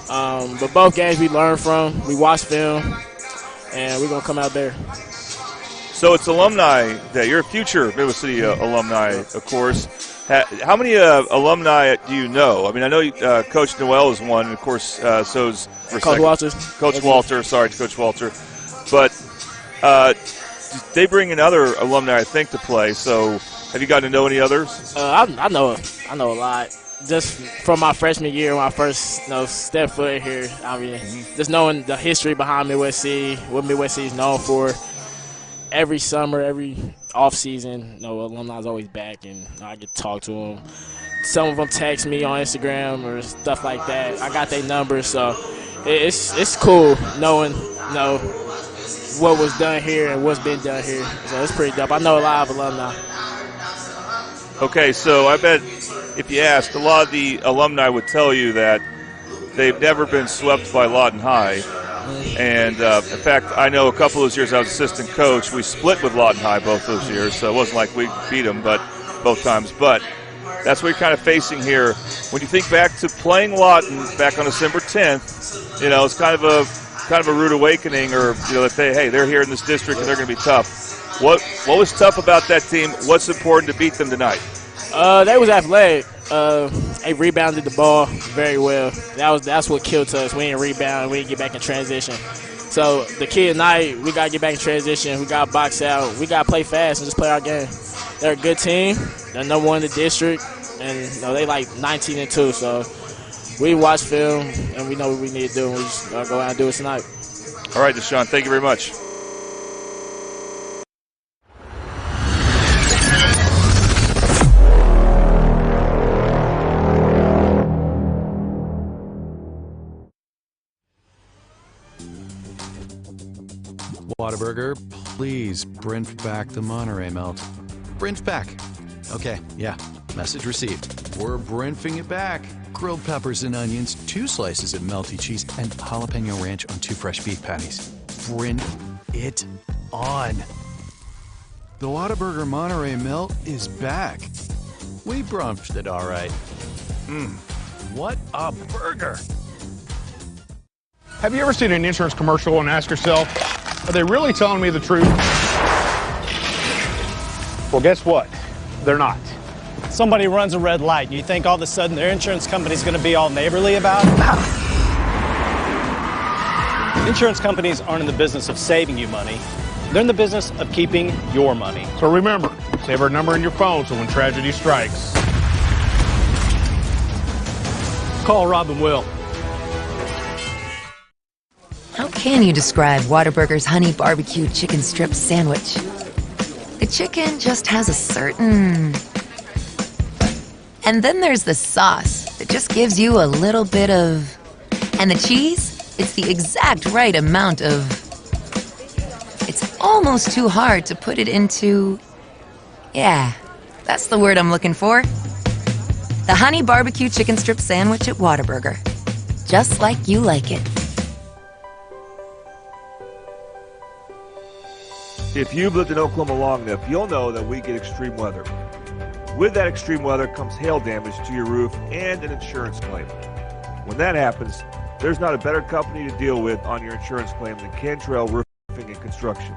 But both games we learned from. We watched film, and we're gonna come out there. So it's Alumni Day. You're a future Midwest City alumni, of course. How many alumni do you know? I mean, I know Coach Noel is one, and of course, so's Coach Walter. Coach Walter. Sorry, Coach Walter. But they bring in other alumni, I think, to play. So have you gotten to know any others? I know a lot. Just from my freshman year, when I first stepped foot here, I mean, just knowing the history behind Midwest City, what Midwest City is known for. Every summer, every off season, alumni is always back, and I get to talk to them. Some of them text me on Instagram or stuff like that. I got their numbers, so it's cool knowing what was done here and what's been done here. So it's pretty dope. I know a lot of alumni. Okay, so I bet if you asked, a lot of the alumni would tell you that they've never been swept by Lawton High. And, in fact, I know a couple of those years I was assistant coach. We split with Lawton High both those years, so it wasn't like we beat them both times. But that's what you're kind of facing here. When you think back to playing Lawton back on December 10th, it's kind of a rude awakening, or that they're here in this district and they're going to be tough. What was tough about that team? What's important to beat them tonight? They was athletic. They rebounded the ball very well. That's what killed us. We didn't rebound. We didn't get back in transition. So the key tonight, we got to get back in transition. We got to box out. We got to play fast and just play our game. They're a good team. They're number one in the district. And they like 19-2. So we watch film, and we know what we need to do. And we just got to go out and do it tonight. All right, Deshaun, thank you very much. Whataburger, please Brent back the Monterey melt. Brent back. Okay, yeah, message received. We're Brentfing it back. Grilled peppers and onions, 2 slices of melty cheese, and jalapeno ranch on 2 fresh beef patties. Brent it on. The Whataburger Monterey melt is back. We brunched it all right. What a burger. Have you ever seen an insurance commercial and ask yourself, are they really telling me the truth? Well, guess what? They're not. Somebody runs a red light and you think all of a sudden their insurance company's going to be all neighborly about it? Insurance companies aren't in the business of saving you money. They're in the business of keeping your money. So remember, save our number in your phone so when tragedy strikes, call Rob and Will. How can you describe Whataburger's honey barbecue chicken strip sandwich? The chicken just has a certain... And then there's the sauce that just gives you a little bit of... And the cheese? It's the exact right amount of... It's almost too hard to put it into... Yeah, that's the word I'm looking for. The honey barbecue chicken strip sandwich at Whataburger. Just like you like it. If you've lived in Oklahoma long enough, you'll know that we get extreme weather. With that extreme weather comes hail damage to your roof and an insurance claim. When that happens, there's not a better company to deal with on your insurance claim than Cantrell Roofing and Construction.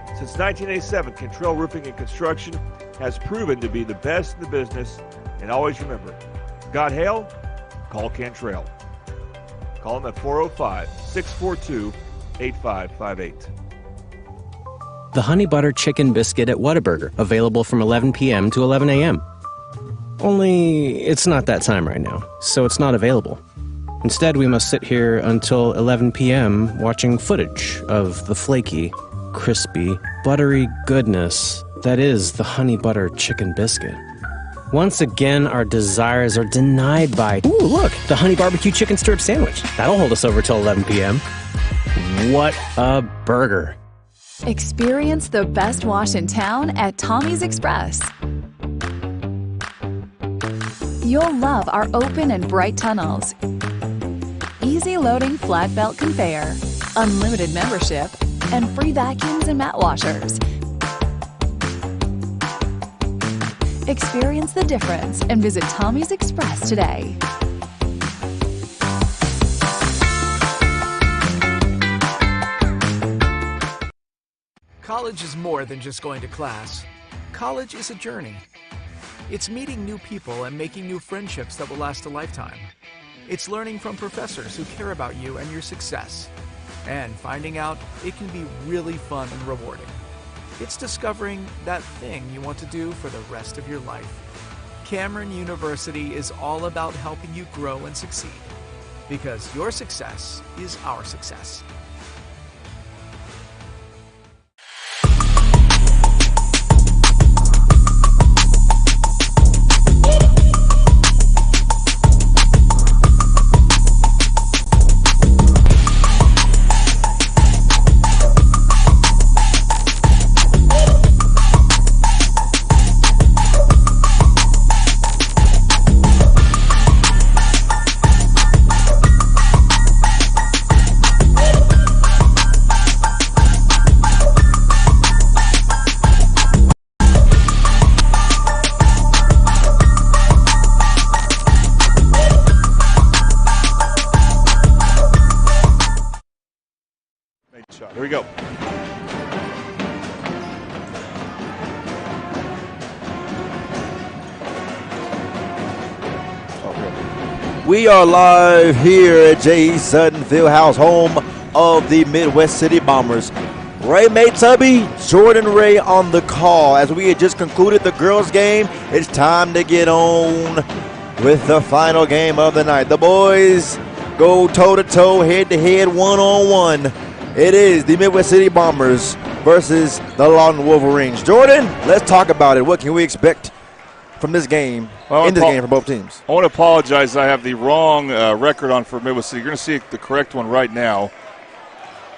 Since 1987, Cantrell Roofing and Construction has proven to be the best in the business, and always remember, got hail? Call Cantrell. Call them at 405-642-8558. The Honey Butter Chicken Biscuit at Whataburger, available from 11 p.m. to 11 a.m. Only it's not that time right now, so it's not available. Instead, we must sit here until 11 p.m. watching footage of the flaky, crispy, buttery goodness that is the Honey Butter Chicken Biscuit. Once again, our desires are denied by, ooh, look, the honey barbecue chicken strip sandwich. That'll hold us over till 11 p.m. What a burger. Experience the best wash in town at Tommy's Express. You'll love our open and bright tunnels, easy loading flat belt conveyor, unlimited membership, and free vacuums and mat washers. Experience the difference and visit Tommy's Express today. College is more than just going to class. College is a journey. It's meeting new people and making new friendships that will last a lifetime. It's learning from professors who care about you and your success. And finding out it can be really fun and rewarding. It's discovering that thing you want to do for the rest of your life. Cameron University is all about helping you grow and succeed. Because your success is our success. Here we go. We are live here at J.E. Sutton Fieldhouse, home of the Midwest City Bombers. Ray Maytubby, Jordan Ray on the call. As we had just concluded the girls' game, it's time to get on with the final game of the night. The boys go toe-to-toe, head-to-head, one-on-one. It is the Midwest City Bombers versus the Lawton Wolverines. Jordan, let's talk about it. What can we expect from this game, in this game for both teams? I want to apologize. I have the wrong record on for Midwest City. You're going to see the correct one right now.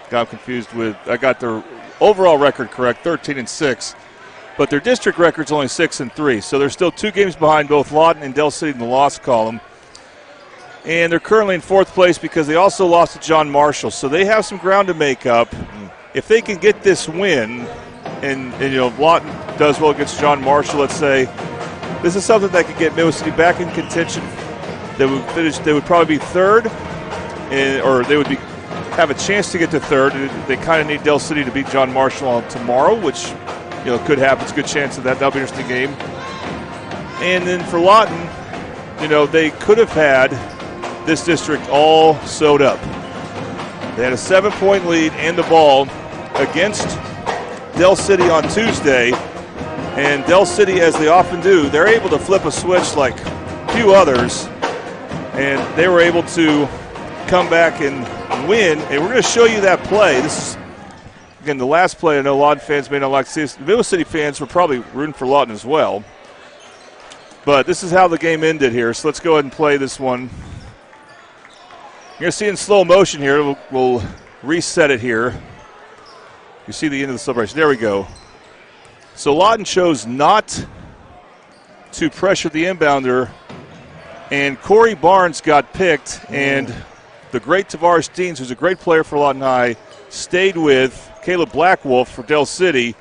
Got confused with, I got their overall record correct, 13-6. But their district record's only 6-3. So they're still 2 games behind both Lawton and Del City in the loss column. And they're currently in 4th place because they also lost to John Marshall. So they have some ground to make up. If they can get this win, and you know, Lawton does well against John Marshall, let's say, this is something that could get Midwest City back in contention. They would finish. They would probably be 3rd, or they would have a chance to get to 3rd. They kind of need Del City to beat John Marshall on tomorrow, which could happen. It's a good chance of that. That'll be an interesting game. And then for Lawton, they could have had this district all sewed up. They had a 7-point lead and the ball against Del City on Tuesday. And Del City, as they often do, they're able to flip a switch like few others. And they were able to come back and win. And we're going to show you that play. This is, again, the last play. I know Lawton fans may not like to see this. The Midwest City fans were probably rooting for Lawton as well. But this is how the game ended here. So let's go ahead and play this one. You're going to see in slow motion here. We'll reset it here. You see the end of the celebration. There we go. So Lawton chose not to pressure the inbounder, and Corey Barnes got picked, and the great Tavares Deans, who's a great player for Lawton High, stayed with Caleb Blackwolf for Del City.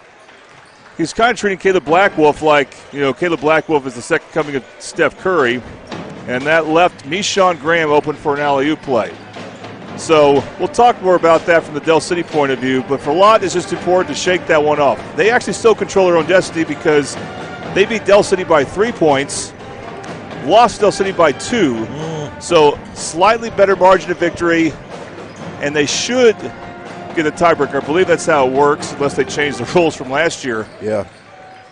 He's kind of treating Caleb Blackwolf like, Caleb Blackwolf is the second coming of Steph Curry, and that left Mishon Graham open for an alley-oop play. So we'll talk more about that from the Del City point of view, but for Lawton, it's just important to shake that one off. They actually still control their own destiny because they beat Del City by 3 points, lost Del City by 2, so slightly better margin of victory, and they should get a tiebreaker. I believe that's how it works, unless they change the rules from last year. Yeah.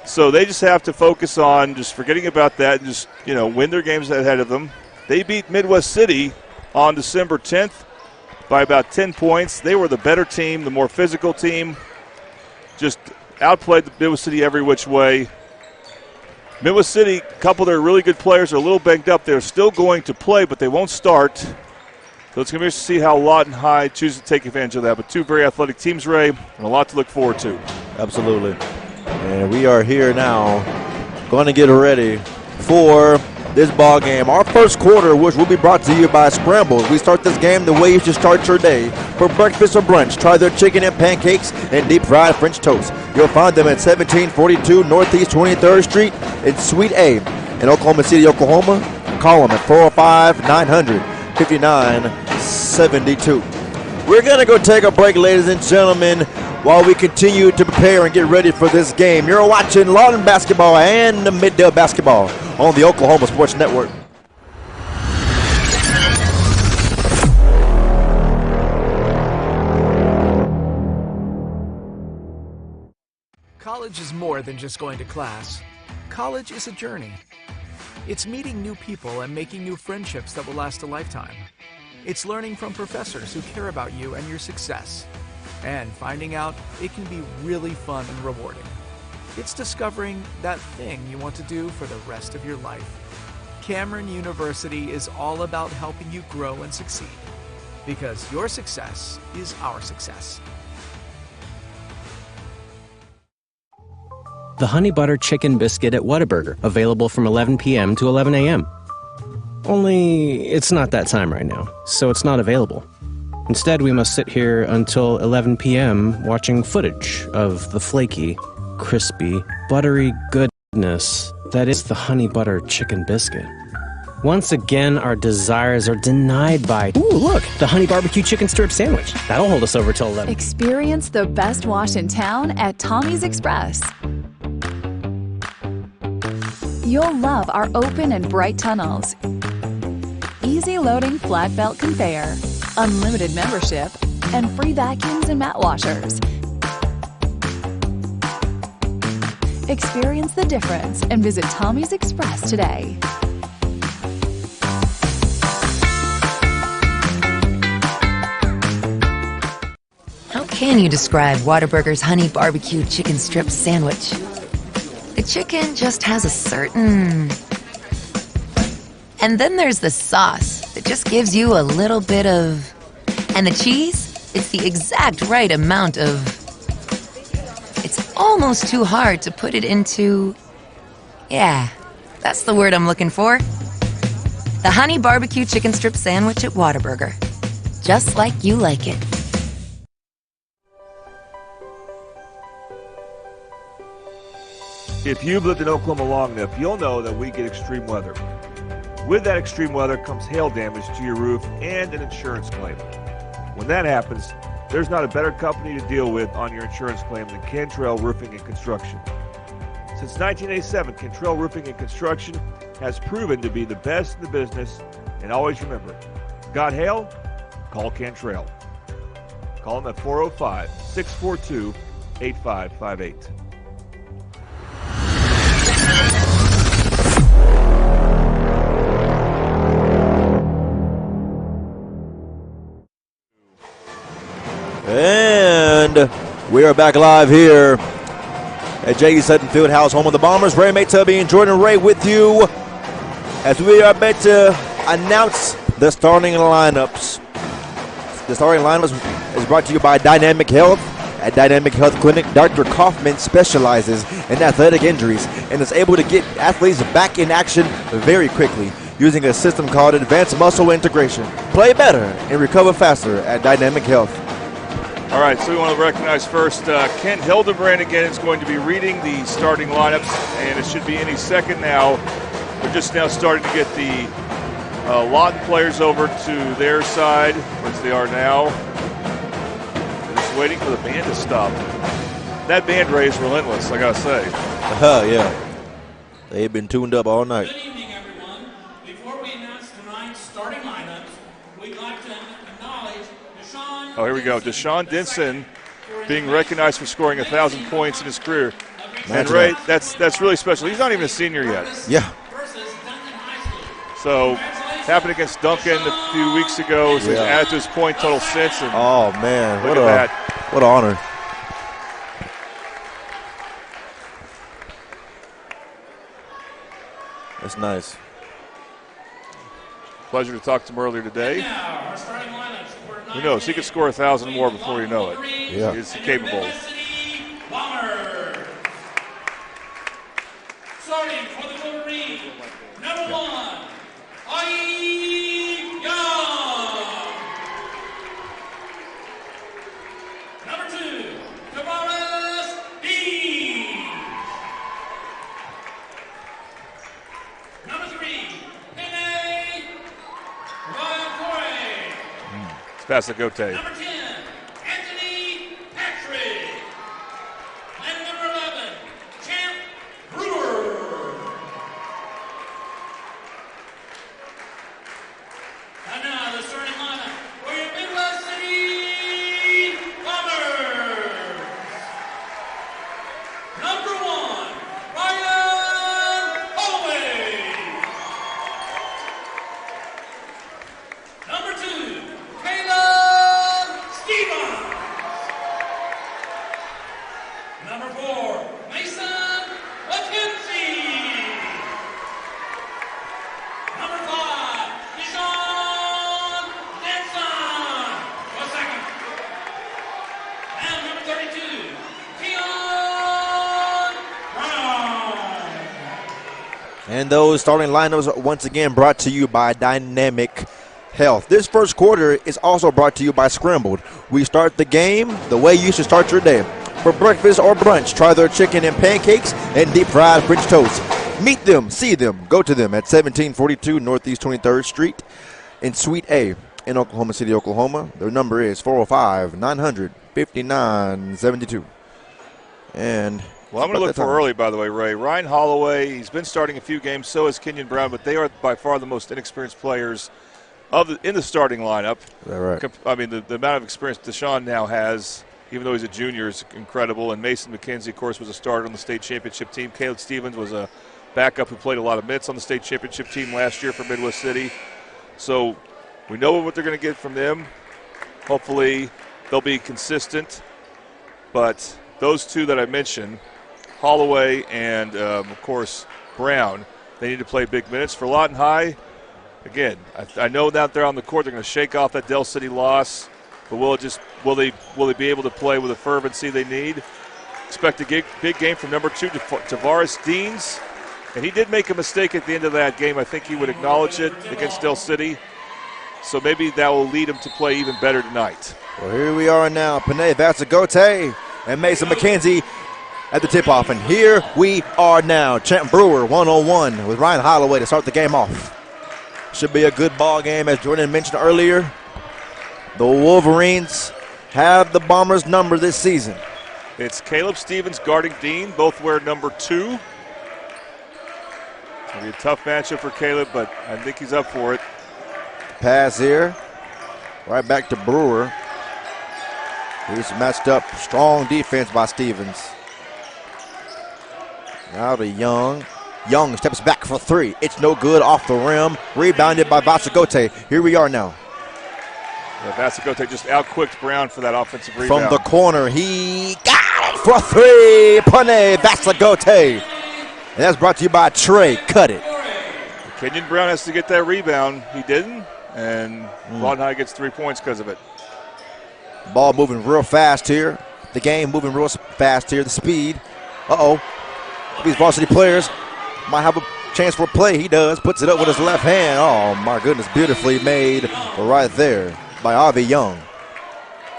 So they just have to focus on just forgetting about that and just, win their games ahead of them. They beat Midwest City on December 10th by about 10 points. They were the better team, the more physical team. Just outplayed the Midwest City every which way. Midwest City, a couple of their really good players are a little banged up. They're still going to play, but they won't start. So it's going to be interesting to see how Lawton High chooses to take advantage of that. But two very athletic teams, Ray, and a lot to look forward to. Absolutely. And we are here now going to get ready for this ball game. Our first quarter, which will be brought to you by Scrambles. We start this game the way you should start your day. For breakfast or brunch, try their chicken and pancakes and deep fried French toast. You'll find them at 1742 Northeast 23rd Street in Suite A in Oklahoma City, Oklahoma. Call them at 405-900-5972. We're going to go take a break, ladies and gentlemen, while we continue to prepare and get ready for this game. You're watching Lawton basketball and the Middale basketball on the Oklahoma Sports Network. College is more than just going to class. College is a journey. It's meeting new people and making new friendships that will last a lifetime. It's learning from professors who care about you and your success. And finding out it can be really fun and rewarding. It's discovering that thing you want to do for the rest of your life. Cameron University is all about helping you grow and succeed. Because your success is our success. The Honey Butter Chicken Biscuit at Whataburger, available from 11 p.m. to 11 a.m. Only it's not that time right now, so it's not available. Instead, we must sit here until 11 p.m. watching footage of the flaky, crispy, buttery goodness that is the Honey Butter Chicken Biscuit. Once again, our desires are denied by, ooh, look, the Honey Barbecue Chicken Strip Sandwich. That'll hold us over till 11. Experience the best wash in town at Tommy's Express. You'll love our open and bright tunnels, easy loading flat belt conveyor, unlimited membership, and free vacuums and mat washers. Experience the difference and visit Tommy's Express today. How can you describe Whataburger's Honey Barbecue Chicken Strip Sandwich? The chicken just has a certain... And then there's the sauce that just gives you a little bit of... And the cheese, it's the exact right amount of... It's almost too hard to put it into... Yeah, that's the word I'm looking for. The Honey Barbecue Chicken Strip Sandwich at Whataburger. Just like you like it. If you've lived in Oklahoma long enough, you'll know that we get extreme weather. With that extreme weather comes hail damage to your roof and an insurance claim. When that happens, there's not a better company to deal with on your insurance claim than Cantrell Roofing and Construction. Since 1987, Cantrell Roofing and Construction has proven to be the best in the business. And always remember, got hail? Call Cantrell. Call them at 405-642-8558. And we are back live here at J.E. Sutton Fieldhouse, home of the Bombers. Ray Maytubby and Jordan Ray with you as we are about to announce the starting lineups. The starting lineups is brought to you by Dynamic Health. At Dynamic Health Clinic, Dr. Kaufman specializes in athletic injuries and is able to get athletes back in action very quickly using a system called Advanced Muscle Integration. Play better and recover faster at Dynamic Health. All right, so we want to recognize first Kent Hildebrand again is going to be reading the starting lineups, and it should be any second now. They're just now starting to get the Lawton players over to their side, which they are now. They're just waiting for the band to stop. That band, Ray, is relentless, I got to say. Yeah. They've been tuned up all night. Good evening, everyone. Before we announce tonight's starting lineups, we'd like to acknowledge Deshaun. Oh, here we go. Deshaun Denson being recognized for scoring 1,000 points in his career. And Ray, that's really special. He's not even a senior yet. Yeah. So, happened against Duncan a few weeks ago. So he's added to his point total since. And oh, man. Look at that. What an honor. That's nice. Pleasure to talk to him earlier today. Who knows? He could score 1,000 more before you know it. Yeah. He's capable. Starting for the Wolverine, number 1, Young. Number 2, Tavares Dean. Number 3, Pene Royacore. It's Passagote. Number 10, Anthony Patrick. And number 11, Champ Brewer. And now the starting lineup for your Midwest City Bombers. Number 1, Ryan Holloway. Number 2, Caleb Stevens. Number 4, Mason McKenzie. Number 5, Deshaun Denson. A second. And number 32, Keon Brown. And those starting lineups are once again brought to you by Dynamic Health. This first quarter is also brought to you by Scrambled. We start the game the way you should start your day. For breakfast or brunch, try their chicken and pancakes and deep fried French toast. Meet them, see them, go to them at 1742 Northeast 23rd Street in Suite A in Oklahoma City, Oklahoma. Their number is 405-900-5972. And well, I'm going to look for early, by the way, Ray. Ryan Holloway, he's been starting a few games, so has Kenyon Brown, but they are by far the most inexperienced players in the starting lineup. Is that right? I mean, the amount of experience Deshaun now has, even though he's a junior, is incredible. And Mason McKenzie, of course, was a starter on the state championship team. Caleb Stevens was a backup who played a lot of minutes on the state championship team last year for Midwest City. So we know what they're going to get from them. Hopefully they'll be consistent. But those two that I mentioned, Holloway and, of course, Brown, they need to play big minutes. For Lawton High, again, I know that they're on the court. They're going to shake off that Del City loss. But will they be able to play with the fervency they need? Expect a big game from number 2, Tavares Deans. And he did make a mistake at the end of that game. I think he would acknowledge it against Del City. So maybe that will lead him to play even better tonight. Well, here we are now. Panay Vassagote and Mason McKenzie at the tip-off. And here we are now. Champ Brewer 1-on-1 with Ryan Holloway to start the game off. Should be a good ball game, as Jordan mentioned earlier. The Wolverines have the Bombers' number this season. It's Caleb Stevens guarding Dean. Both wear number 2. It's going to be a tough matchup for Caleb, but I think he's up for it. Pass here. Right back to Brewer. He's matched up. Strong defense by Stevens. Now to Young. Young steps back for 3. It's no good, off the rim. Rebounded by Vassagote. Here we are now. Yeah, Vassagote just outquicked Brown for that offensive rebound. From the corner, he got it for 3. Pane Vassagote. And that's brought to you by Trey. Cut it. Kenyon Brown has to get that rebound. He didn't, and Lawton High gets 3 points because of it. Ball moving real fast here. The game moving real fast here. The speed. Uh-oh. These varsity players might have a chance for a play. He does. Puts it up with his left hand. Oh, my goodness. Beautifully made right there by Avi Young.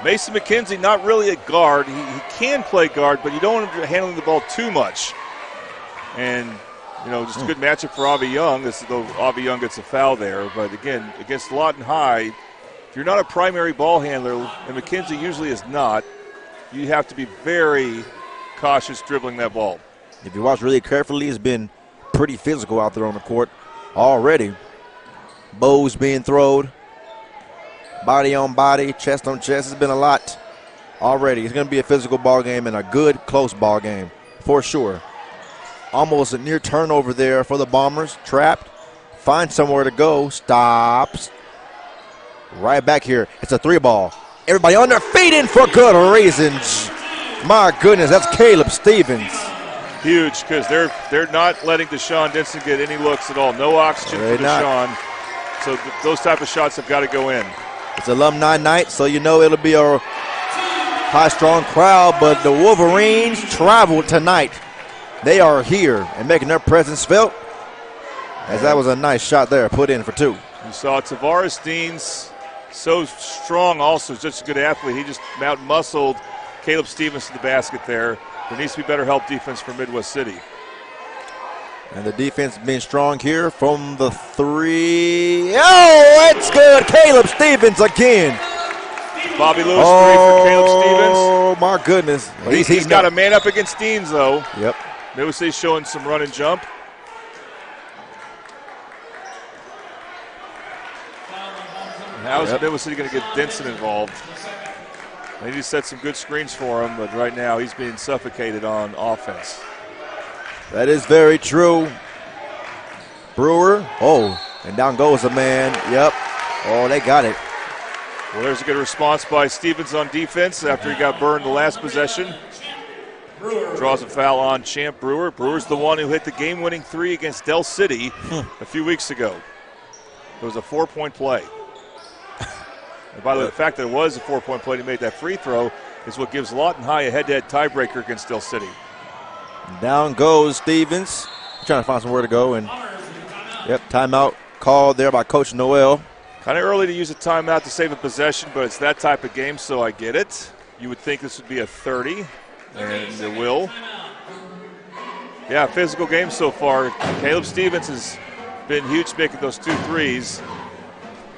Mason McKenzie, not really a guard. He can play guard, but you don't want him handling the ball too much. And, just a good matchup for Avi Young. Though Avi Young gets a foul there. But, again, against Lawton High, if you're not a primary ball handler, and McKenzie usually is not, you have to be very cautious dribbling that ball. If you watch really carefully, it's been pretty physical out there on the court already. Bows being thrown, body on body, chest on chest. It's been a lot already. It's going to be a physical ball game and a good, close ball game for sure. Almost a near turnover there for the Bombers. Trapped. Finds somewhere to go. Stops. Right back here. It's a 3-ball. Everybody on their feet in for good reasons. My goodness, that's Caleb Stevens. Huge, because they're not letting Deshaun Denson get any looks at all. No oxygen for Deshaun. So those type of shots have got to go in. It's alumni night, so you know it'll be a high, strong crowd, but the Wolverines traveled tonight. They are here and making their presence felt, as that was a nice shot there, put in for 2. You saw Tavares Deans, so strong also, just a good athlete. He just out-muscled Caleb Stevens to the basket there. There needs to be better help defense for Midwest City. And the defense being strong here from the 3. Oh, it's good. Caleb Stevens again. Bobby Lewis 3 for Caleb Stevens. Oh, my goodness. He's got a man up against Deans, though. Yep. Midwest City showing some run and jump. How is Midwest City going to get Denson involved? They need to set some good screens for him, but right now he's being suffocated on offense. That is very true. Brewer. Oh, and down goes the man. Yep. Oh, they got it. Well, there's a good response by Stevens on defense after he got burned the last possession. Draws a foul on Champ Brewer. Brewer's the one who hit the game-winning 3 against Del City a few weeks ago. It was a 4-point play. And by the way, the fact that it was a 4-point play and he made that free throw is what gives Lawton High a head-to-head tiebreaker against Del City. Down goes Stevens. Trying to find somewhere to go. And yep, timeout called there by Coach Noel. Kind of early to use a timeout to save a possession, but it's that type of game, so I get it. You would think this would be a 30, and it will. Yeah, physical game so far. Caleb Stevens has been huge making those 2 threes.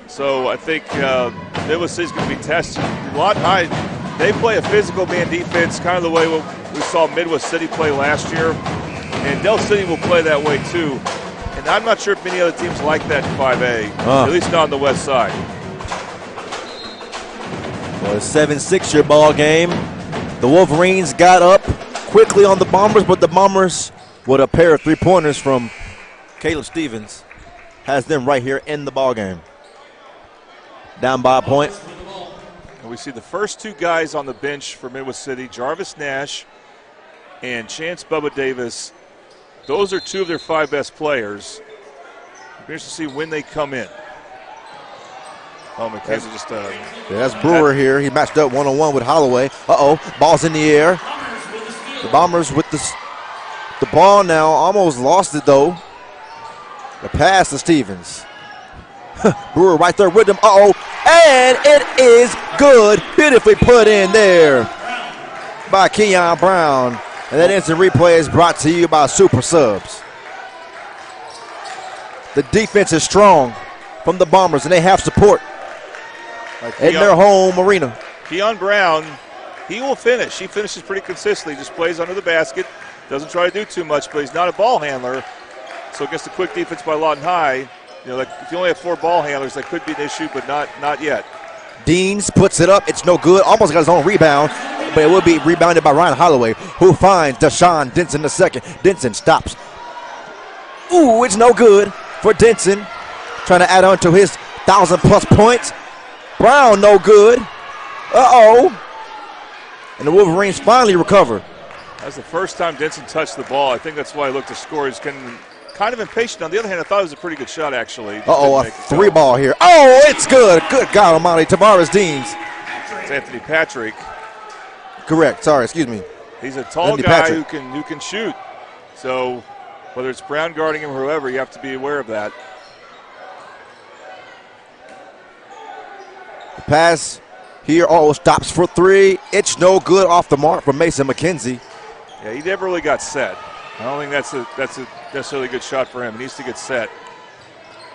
So I think Midwest City's going to be tested. Lawton High, they play a physical man defense, kind of the way we saw Midwest City play last year. And Del City will play that way too. And I'm not sure if many other teams like that in 5A, at least not on the west side. Well, a 7-6 your ball game. The Wolverines got up quickly on the Bombers, but the Bombers, with a pair of 3-pointers from Caleb Stevens, has them right here in the ball game. Down by a point. And we see the first 2 guys on the bench for Midwest City, Jarvis Nash and Chance Bubba Davis. Those are 2 of their 5 best players. It'll be interesting to see when they come in. Oh, McKenzie just... that's Brewer here. He matched up one-on-one with Holloway. Uh-oh, ball's in the air. The Bombers with the ball now. Almost lost it, though. The pass to Stevens. Brewer right there with him. Uh-oh. And it is good. Beautifully put in there by Keon Brown. And that instant replay is brought to you by Super Subs. The defense is strong from the Bombers, and they have support in their home arena. Keon Brown, he will finish. He finishes pretty consistently. Just plays under the basket. Doesn't try to do too much, but he's not a ball handler. So against the quick defense by Lawton High, like if you only have 4 ball handlers, that could be an issue, but not yet. Deans puts it up. It's no good. Almost got his own rebound, but it will be rebounded by Ryan Holloway, who finds Deshaun Denson the second. Denson stops. Ooh, it's no good for Denson. Trying to add on to his 1,000-plus points. Brown, no good. Uh-oh. And the Wolverines finally recover. That's the first time Denson touched the ball. I think that's why he looked to score. He's kind of impatient. On the other hand, I thought it was a pretty good shot, actually. Uh-oh, a 3-ball here. Oh, it's good. Good God almighty. Tavares Deans. It's Anthony Patrick. Correct. Sorry, excuse me. He's a tall guy who can shoot. So whether it's Brown guarding him or whoever, you have to be aware of that. The pass here. Oh, stops for 3. It's no good off the mark for Mason McKenzie. Yeah, he never really got set. I don't think that's a necessarily good shot for him. He needs to get set,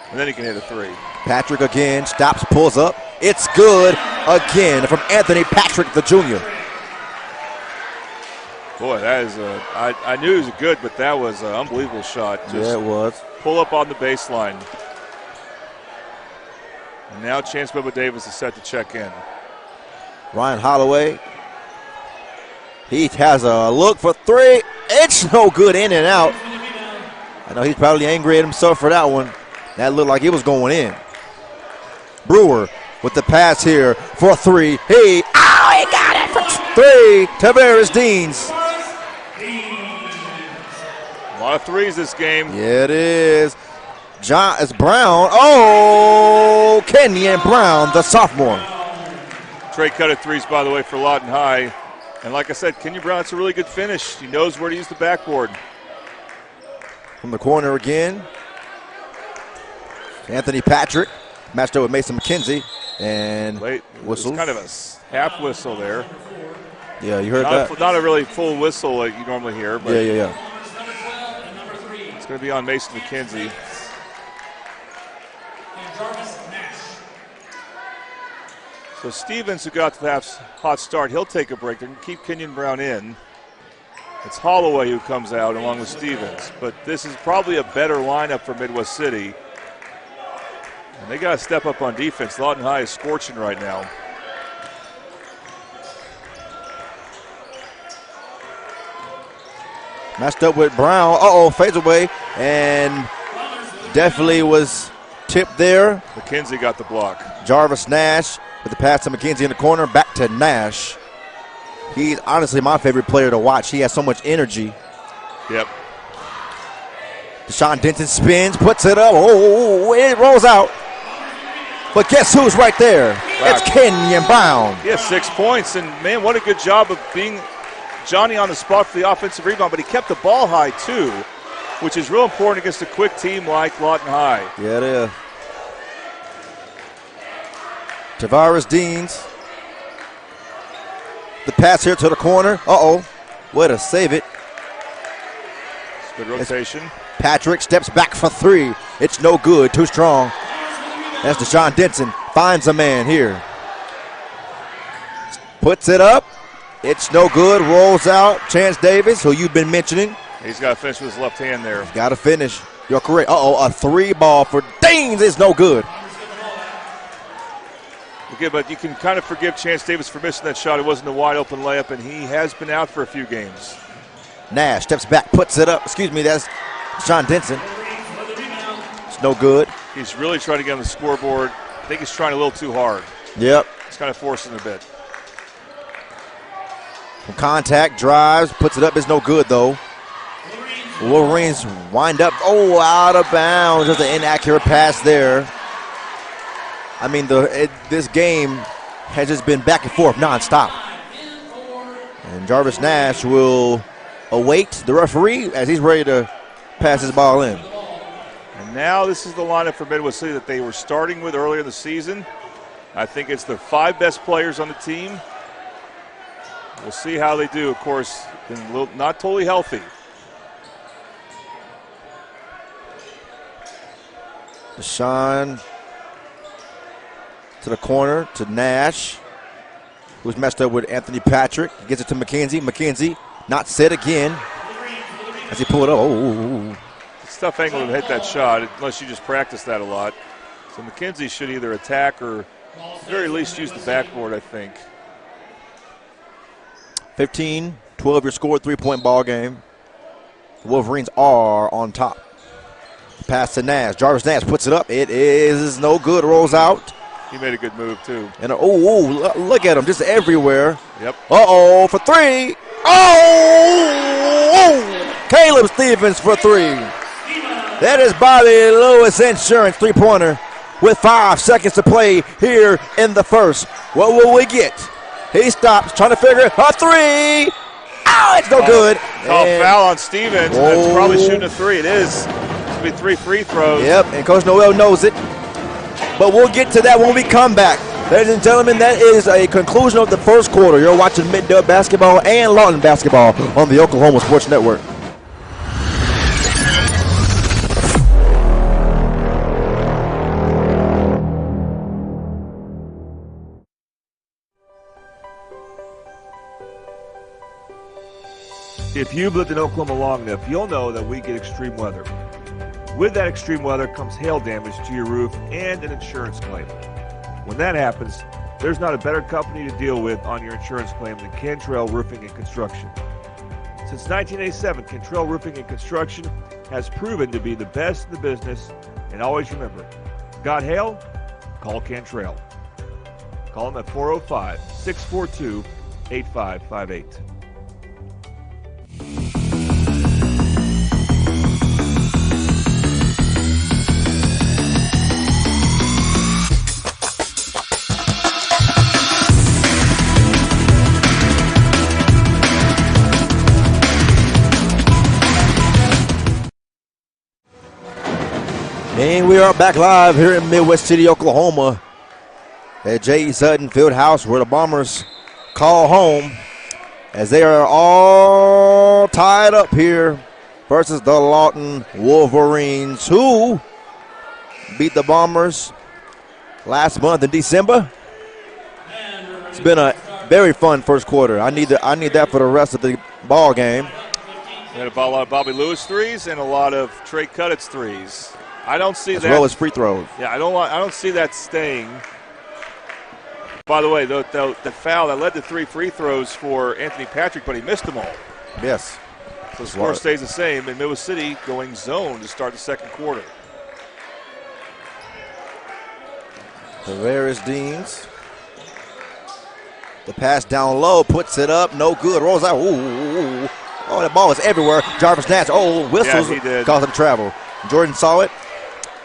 and then he can hit a 3. Patrick again stops, pulls up. It's good again from Anthony Patrick, the junior. Boy, that is I knew it was good, but that was an unbelievable shot. Yeah, it was. Pull up on the baseline. And now Chance Bubba Davis is set to check in. Ryan Holloway. He has a look for 3. It's no good, in and out. I know he's probably angry at himself for that one. That looked like it was going in. Brewer with the pass here for 3. He got it for 3. Tavares Deans. lot of threes this game. Yeah, it is. It's Brown. Oh, Kenyon Brown, the sophomore. Trey cutted threes, by the way, for Lawton High. And like I said, Kenyon Brown, it's a really good finish. He knows where to use the backboard. From the corner again. Anthony Patrick matched up with Mason McKenzie. And whistle. Kind of a half whistle there. Yeah, you heard that. Not a really full whistle like you normally hear. But yeah. It's going to be on Mason McKenzie. So Stevens, who got the hot start, he'll take a break. They're going to keep Kenyon Brown in. It's Holloway who comes out along with Stevens. But this is probably a better lineup for Midwest City. And they got to step up on defense. Lawton High is scorching right now. Matched up with Brown. Fades away. And definitely was tipped there. McKenzie got the block. Jarvis Nash with the pass to McKenzie in the corner. Back to Nash. He's honestly my favorite player to watch. He has so much energy. Yep. Deshaun Denton spins, puts it up. It rolls out. But guess who's right there? Wow. It's Kenyon Brown. He has 6 points, and man, what a good job of being Johnny on the spot for the offensive rebound, but he kept the ball high too, which is real important against a quick team like Lawton High. Yeah, it is. Tavares Deans. The pass here to the corner. Way to save it. It's good rotation. Patrick steps back for three. It's no good, too strong. That's Deshaun Denson. Finds a man here. Puts it up. It's no good. Rolls out. Chance Davis, who you've been mentioning. He's got to finish with his left hand there. Got to finish. You're correct. A three ball for Deans is no good. Okay, but you can kind of forgive Chance Davis for missing that shot. It wasn't a wide open layup, and he has been out for a few games. Nash steps back, puts it up. Excuse me, that's Deshaun Denson. It's no good. He's really trying to get on the scoreboard. I think he's trying a little too hard. Yep. He's kind of forcing a bit. From contact, drives, puts it up. It's no good, though. Wolverines wind up. Out of bounds. Just an inaccurate pass there. I mean, this game has just been back and forth nonstop. And Jarvis Nash will await the referee as he's ready to pass his ball in. And now this is the lineup for Midwest City that they were starting with earlier in the season. I think it's the 5 best players on the team. We'll see how they do. Of course, been not totally healthy. Deshaun to the corner to Nash, who's messed up with Anthony Patrick. He gets it to McKenzie. McKenzie not set again as he pulled it up. It's a tough angle to hit that shot unless you just practice that a lot. So McKenzie should either attack or at the very least use the backboard, I think. 15-12 your score, 3-point ball game. The Wolverines are on top. Pass to Nash. Jarvis Nash puts it up. It is no good. Rolls out. He made a good move, too. And look at him, just everywhere. Yep. For three. Caleb Stevens for three. That is Bobby Lewis Insurance three-pointer with 5 seconds to play here in the first. What will we get? He stops, trying to figure a three. It's no good. Foul on Stevens. That's probably shooting a three. It is. It's going to be 3 free throws. Yep, and Coach Noel knows it. But we'll get to that when we come back. Ladies and gentlemen, that is a conclusion of the first quarter. You're watching Mid-Dub basketball and Lawton basketball on the Oklahoma Sports Network. If you've lived in Oklahoma long enough, you'll know that we get extreme weather. With that extreme weather comes hail damage to your roof and an insurance claim. When that happens, there's not a better company to deal with on your insurance claim than Cantrell Roofing and Construction. Since 1987, Cantrell Roofing and Construction has proven to be the best in the business, and always remember, got hail? Call Cantrell. Call them at 405-642-8558. And we are back live here in Midwest City, Oklahoma at J.E. Sutton Fieldhouse, where the Bombers call home as they are all tied up here versus the Lawton Wolverines, who beat the Bombers last month in December. It's been a very fun first quarter. I need that for the rest of the ball game. We had a lot of Bobby Lewis threes and a lot of Trey Cuttit's threes. I don't see as that. As well as free throws. Yeah, I don't see that staying. By the way, the foul that led to 3 free throws for Anthony Patrick, but he missed them all. Yes. So the score stays the same, and Midwest City going zone to start the second quarter. Tavares Deans. The pass down low, puts it up, no good. Rolls out. Ooh. Oh, that ball is everywhere. Jarvis Nash. Oh, whistles. Yeah, he did. Caused him travel. Jordan saw it.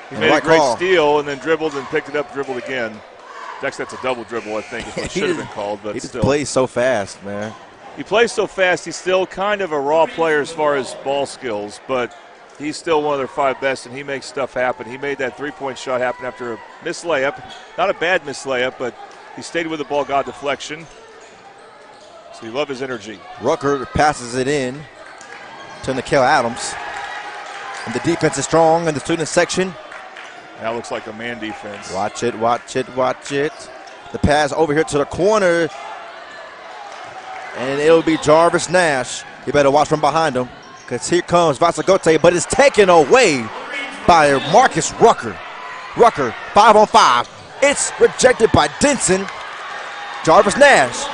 He made a great steal and then dribbled and picked it up, dribbled again. Actually, that's a double dribble, I think, is what should have been called. But he just still. plays so fast, man. He plays so fast. He's still kind of a raw player as far as ball skills, but he's still one of their 5 best, and he makes stuff happen. He made that 3-point shot happen after a missed layup. Not a bad missed layup, but he stayed with the ball, got deflection. So you love his energy. Rucker passes it in to Nikhil Adams. And the defense is strong in the student section. That looks like a man defense. Watch it, watch it, watch it. The pass over here to the corner. And it'll be Jarvis Nash. You better watch from behind him, because here comes Vasagote, but it's taken away by Marcus Rucker. Rucker, 5-on-5. It's rejected by Denson. Jarvis Nash.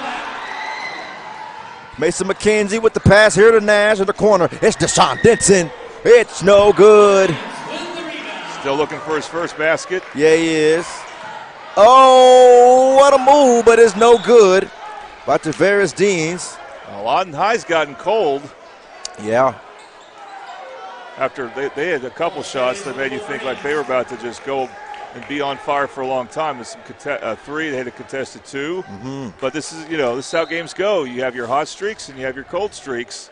Mason McKenzie with the pass here to Nash in the corner. It's Deshaun Denson. It's no good. Still looking for his first basket. Yeah, he is. Oh, what a move, but it's no good. By Tavares Deans. Well, Lawton High's gotten cold. Yeah. After they had a couple shots that made you think like they were about to just go and be on fire for a long time. There's some 3, they had a contested 2. Mm-hmm. But this is how games go. You have your hot streaks and you have your cold streaks.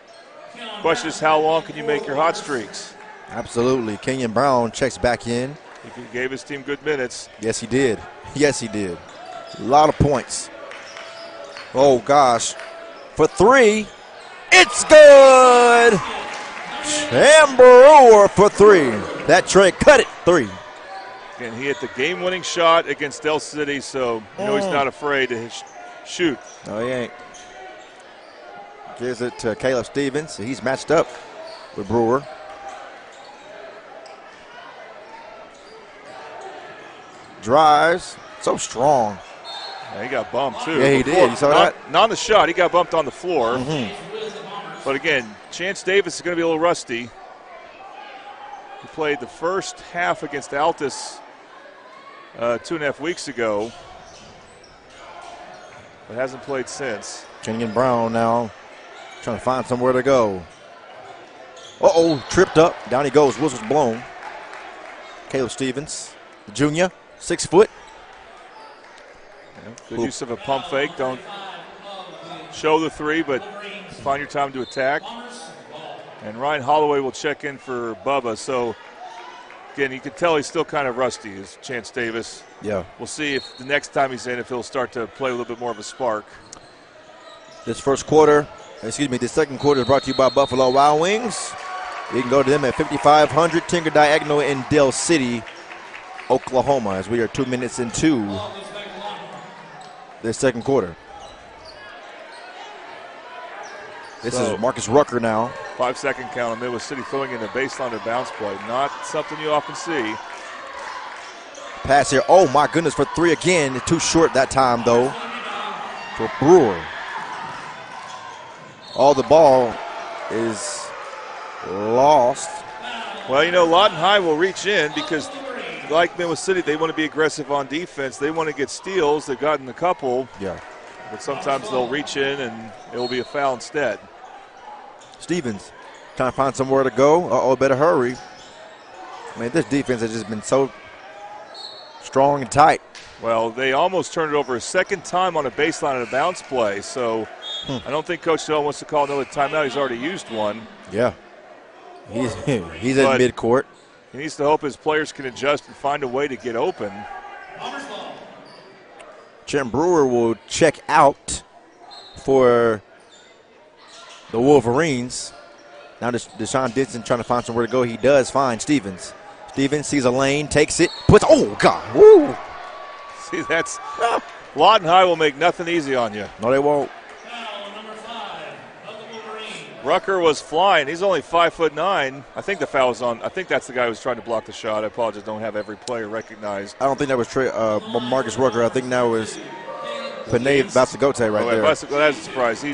Question is, how long can you make your hot streaks? Absolutely. Kenyon Brown checks back in. He gave his team good minutes. Yes, he did. Yes, he did. A lot of points. Oh, gosh. For 3, it's good! Brewer for 3. That Trey cut it, 3. And he hit the game-winning shot against Del City, so he's not afraid to shoot. No, he ain't. Gives it to Caleb Stevens. He's matched up with Brewer. Drives. So strong. Yeah, he got bumped, too. Yeah, he did. You saw that? Not on the shot. He got bumped on the floor. Mm-hmm. But, again, Chance Davis is going to be a little rusty. He played the first half against Altus 2.5 weeks ago, but hasn't played since. Kenyon Brown now trying to find somewhere to go. Uh-oh, tripped up. Down he goes. Whistle's blown. Caleb Stevens, the junior, 6 foot. Yeah, good use of a pump fake. Don't show the 3, but find your time to attack. And Ryan Holloway will check in for Bubba. So, again, you can tell he's still kind of rusty, is Chance Davis. Yeah. We'll see if the next time he's in, if he'll start to play a little bit more of a spark. This second quarter is brought to you by Buffalo Wild Wings. You can go to them at 5500 Tinker Diagonal in Del City, Oklahoma, as we are 2 minutes into this second quarter. This is Marcus Rucker now. 5-second count on Midwest City throwing in the baseline to bounce play. Not something you often see. Pass here. Oh, my goodness, for 3 again. Too short that time, though, for Brewer. All the ball is lost. Well, Lawton High will reach in because, like Midwest City, they want to be aggressive on defense. They want to get steals. They've gotten a couple. Yeah. But sometimes they'll reach in and it will be a foul instead. Stevens trying to find somewhere to go. Uh-oh, better hurry. Man, this defense has just been so strong and tight. Well, they almost turned it over a second time on a baseline and a bounce play. So I don't think Coach Dell wants to call another timeout. He's already used one. Yeah. He's at midcourt. He needs to hope his players can adjust and find a way to get open. Trent Brewer will check out for the Wolverines. Now Deshaun Dixon trying to find somewhere to go. He does find Stevens. Stevens sees a lane, takes it, puts, oh, God, woo. See, that's, Lawton High will make nothing easy on you. No, they won't. Rucker was flying. He's only 5'9". I think the foul was on. I think that's the guy who was trying to block the shot. I apologize. Don't have every player recognized. I don't think that was Marcus Rucker. I think that was Panay Vasagote right there. That's a surprise.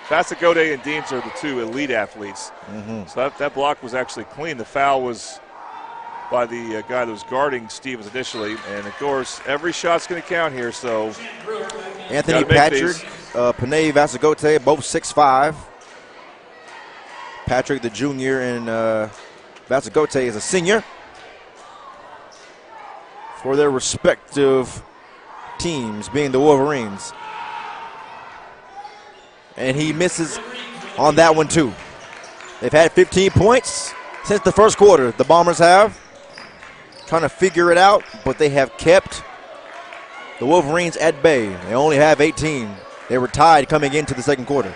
Vasagote and Deans are the two elite athletes. So that block was actually clean. The foul was by the guy that was guarding Stevens initially. And, of course, every shot's going to count here. So Anthony Patrick, Panay Vasagote, both 6'5". Patrick, the junior, and Vasagote is a senior for their respective teams, being the Wolverines. And he misses on that one, too. They've had 15 points since the first quarter. The Bombers have. Trying to figure it out, but they have kept the Wolverines at bay. They only have 18. They were tied coming into the second quarter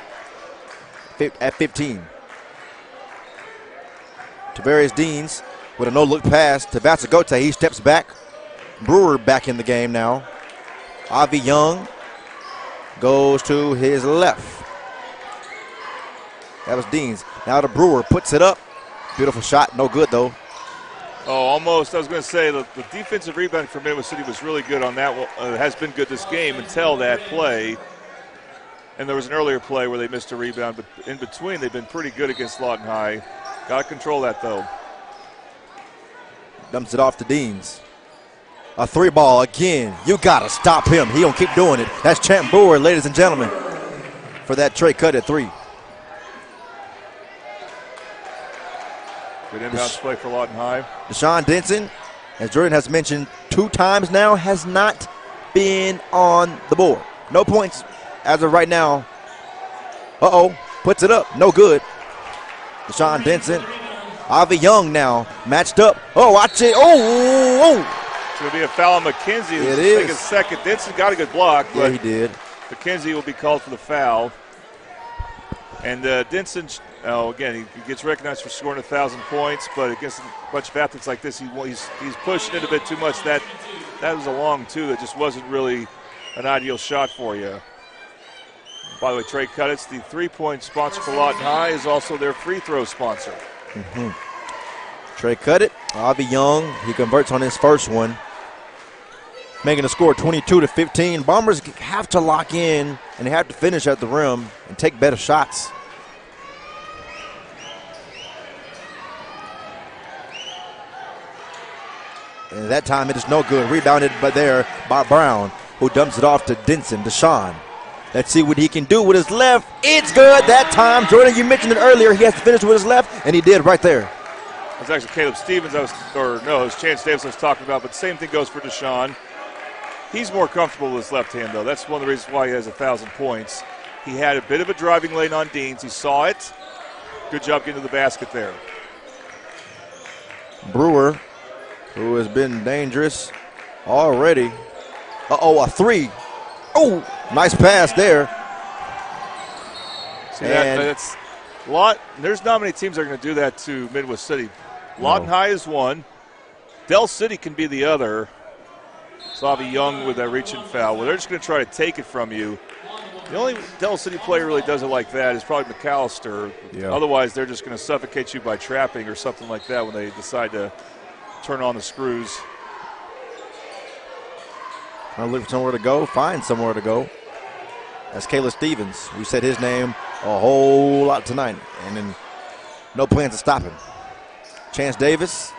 at 15. Tavarius Deans with a no-look pass to Vasagote. He steps back. Brewer back in the game now. Avi Young goes to his left. That was Deans. Now to Brewer, puts it up. Beautiful shot, no good though. Oh, almost. I was going to say the defensive rebounding for Midwest City was really good on that one. Has been good this game until that play. And there was an earlier play where they missed a rebound, but in between they've been pretty good against Lawton High. Got to control that, though. Dumps it off to Deans. A three ball again. You got to stop him. He don't keep doing it. That's Trent Brewer, ladies and gentlemen, for that Trey cut at three. Good in-house play for Lawton High. Deshaun Denson, as Jordan has mentioned 2 times now, has not been on the board. No points as of right now. Puts it up. No good. Deshaun Denson. Avi Young now matched up. Oh, watch it. It's going to be a foul on McKenzie. It is. Taking second. Denson got a good block. Yeah, he did. McKenzie will be called for the foul. And Denson, again, he gets recognized for scoring 1,000 points, but against a bunch of athletes like this, he's pushing it a bit too much. That was a long two that just wasn't really an ideal shot for you. By the way, Trey Cuttitz, the three-point sponsor for Lawton High, is also their free throw sponsor. Trey Cuttitz, Avi Young, he converts on his first one, making the score 22-15. Bombers have to lock in and they have to finish at the rim and take better shots. And that time it is no good. Rebounded by Brown, who dumps it off to Denson, Deshaun. Let's see what he can do with his left. It's good that time. Jordan, you mentioned it earlier. He has to finish with his left, and he did right there. That's actually Caleb Stevens it was Chance Davis I was talking about, but the same thing goes for Deshaun. He's more comfortable with his left hand, though. That's one of the reasons why he has 1,000 points. He had a bit of a driving lane on Deans. He saw it. Good job getting to the basket there. Brewer, who has been dangerous already. A three. Oh, nice pass there. See, that's a lot. There's not many teams that are going to do that to Midwest City. Lawton High is one. Del City can be the other. Slavi Young with that reach-in foul. Well, they're just going to try to take it from you. The only Del City player really does it like that is probably McAllister. Yeah. Otherwise, they're just going to suffocate you by trapping or something like that when they decide to turn on the screws. Trying to look for somewhere to go, find somewhere to go. That's Caleb Stevens. We said his name a whole lot tonight, and then no plans to stop him. Chance Davis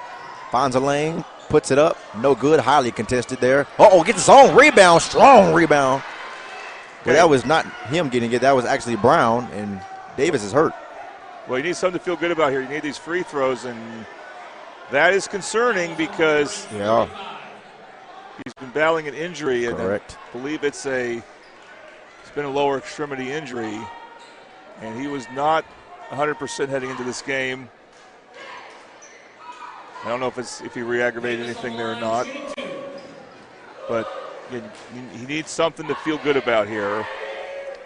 finds a lane, puts it up. No good, highly contested there. Gets his own rebound, strong rebound. But that was not him getting it. That was actually Brown, and Davis is hurt. Well, you need something to feel good about here. You need these free throws, and that is concerning because he's been battling an injury. Correct. And I believe it's been a lower extremity injury, and he was not 100% heading into this game. I don't know if he re-aggravated anything there or not. But he needs something to feel good about here.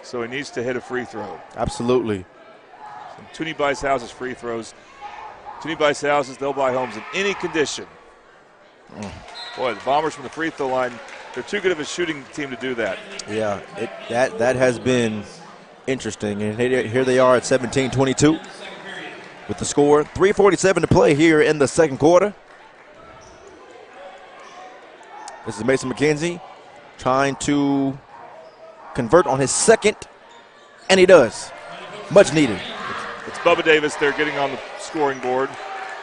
So he needs to hit a free throw. Absolutely. Toonie buys houses free throws. Toonie buys houses, they'll buy homes in any condition. Boy, the Bombers from the free throw line, they're too good of a shooting team to do that. Yeah, that has been interesting. And here they are at 17-22 with the score. 3:47 to play here in the second quarter. This is Mason McKenzie trying to convert on his second, and he does. Much needed. It's Bubba Davis there getting on the scoring board.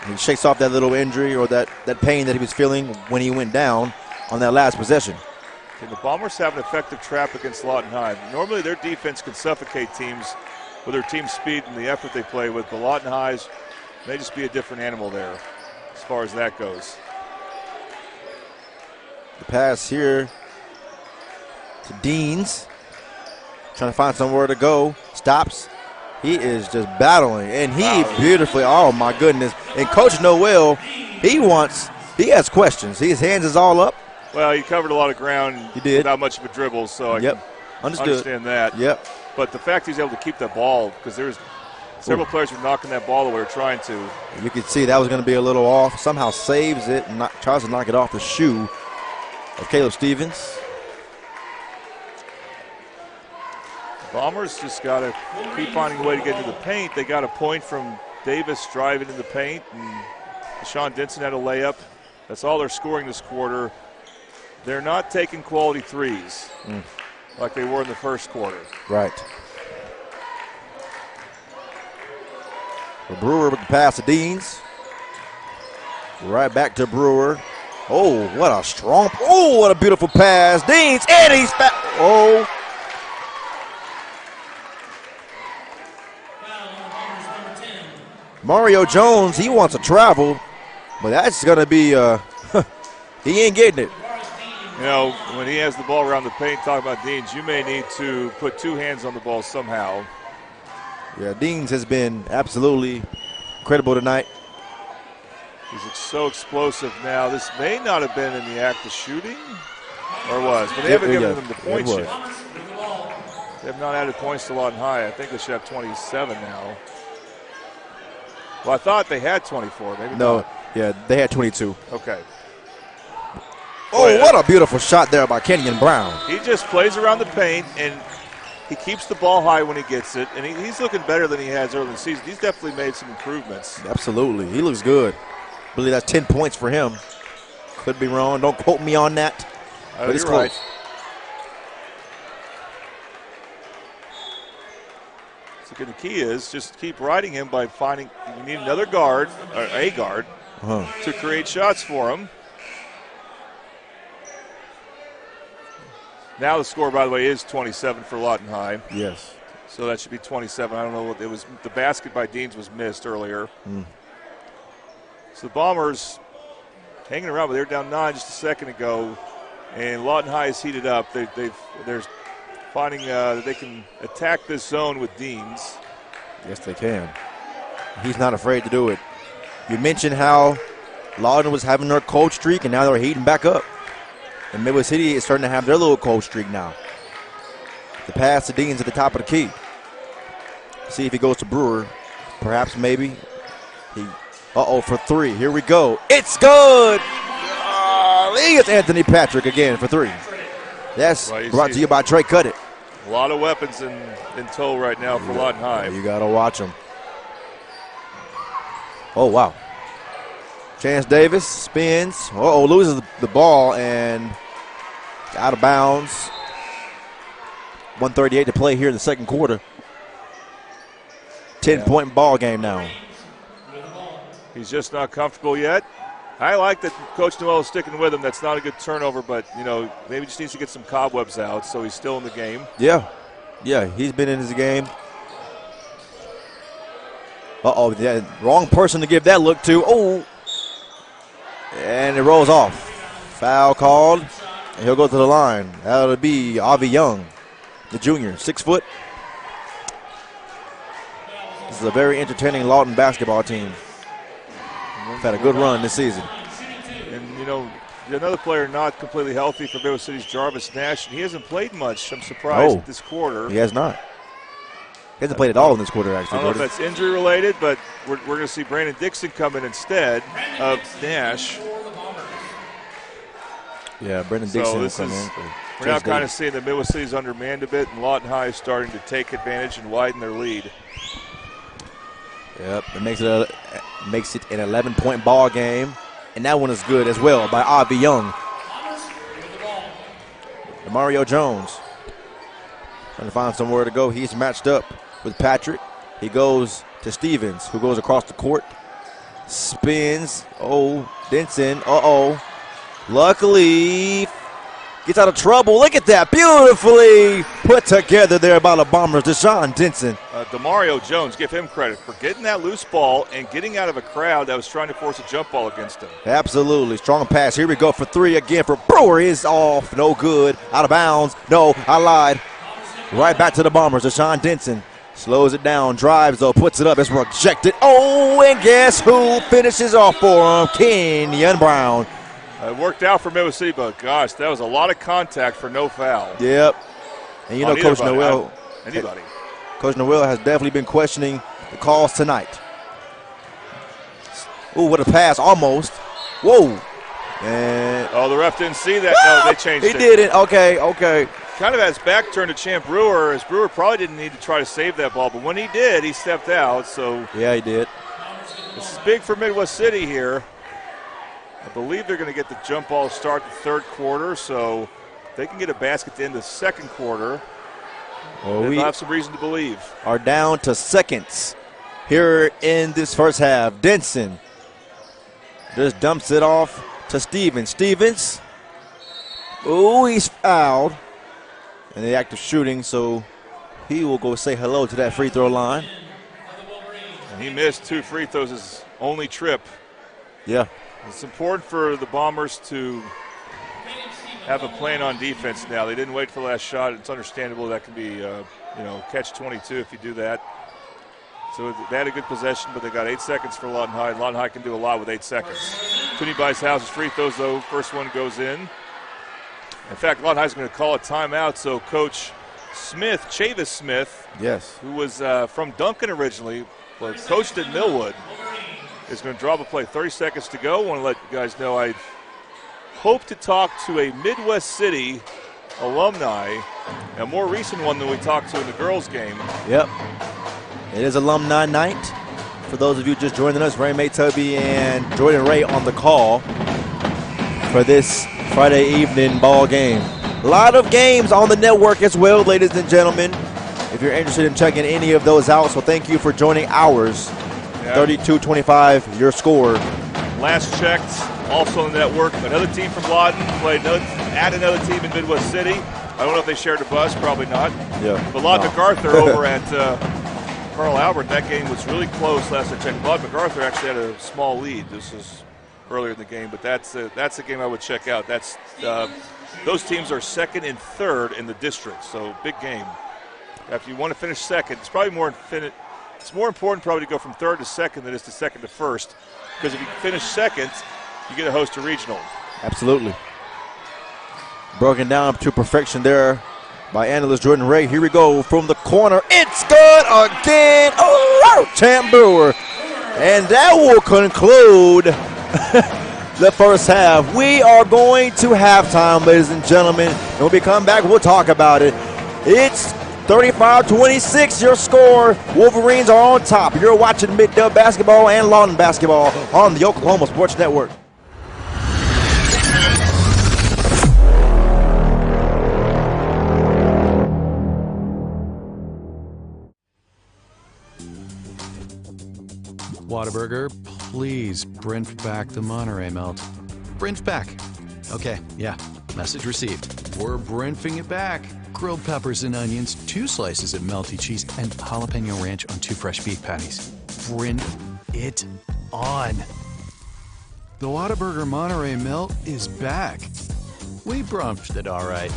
He shakes off that little injury or that pain that he was feeling when he went down on that last possession. And the Bombers have an effective trap against Lawton High. Normally their defense can suffocate teams with their team speed and the effort they play with. The Lawton Highs may just be a different animal there as far as that goes. The pass here to Deans. Trying to find somewhere to go. Stops. He is just battling, and he beautifully, oh my goodness. And Coach Noel, he has questions. His hands is all up. Well, he covered a lot of ground. He did. Without much of a dribble, so I can understand that. Yep. But the fact he's able to keep that ball, because there's several players who are knocking that ball away or trying to. You could see that was going to be a little off. Somehow saves it and tries to knock it off the shoe of Caleb Stevens. Bombers just got to keep finding a way to get into the paint. They got a point from Davis driving in the paint, and Deshaun Denson had a layup. That's all they're scoring this quarter. They're not taking quality threes like they were in the first quarter. Right. Well, Brewer with the pass to Deans. Right back to Brewer. Oh, what a beautiful pass. Deans, and he's back. Oh. Mario Jones, he wants to travel, but that's going to be, he ain't getting it. You know, when he has the ball around the paint, talking about Deans, you may need to put two hands on the ball somehow. Yeah, Deans has been absolutely incredible tonight. He's so explosive now. This may not have been in the act of shooting, or was, but they haven't given them the points yet. They have not added points to Lawton High. I think they should have 27 now. Well, I thought they had 24. Maybe no, not. Yeah, they had 22. Okay. Oh, what a beautiful shot there by Kenyon Brown. He just plays around the paint, and he keeps the ball high when he gets it, and he's looking better than he has early in the season. He's definitely made some improvements. Absolutely. He looks good. I believe that's 10 points for him. Could be wrong. Don't quote me on that. But it's close. Right. So the key is just keep riding him by finding – you need another guard, or a guard, to create shots for him. Now the score, by the way, is 27 for Lawton High. Yes. So that should be 27. I don't know what it was. The basket by Deans was missed earlier. So the Bombers hanging around, but they were down 9 just a second ago. And Lawton High is heated up. They're finding that they can attack this zone with Deans. Yes, they can. He's not afraid to do it. You mentioned how Lawton was having their cold streak, and now they're heating back up. And Midwest City is starting to have their little cold streak now. The pass to Deans at the top of the key. See if he goes to Brewer. Perhaps, maybe. For three. Here we go. It's good. It's Anthony Patrick again for three. That's brought to you by Trey Cut It. A lot of weapons in tow right now for Lawton High. You got to watch them. Oh, wow. Chance Davis spins. Loses the ball and out of bounds. 1:38 to play here in the second quarter. 10-point ball game now. He's just not comfortable yet. I like that Coach Noel is sticking with him. That's not a good turnover, but, maybe just needs to get some cobwebs out so he's still in the game. Yeah, he's been in his game. Wrong person to give that look to. Oh, and it rolls off. Foul called, and he'll go to the line. That'll be Avi Young, the junior, 6 foot. This is a very entertaining Lawton basketball team. had a good run this season. And, you know, another player not completely healthy for Midwest City's Jarvis Nash, and he hasn't played much. I'm surprised this quarter. He has not. He hasn't played at all in this quarter, actually. I don't know if that's injury related, but we're going to see Brandon Dixon come in instead of Nash. Yeah, Brandon Dixon will come in. We're now kind of seeing the Midwest City's undermanned a bit, and Lawton High is starting to take advantage and widen their lead. Yep, it makes it an 11-point ball game, and that one is good as well by Avi Young. Mario Jones trying to find somewhere to go. He's matched up with Patrick. He goes to Stevens, who goes across the court, spins. Oh, Denson. Luckily, gets out of trouble. Look at that. Beautifully put together there by the Bombers. Deshaun Denson. DeMario Jones, give him credit for getting that loose ball and getting out of a crowd that was trying to force a jump ball against him. Absolutely. Strong pass. Here we go for three again for Brewer. Is off. No good. Out of bounds. No, I lied. Right back to the Bombers. Deshaun Denson slows it down. Drives, though. Puts it up. It's rejected. Oh, and guess who finishes off for him? Kenyon Brown. It worked out for Midwest City, but gosh, that was a lot of contact for no foul. Yep. And you know, Coach Noel. Anybody. Coach Noel has definitely been questioning the calls tonight. Ooh, what a pass, almost. Whoa. And the ref didn't see that. No, they changed it. He didn't. Okay. Kind of had his back turned to Champ Brewer, as Brewer probably didn't need to try to save that ball, but when he did, he stepped out. So yeah, he did. This is big for Midwest City here. I believe they're going to get the jump ball to start the third quarter, so they can get a basket to end the second quarter. Well, we have some reason to believe. Are down to seconds here in this first half. Denson just dumps it off to Stevens. Stevens, he's fouled in the act of shooting, so he will go say hello to that free throw line. And he missed 2 free throws his only trip. Yeah. It's important for the Bombers to have a plan on defense now. They didn't wait for the last shot. It's understandable that can be, catch-22 if you do that. So they had a good possession, but they got 8 seconds for Lawton High. Lawton High can do a lot with 8 seconds. Cooney buys houses free throws, though. First one goes in. In fact, Lawton High is going to call a timeout, so Coach Smith, Chavis Smith, yes, who was from Duncan originally, but coached at Millwood, is going to drop a play. 30 seconds to go. I want to let you guys know I hope to talk to a Midwest City alumni, a more recent one than we talked to in the girls' game. Yep. It is alumni night. For those of you just joining us, Ray May Tubby and Jordan Ray on the call for this Friday evening ball game. A lot of games on the network as well, ladies and gentlemen, if you're interested in checking any of those out. So thank you for joining ours. 32-25, your score. Last checked, also on the network, another team from Lawton played another team in Midwest City. I don't know if they shared a bus, probably not. Yeah. But Lawton MacArthur over at Carl Albert, that game was really close last I checked. Lawton MacArthur actually had a small lead. This was earlier in the game, but that's a game I would check out. That's those teams are second and third in the district, so big game. If you want to finish second, it's probably it's more important probably to go from third to second than it is to second to first, because if you finish second, you get a host to regional. Absolutely. Broken down to perfection there by analyst Jordan Ray. Here we go from the corner. It's good again. Oh, Champ Brewer. And that will conclude the first half. We are going to halftime, ladies and gentlemen. And when we come back, we'll talk about it. It's 35-26, your score. Wolverines are on top. You're watching Mid-Dub basketball and Lawton basketball on the Oklahoma Sports Network. Whataburger, please print back the Monterey melt. Print back. Okay, yeah, message received. We're printing it back. Grilled peppers and onions, 2 slices of melty cheese, and jalapeno ranch on 2 fresh beef patties. Bring it on. The Whataburger Monterey melt is back. We brumped it all right.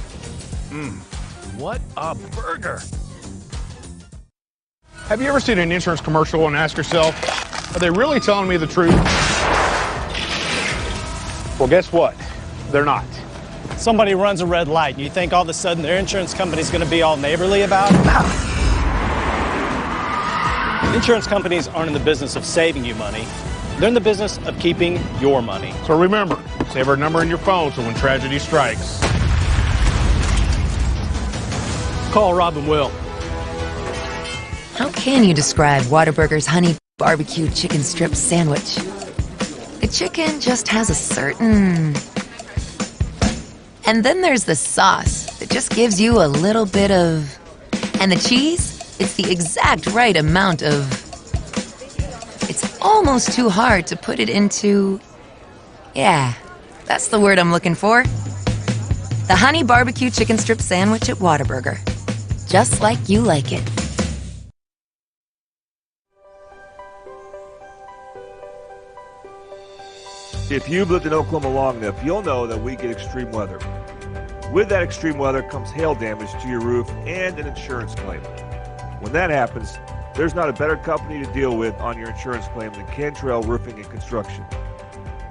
What a burger. Have you ever seen an insurance commercial and asked yourself, are they really telling me the truth? Well, guess what? They're not. Somebody runs a red light, and you think all of a sudden their insurance company's going to be all neighborly about it? Insurance companies aren't in the business of saving you money. They're in the business of keeping your money. So remember, save our number in your phone so when tragedy strikes, call Rob and Will. How can you describe Whataburger's honey barbecue chicken strip sandwich? The chicken just has a certain... And then there's the sauce that just gives you a little bit of... And the cheese? It's the exact right amount of... It's almost too hard to put it into... Yeah, that's the word I'm looking for. The honey barbecue chicken strip sandwich at Whataburger. Just like you like it. If you've lived in Oklahoma long enough, you'll know that we get extreme weather. With that extreme weather comes hail damage to your roof and an insurance claim. When that happens, there's not a better company to deal with on your insurance claim than Cantrell Roofing and Construction.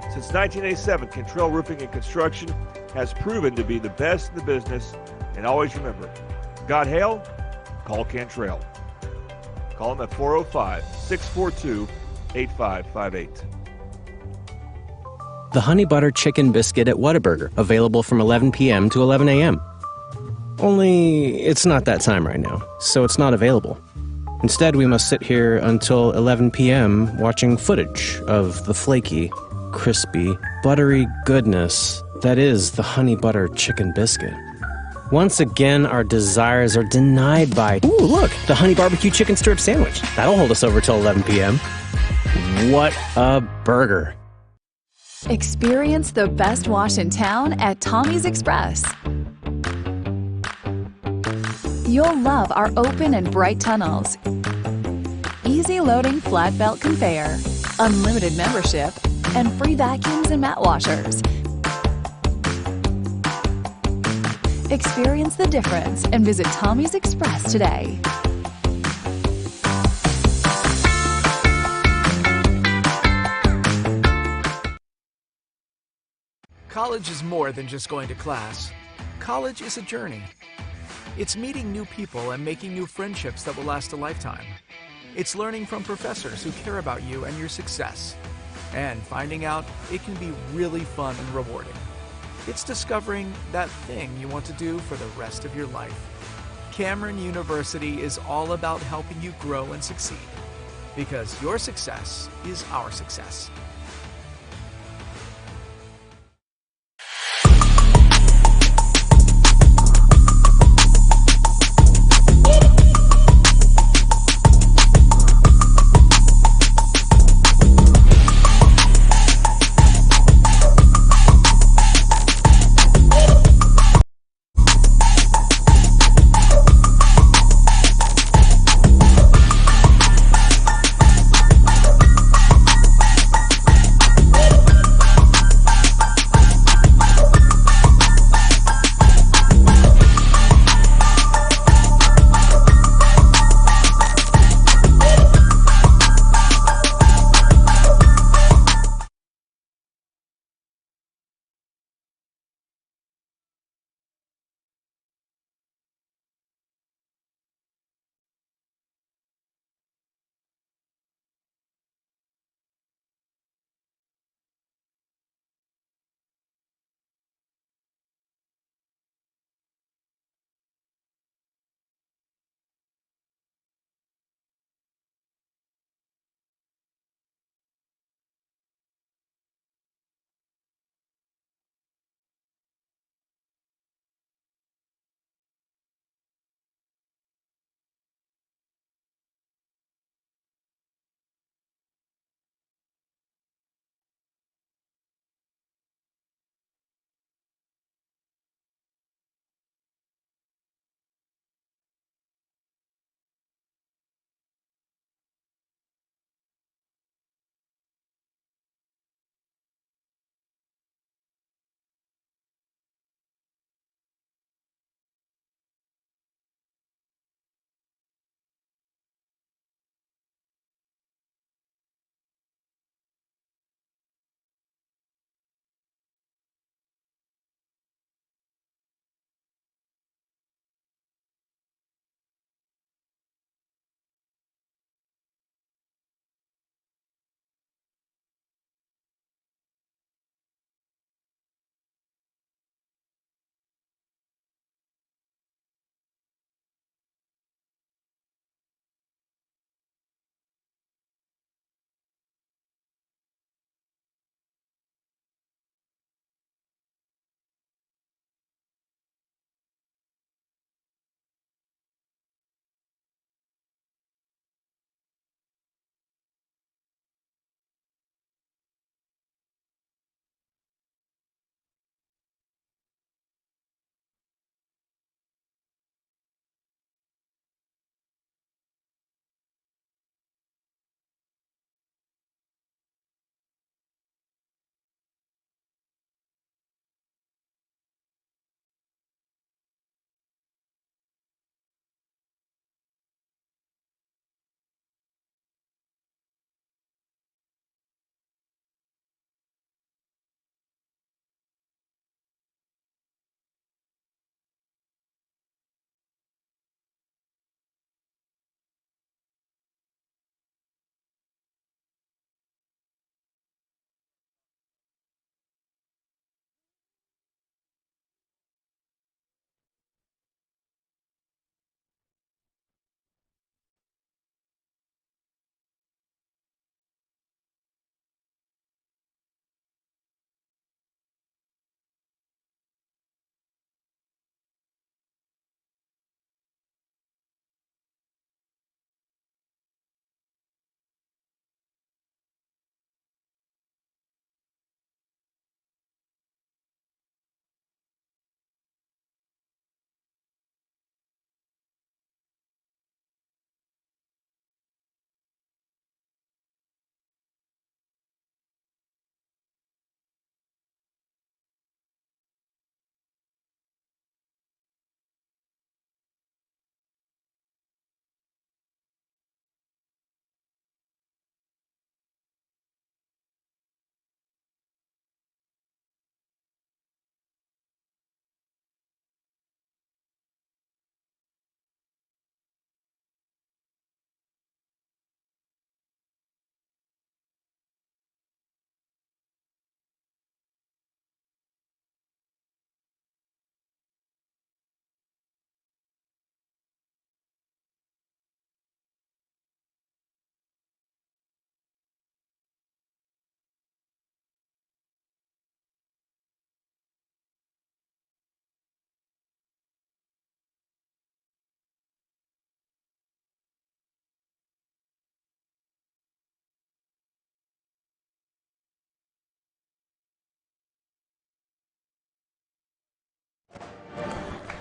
Since 1987, Cantrell Roofing and Construction has proven to be the best in the business, and always remember, got hail? Call Cantrell. Call them at 405-642-8558. The Honey Butter Chicken Biscuit at Whataburger, available from 11 p.m. to 11 a.m. Only it's not that time right now, so it's not available. Instead, we must sit here until 11 p.m. watching footage of the flaky, crispy, buttery goodness that is the Honey Butter Chicken Biscuit. Once again, our desires are denied by, ooh, look, the Honey Barbecue Chicken Strip Sandwich. That'll hold us over till 11 p.m. What a burger. Experience the best wash in town at Tommy's Express. You'll love our open and bright tunnels, easy loading flat belt conveyor, unlimited membership, and free vacuums and mat washers. Experience the difference and visit Tommy's Express today. College is more than just going to class. College is a journey. It's meeting new people and making new friendships that will last a lifetime. It's learning from professors who care about you and your success. And finding out it can be really fun and rewarding. It's discovering that thing you want to do for the rest of your life. Cameron University is all about helping you grow and succeed. Because your success is our success.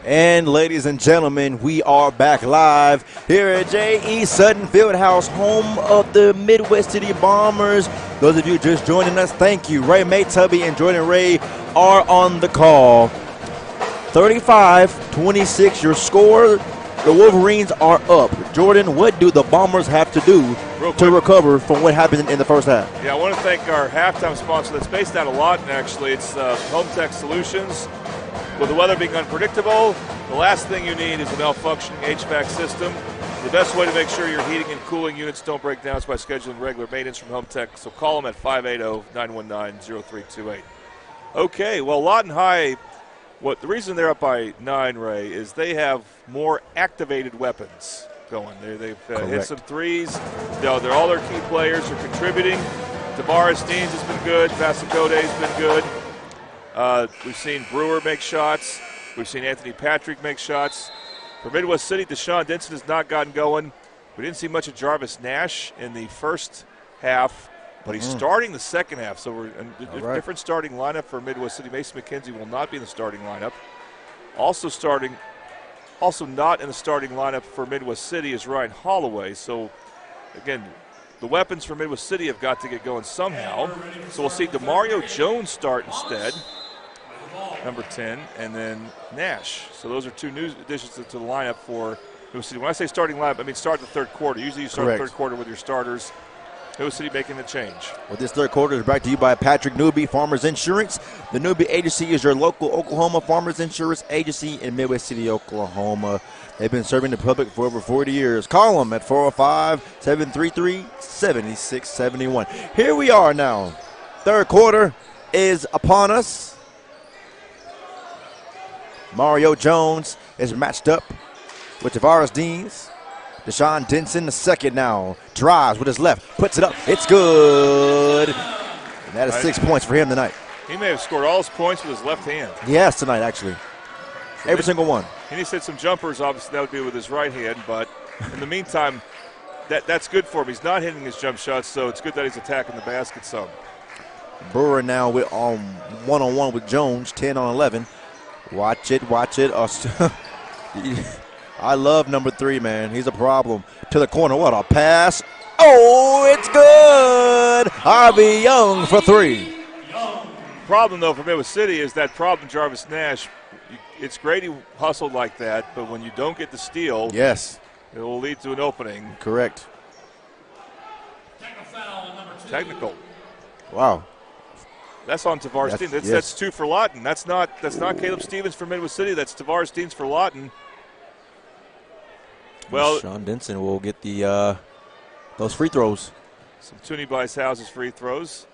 And ladies and gentlemen, we are back live here at J.E. Sutton Fieldhouse, home of the Midwest City Bombers. Those of you just joining us, thank you. Ray Maytubby and Jordan Ray are on the call. 35-26 your score. The Wolverines are up. Jordan, what do the Bombers have to do to recover from what happened in the first half? Yeah, I want to thank our halftime sponsor that's based out of Lawton, actually. It's Home Tech Solutions. With the weather being unpredictable, the last thing you need is a malfunctioning HVAC system. The best way to make sure your heating and cooling units don't break down is by scheduling regular maintenance from Home Tech. So call them at 580-919-0328. Okay, well, Lawton High, the reason they're up by 9, Ray, is they have more activated weapons going. They've hit some threes. They're all their key players are contributing. Tavares Deans has been good. Vasacode's been good. We've seen Brewer make shots. We've seen Anthony Patrick make shots. For Midwest City, Deshaun Denson has not gotten going. We didn't see much of Jarvis Nash in the first half, but he's starting the second half. So we're in a different starting lineup for Midwest City. Mason McKenzie will not be in the starting lineup. Also not in the starting lineup for Midwest City is Ryan Holloway. So, again, the weapons for Midwest City have got to get going somehow. So we'll see DeMario Jones start instead, number 10, and then Nash. So those are two new additions to the lineup for Midwest City. When I say starting lineup, I mean start the third quarter. Usually you start the third quarter with your starters. Midwest City making the change. Well, this third quarter is brought to you by Patrick Newby Farmers Insurance. The Newby Agency is your local Oklahoma Farmers Insurance Agency in Midwest City, Oklahoma. They've been serving the public for over 40 years. Call them at 405-733-7671. Here we are now. Third quarter is upon us. Mario Jones is matched up with Tavares Deans. Deshaun Denson, the second now, drives with his left, puts it up. It's good. And that is 6 points for him tonight. He may have scored all his points with his left hand. Yes, tonight, actually. So every single one. And he said some jumpers, obviously that would be with his right hand, but in the meantime, that's good for him. He's not hitting his jump shots, so it's good that he's attacking the basket some. Brewer now with one-on-one with Jones, 10 on 11. Watch it. I love number 3, man. He's a problem. To the corner, what a pass. Oh, it's good. Harvey Young for 3. Problem, though, for Midwest City is that problem Jarvis Nash. It's great he hustled like that, but when you don't get the steal, yes, it will lead to an opening. Correct. Technical. Wow. That's on Tavares Deans. That's 2 for Lawton. That's not Caleb Stevens for Midwest City. That's Tavares Deans for Lawton. Well, Sean Denson will get the those free throws. Some Toonie Bice House's free throws.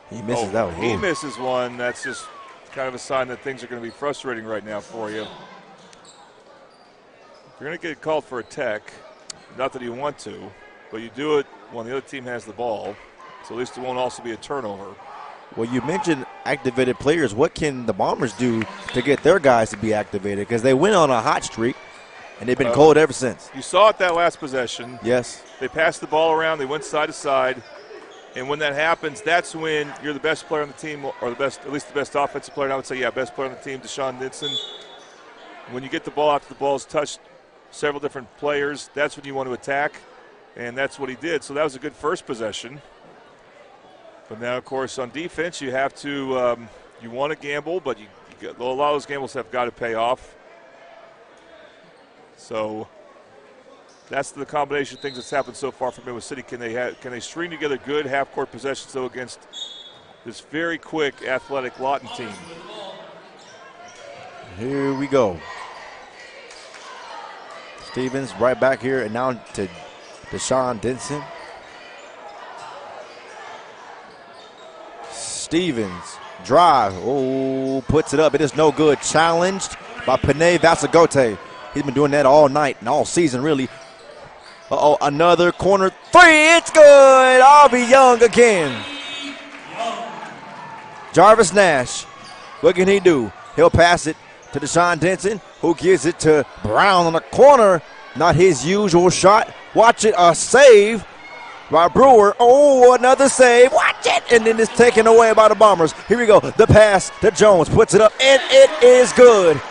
He misses that one. He misses one. That's just kind of a sign that things are going to be frustrating right now for you. You're going to get called for a tech. Not that you want to, but you do it when the other team has the ball. So at least it won't also be a turnover. Well, you mentioned activated players. What can the Bombers do to get their guys to be activated? Because they went on a hot streak, and they've been cold ever since. You saw it that last possession. Yes. They passed the ball around. They went side to side. And when that happens, that's when you're the best player on the team, or at least the best offensive player. And I would say, best player on the team, Deshaun Denson. When you get the ball after the ball's touched several different players, that's when you want to attack. And that's what he did. So that was a good first possession. But now, of course, on defense, you have to you want to gamble, but a lot of those gambles have got to pay off. So that's the combination of things that's happened so far for Midwest City. Can they string together good half-court possessions, though, against this very quick, athletic Lawton team? Here we go. Stevens right back here, and now to Deshaun Denson. Stevens, drive, puts it up. It is no good. Challenged by Panay Vasagote. He's been doing that all night and all season, really. Another corner 3. It's good. Harvey Young again. Jarvis Nash, what can he do? He'll pass it to Deshaun Denson, who gives it to Brown on the corner. Not his usual shot. Watch it, a save by Brewer. Another save. Watch it. And then it's taken away by the Bombers. Here we go. The pass to Jones. Puts it up, and it is good.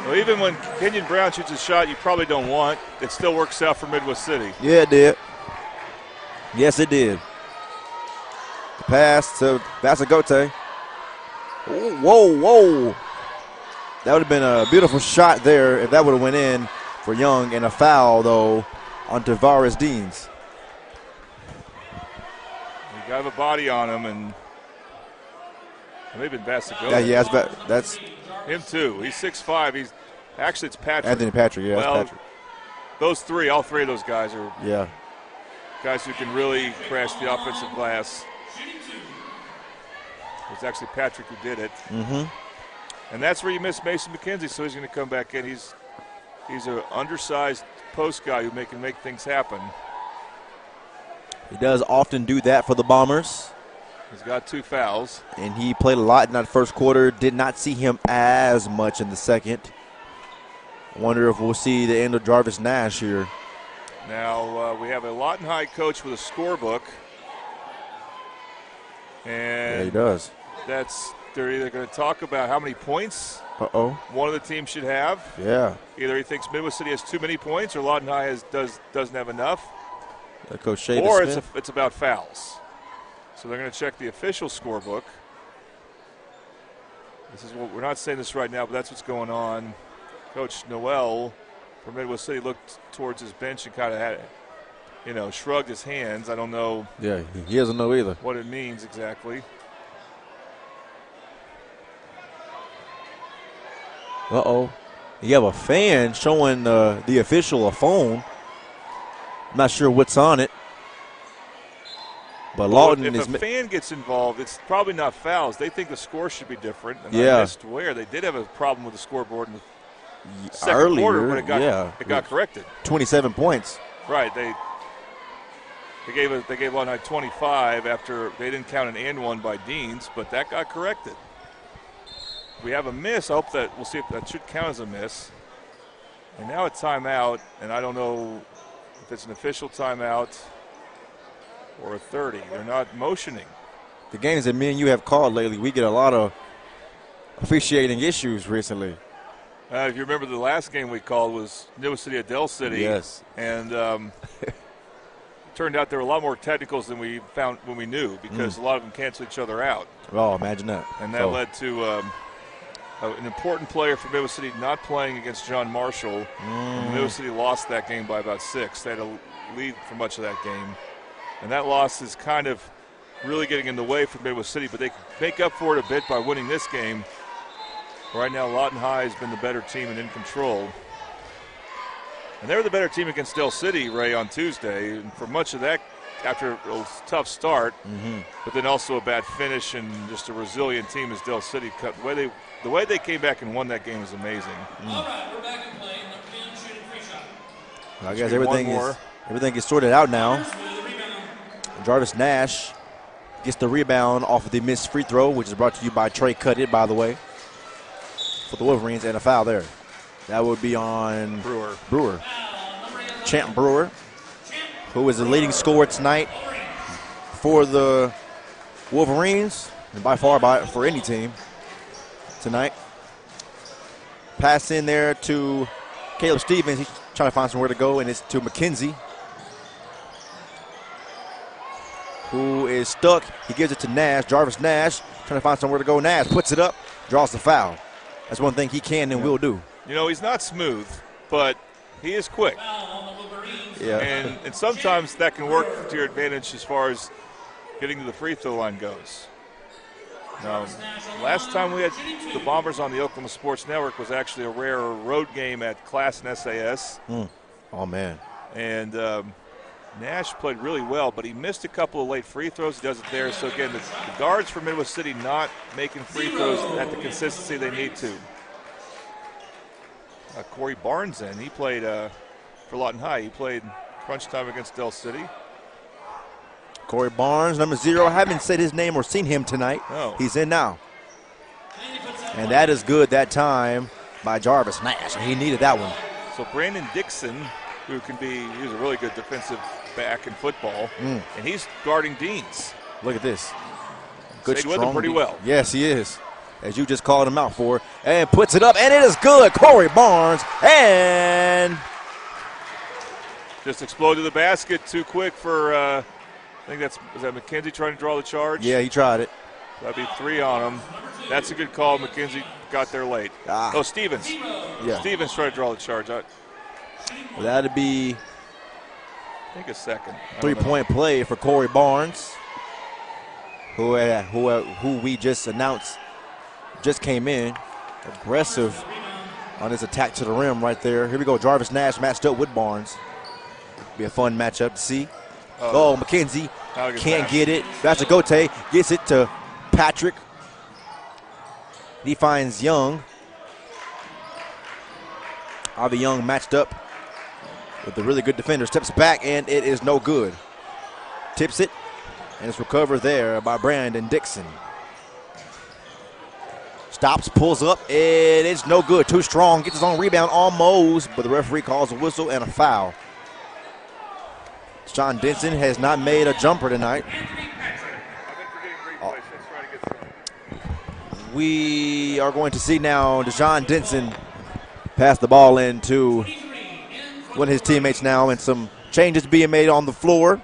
Well, even when Kenyon Brown shoots a shot you probably don't want, it still works out for Midwest City. Yeah, it did. Yes, it did. The pass to Basagote. Whoa. That would have been a beautiful shot there if that would have went in for Young, and a foul, though, on Tavares Deans. You got a body on him, and maybe Basagote. Yeah, that's him too. He's 6'5". It's Patrick. Anthony Patrick, yeah, well, that's Patrick. All three of those guys are Yeah. guys who can really crash the offensive glass. It's actually Patrick who did it. Mm-hmm. And that's where you miss Mason McKenzie, so he's going to come back in. He's an undersized post guy who can make things happen. He does often do that for the Bombers. He's got 2 fouls. And he played a lot in that first quarter. Did not see him as much in the second. I wonder if we'll see the end of Jarvis Nash here. Now we have a Lawton High coach with a scorebook. And yeah, he does. They're either going to talk about how many points one of the teams should have. Yeah. Either he thinks Midwest City has too many points or Lawton High doesn't have enough. Coach Shavis or Smith. it's about fouls. So they're going to check the official scorebook. This is what we're not saying this right now, but that's what's going on. Coach Noel from Midwest City looked towards his bench and kind of had, shrugged his hands. I don't know. Yeah, he doesn't know either. What it means exactly. You have a fan showing the official a phone. I'm not sure what's on it. But Lawton if a fan gets involved, it's probably not fouls. They think the score should be different. And yeah. I missed where they did have a problem with the scoreboard in the second earlier, quarter, but it got corrected. 27 points. Right. They gave Lawton 25 after they didn't count an and one by Deans, but that got corrected. We have a miss. I hope that we'll see if that should count as a miss. And now a timeout, and I don't know if it's an official timeout or a 30. They're not motioning. The games that me and you have called lately, we get a lot of officiating issues recently. If you remember, the last game we called was New City at Del City. Yes. And it turned out there were a lot more technicals than we found when we knew, because a lot of them cancel each other out. Oh, imagine that. And that led to an important player for Midwest City not playing against John Marshall. Midwest City lost that game by about 6. They had a lead for much of that game. And that loss is kind of really getting in the way for Midwest City, but they can make up for it a bit by winning this game. Right now, Lawton High has been the better team and in control. And they were the better team against Del City, Ray, on Tuesday. And for much of that, after a tough start, but then also a bad finish and just a resilient team as Del City cut. The way they came back and won that game is amazing. All right, we're back in play. Number 10 shooting free shot. I guess everything is sorted out now. Jarvis Nash gets the rebound off of the missed free throw, which is brought to you by Trey Cutted, by the way, for the Wolverines, and a foul there. That would be on Brewer. Champ Brewer, who is the leading scorer tonight for the Wolverines, and by far for any team tonight. Pass in there to Caleb Stevens. He's trying to find somewhere to go, and it's to McKenzie, who is stuck. He gives it to Nash. Jarvis Nash trying to find somewhere to go. Nash puts it up, draws the foul. That's one thing he can and will do. He's not smooth, but he is quick. Yeah. And sometimes that can work to your advantage as far as getting to the free throw line goes. Now, last time we had the Bombers on the Oklahoma Sports Network was actually a rare road game at Class and SAS. Oh, man. And Nash played really well, but he missed a couple of late free throws. He does it there. So, again, the guards for Midwest City not making free throws at the consistency they need to. Corey Barnes he played for Lawton High. He played crunch time against Del City. Corey Barnes, number 0. I haven't said his name or seen him tonight. No. He's in now. And that is good that time by Jarvis Nash. He needed that one. So Brandon Dixon, who he's a really good defensive back in football, and he's guarding Deans. Look at this. Good, stayed with him pretty well. Yes, he is. as you just called him out for, and puts it up, and it is good. Corey Barnes, and just exploded the basket too quick for, I think is that McKenzie trying to draw the charge? Yeah, he tried it. That'd be 3 on him. That's a good call. McKenzie got there late. Oh, Stevens. Yeah. Stevens tried to draw the charge. That'd be, I think, a second. 3-point play for Corey Barnes, who we just announced just came in. Aggressive on his attack to the rim right there. Here we go. Jarvis Nash matched up with Barnes. Be a fun matchup to see. McKenzie can't get it. Bachagote gets it to Patrick. He finds Young. Avi Young matched up with a really good defender. Steps back, and it is no good. Tips it, and it's recovered there by Brandon Dixon. Stops, pulls up, and it's no good. Too strong. Gets his own rebound almost, but the referee calls a whistle and a foul. Deshaun Denson has not made a jumper tonight. We are going to see now Deshaun Denson pass the ball into one of his teammates now, and some changes being made on the floor.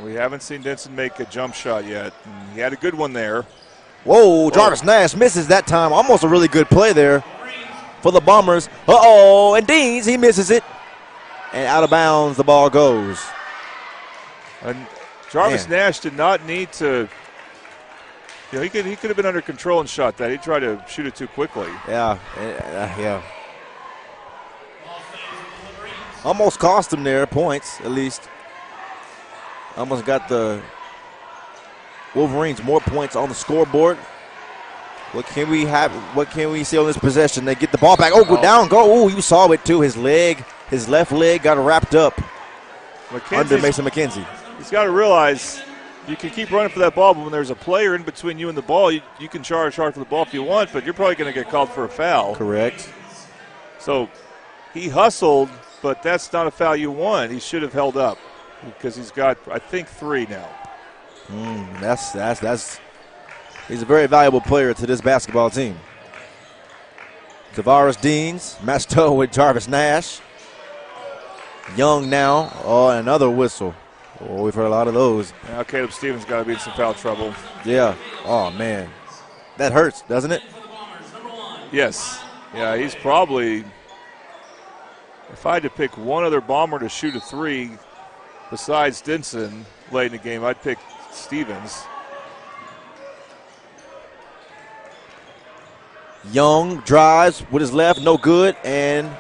We haven't seen Denson make a jump shot yet. He had a good one there. Whoa, Jarvis Nash misses that time. Almost a really good play there for the Bombers. And Deans, he misses it. And out of bounds, the ball goes. And Jarvis Nash did not need to, he could have been under control and shot that. He tried to shoot it too quickly. Yeah. Almost cost him there, points at least. Almost got the Wolverines more points on the scoreboard. What can we see on this possession? They get the ball back. Go down. You saw it too. His left leg got wrapped up under Mason McKenzie. He's got to realize you can keep running for that ball, but when there's a player in between you and the ball, you can charge hard for the ball if you want, but you're probably going to get called for a foul. Correct. So he hustled, but that's not a foul you want. He should have held up because he's got, I think, 3 now. He's a very valuable player to this basketball team. Tavares Deans matched up with Jarvis Nash. Young now. Another whistle. We've heard a lot of those. Now Caleb Stevens got to be in some foul trouble. Yeah. Oh, man. That hurts, doesn't it? Yes. Yeah, he's probably, if I had to pick one other Bomber to shoot a 3 besides Denson late in the game, I'd pick Stevens. Young drives with his left, no good, and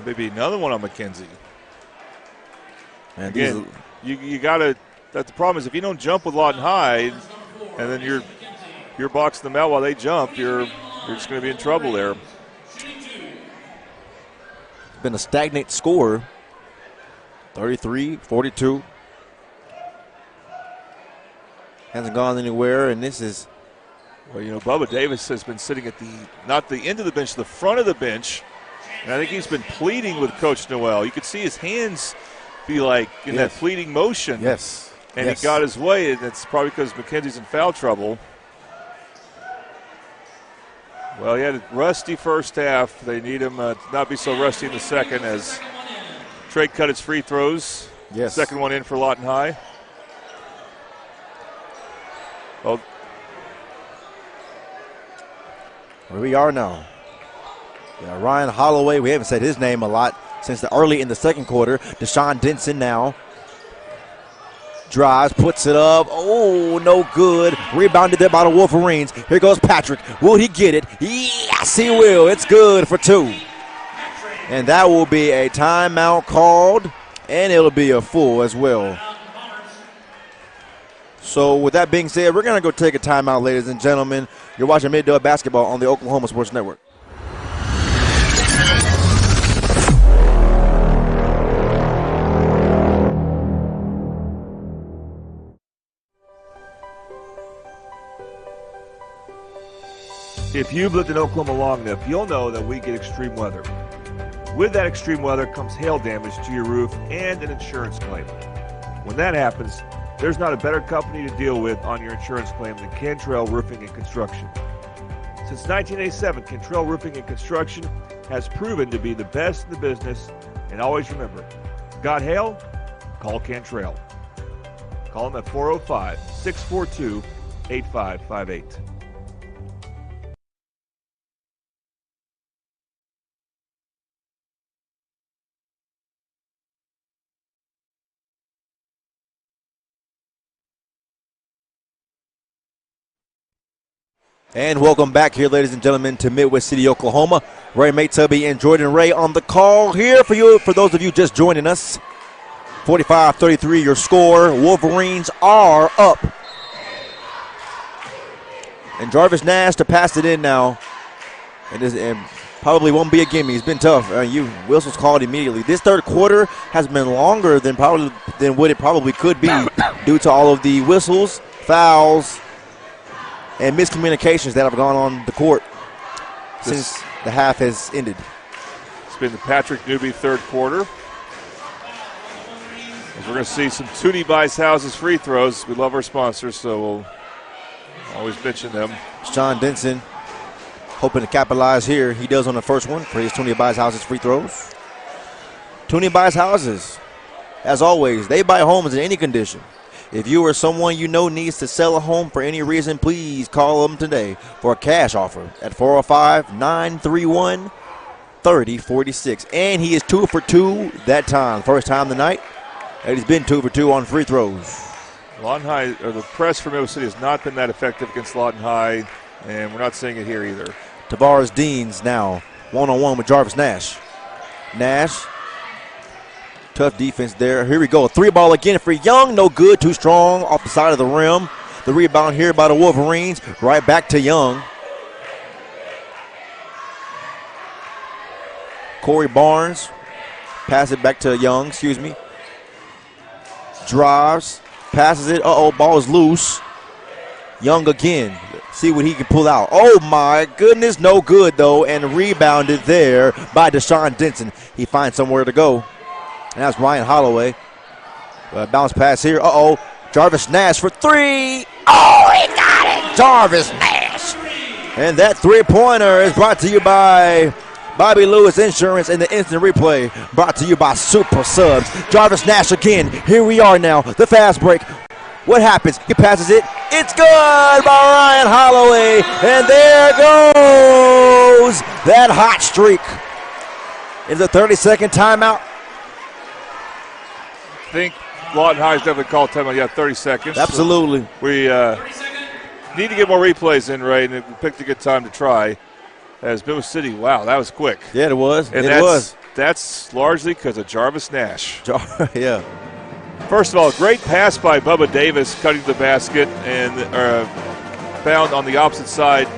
maybe another one on McKenzie. And again, you got to. That the problem is if you don't jump with Lawton High, and then you're boxing them out while they jump, you're just going to be in trouble there. It's been a stagnant score. 33-42. Hasn't gone anywhere, and this is. Well, Bubba Davis has been sitting at not the end of the bench, the front of the bench. And I think he's been pleading with Coach Noel. You could see his hands be like in that pleading motion. Yes. And he got his way, and it's probably because McKenzie's in foul trouble. Well, he had a rusty first half. They need him to not be so rusty in the second as Trey cut his free throws. Yes. Second one in for Lawton High. Well, where we are now. Yeah, Ryan Holloway, we haven't said his name a lot since early in the second quarter. Deshaun Denson now drives, puts it up. No good. Rebounded there by the Wolverines. Here goes Patrick. Will he get it? Yes, he will. It's good for 2. And that will be a timeout called, and it'll be a full as well. So with that being said, we're going to go take a timeout, ladies and gentlemen. You're watching Midday Basketball on the Oklahoma Sports Network. If you've lived in Oklahoma long enough, you'll know that we get extreme weather. With that extreme weather comes hail damage to your roof and an insurance claim. When that happens, There's not a better company to deal with on your insurance claim than Cantrell Roofing and Construction. Since 1987, Cantrell Roofing and Construction has proven to be the best in the business. And always remember, got hail? Call Cantrell. Call them at 405-642-8558. And welcome back here, ladies and gentlemen, to Midwest City, Oklahoma. Ray Maytubby and Jordan Ray on the call here for you. For those of you just joining us, 45-33 your score. Wolverines are up. And Jarvis Nash to pass it in now. And probably won't be a gimme. He's been tough. Wilson's called immediately. This third quarter has been longer than what it probably could be due to all of the whistles, fouls, and miscommunications that have gone on the court since the half has ended. It's been the Patrick Newby third quarter. As we're going to see some Toonie Buys Houses free throws. We love our sponsors, so we'll always mention them. Sean Denson hoping to capitalize here. He does on the first one for his Toonie Buys Houses free throws. Toonie Buys Houses, as always, they buy homes in any condition. If you or someone you know needs to sell a home for any reason, please call them today for a cash offer at 405-931-3046. And he is 2 for 2 that time. First time tonight, and he's been 2 for 2 on free throws. Lawton High, or the press from Middle City has not been that effective against Lawton High, and we're not seeing it here either. Tavares Deans now one-on-one with Jarvis Nash. Nash. Tough defense there. Here we go. 3-ball again for Young. No good. Too strong off the side of the rim. The rebound here by the Wolverines. Right back to Young. Corey Barnes. Pass it back to Young. Drives. Passes it. Ball is loose. Young again. See what he can pull out. Oh, my goodness. No good, though. And rebounded there by Deshaun Denson. He finds somewhere to go. And that's Ryan Holloway. Bounce pass here. Jarvis Nash for 3. Oh, he got it. Jarvis Nash. And that three-pointer is brought to you by Bobby Lewis Insurance and the instant replay brought to you by Super Subs. Jarvis Nash again. Here we are now. The fast break. What happens? He passes it. It's good by Ryan Holloway. And there goes that hot streak. It's a 30-second timeout. I think Lawton High's definitely called timeout. Yeah, 30 seconds. Absolutely. So we need to get more replays in, Ray, and we picked a good time to try. As Middle City, wow, that was quick. Yeah, it was. And that's largely because of Jarvis Nash. Yeah. First of all, great pass by Bubba Davis cutting the basket and found on the opposite side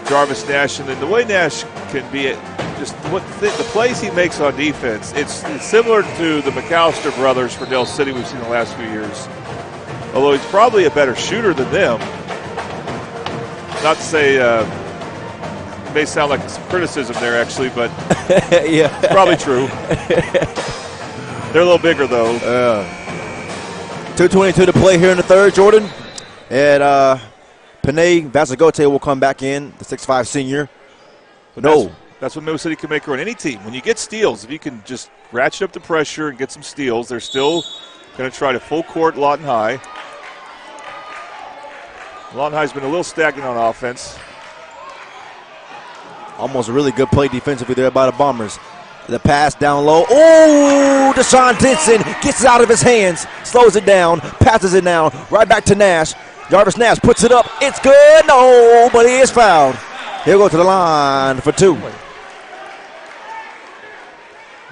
Jarvis Nash. And then the way Nash can be the plays he makes on defense, it's similar to the McAllister brothers for Del City we've seen the last few years. Although he's probably a better shooter than them. Not to say it may sound like some criticism there, actually, but yeah, it's probably true. They're a little bigger, though. 2:22 to play here in the third, Jordan. And Panay Vasagote will come back in, the 6'5 senior. That's what Middle City can make on any team. When you get steals, if you can just ratchet up the pressure and get some steals, they're still going to try to full court Lawton High. Lawton High's been a little stagnant on offense. Almost a really good play defensively there by the Bombers. The pass down low. Oh, Deshaun Denson gets it out of his hands, slows it down, passes it down, right back to Nash. Jarvis Nash puts it up. It's good. No, but he is fouled. He'll go to the line for 2.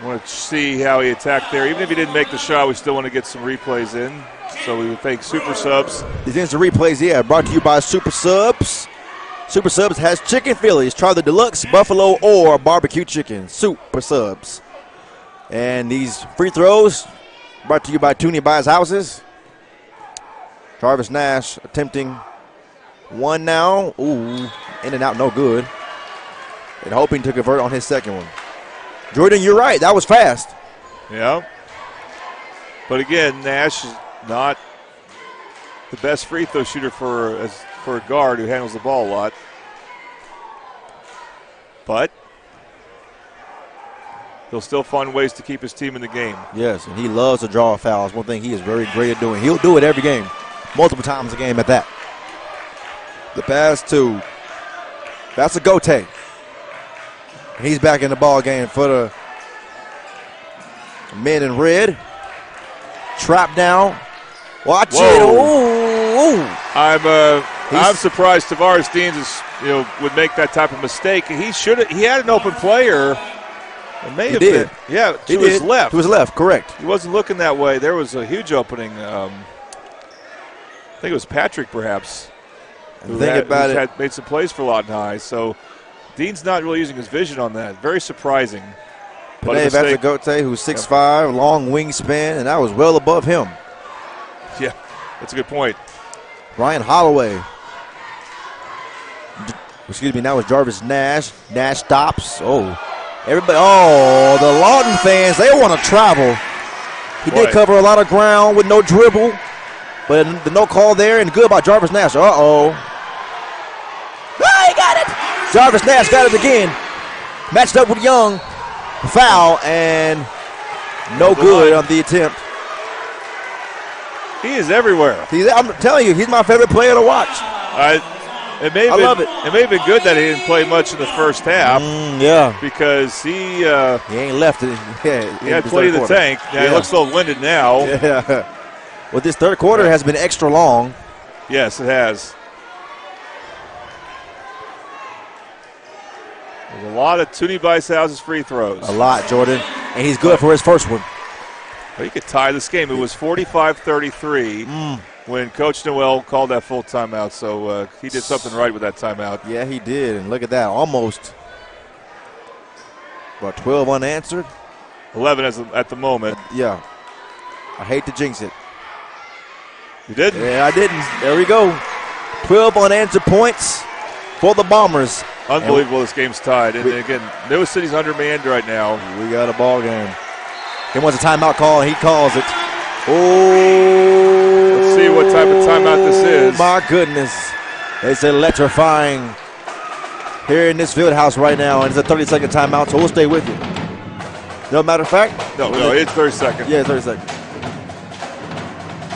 Want to see how he attacked there. Even if he didn't make the shot, we still want to get some replays in. So we would thank Super Subs. These instant replays, brought to you by Super Subs. Super Subs has chicken Phillies. Try the deluxe, buffalo, or barbecue chicken. Super Subs. And these free throws brought to you by Toonie Buys Houses. Jarvis Nash attempting one now. Ooh, in and out, no good. And hoping to convert on his second one. Jordan, you're right. That was fast. Yeah. But again, Nash is not the best free throw shooter for a guard who handles the ball a lot. But he'll still find ways to keep his team in the game. Yes, and he loves to draw fouls. One thing he is very great at doing. He'll do it every game, multiple times a game at that. The pass to Gote. He's back in the ball game for the men in red. Trap down. Watch it. Ooh. I'm surprised Tavares Deans would make that type of mistake. He had an open player. It may have been. Yeah, to his left. To his left, correct. He wasn't looking that way. There was a huge opening. I think it was Patrick, perhaps. Who had made some plays for Lawton High. So Dean's not really using his vision on that. Very surprising. Panay Gote, who's 6'5", long wingspan, and that was well above him. Yeah, that's a good point. Ryan Holloway. Excuse me, that was Jarvis Nash. Nash stops. Everybody, the Lawton fans, they want to travel. He did cover a lot of ground with no dribble, but the no call there, and good by Jarvis Nash. He got it. Jarvis Nash got it again. Matched up with Young. Foul, and no good on the attempt. He is everywhere. I'm telling you, he's my favorite player to watch. I love it. It may have been good that he didn't play much in the first half. Yeah. Because he ain't left it. Yeah, he had plenty of the tank. He looks a little winded now. Yeah. Well, this third quarter has been extra long. Yes, it has. There's a lot of Toonie Bicehouse's free throws. A lot, Jordan. And he's good for his first one. Well, he could tie this game. It was 45-33 when Coach Noel called that full timeout. So he did something right with that timeout. Yeah, he did. And look at that. Almost about 12 unanswered. 11 at the moment. Yeah. I hate to jinx it. You didn't? Yeah, I didn't. There we go. 12 unanswered points for the Bombers. Unbelievable this game's tied. And again, New City's undermanned right now. We got a ball game. He wants a timeout call, and he calls it. Let's see what type of timeout this is. My goodness. It's electrifying here in this field house right now, and it's a 30-second timeout, so we'll stay with you. No matter of fact? No, it's 30 seconds. Yeah, 30 seconds.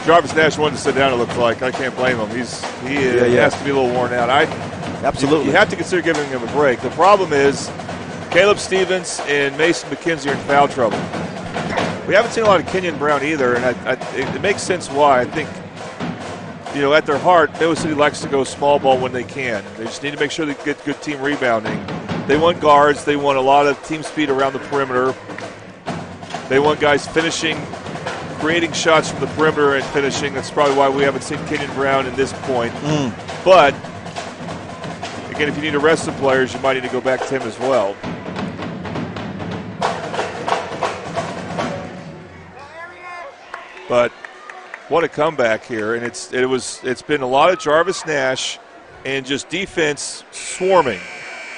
Jarvis Nash wanted to sit down, it looks like. I can't blame him. He has to be a little worn out. Absolutely. You have to consider giving him a break. The problem is Caleb Stevens and Mason McKenzie are in foul trouble. We haven't seen a lot of Kenyon Brown either, and it makes sense why. I think, at their heart, New City likes to go small ball when they can. They just need to make sure they get good team rebounding. They want guards. They want a lot of team speed around the perimeter. They want guys finishing, creating shots from the perimeter and finishing. That's probably why we haven't seen Kenyon Brown at this point. But, again, if you need to rest some players, you might need to go back to him as well. But what a comeback here, and it's been a lot of Jarvis Nash and just defense swarming,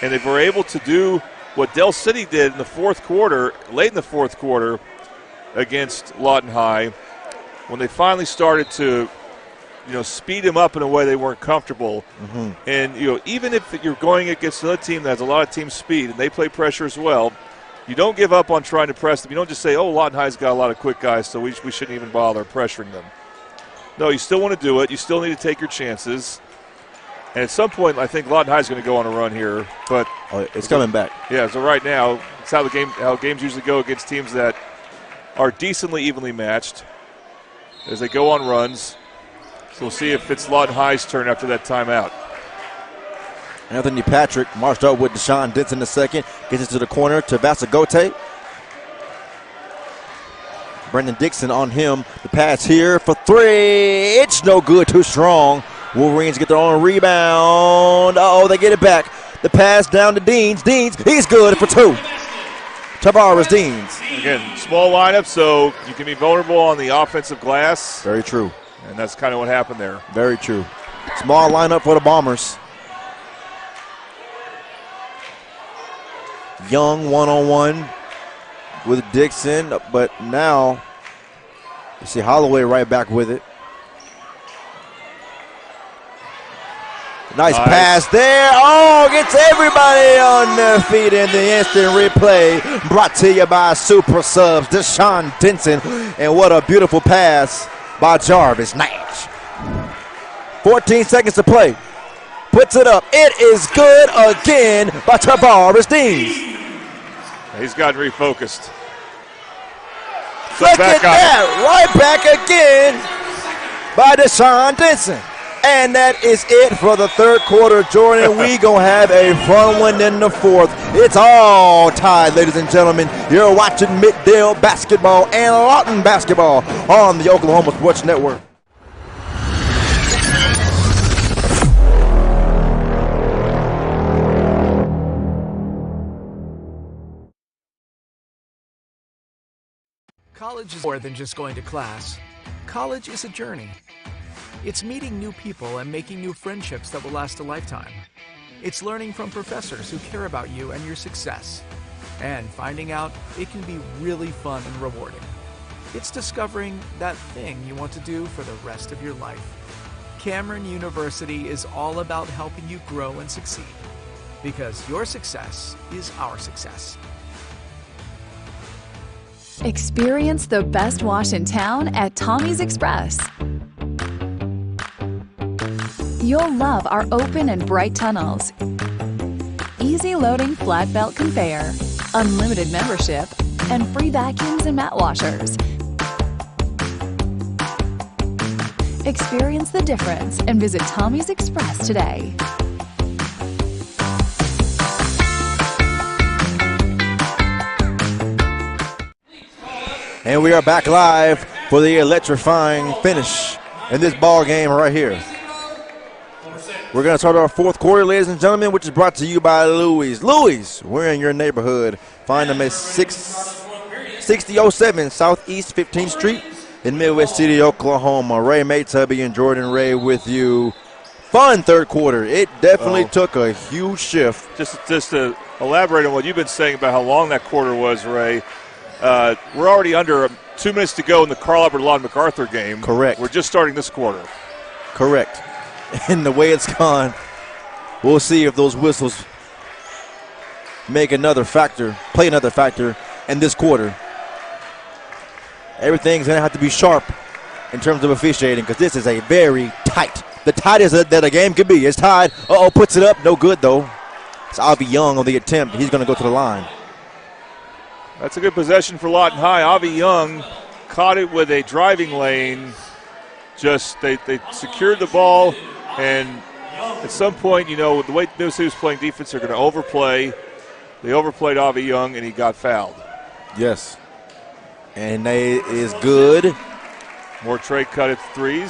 and they were able to do what Del City did in the fourth quarter, late in the fourth quarter, against Lawton High, when they finally started to, speed him up in a way they weren't comfortable. And even if you're going against another team that has a lot of team speed and they play pressure as well, you don't give up on trying to press them. You don't just say, Lawton High's got a lot of quick guys, so we shouldn't even bother pressuring them. No, you still want to do it. You still need to take your chances. And at some point, I think Lawton High's going to go on a run here. But it's coming back. Yeah, so right now, it's how games usually go against teams that are decently evenly matched as they go on runs. So we'll see if it's Lawton High's turn after that timeout. Anthony Patrick marched up with Deshaun Denson the second. Gets it to the corner to Vasagote. Brendan Dixon on him. The pass here for three. It's no good. Too strong. Wolverines get their own rebound. They get it back. The pass down to Deans. He's good for two. Tavares Deans. Again, small lineup, so you can be vulnerable on the offensive glass. Very true. And that's kind of what happened there. Very true. Small lineup for the Bombers. Young one-on-one with Dixon, but now you see Holloway right back with it. Nice pass there. Oh, gets everybody on their feet in the instant replay. Brought to you by Super Subs, Deshaun Denson. And what a beautiful pass by Jarvis Nash. 14 seconds to play. Puts it up. It is good again by Tavares Deans. He's gotten refocused. Look at that. Right back again by Deshaun Denson. And that is it for the third quarter, Jordan. We gonna have a fun one in the fourth. It's all tied, ladies and gentlemen. You're watching Middale basketball and Lawton basketball on the Oklahoma Sports Network. College is more than just going to class. College is a journey. It's meeting new people and making new friendships that will last a lifetime. It's learning from professors who care about you and your success. And finding out it can be really fun and rewarding. It's discovering that thing you want to do for the rest of your life. Cameron University is all about helping you grow and succeed. Because your success is our success. Experience the best wash in town at Tommy's Express. You'll love our open and bright tunnels, easy loading flat belt conveyor, unlimited membership, and free vacuums and mat washers. Experience the difference and visit Tommy's Express today. And we are back live for the electrifying finish in this ball game right here. We're going to start our fourth quarter, ladies and gentlemen, which is brought to you by Louis. Louis, we're in your neighborhood. Find them at 6007 Southeast 15th Street in Midwest City, Oklahoma. Ray Maytubby and Jordan Ray with you. Fun third quarter. It definitely took a huge shift. Just to elaborate on what you've been saying about how long that quarter was, Ray, we're already under 2 minutes to go in the Carl Albert Lawton MacArthur game. Correct. We're just starting this quarter. Correct. And the way it's gone, we'll see if those whistles play another factor in this quarter. Everything's going to have to be sharp in terms of officiating because this is a very tight, the tightest that a game could be. It's tied. Puts it up. No good, though. It's Avi Young on the attempt. He's going to go to the line. That's a good possession for Lawton High. Avi Young caught it with a driving lane. They secured the ball, and at some point, the way New City was playing defense, they're going to overplay. They overplayed Avi Young, and he got fouled. Yes. And they is good. More Trey cut at free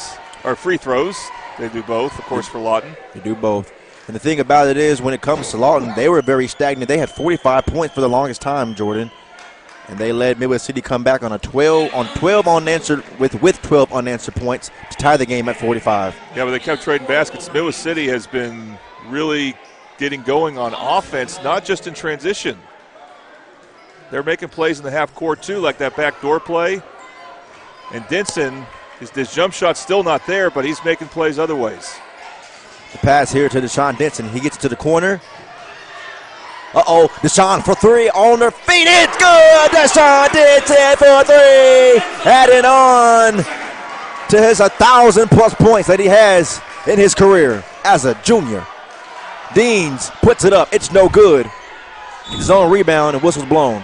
throws. They do both, of course, for Lawton. They do both. And the thing about it is, when it comes to Lawton, they were very stagnant. They had 45 points for the longest time, Jordan. And they led Midwest City come back on 12 unanswered with 12 unanswered points to tie the game at 45. Yeah, but they kept trading baskets. Midwest City has been really getting going on offense, not just in transition. They're making plays in the half court too, like that backdoor play. And Denson, his jump shot's still not there, but he's making plays other ways. The pass here to Deshaun Denson. He gets to the corner. Deshaun for three on their feet. It's good. Deshaun Denson for three. Adding on to his 1,000+ points that he has in his career as a junior. Deans puts it up. It's no good. His own rebound and whistle's blown.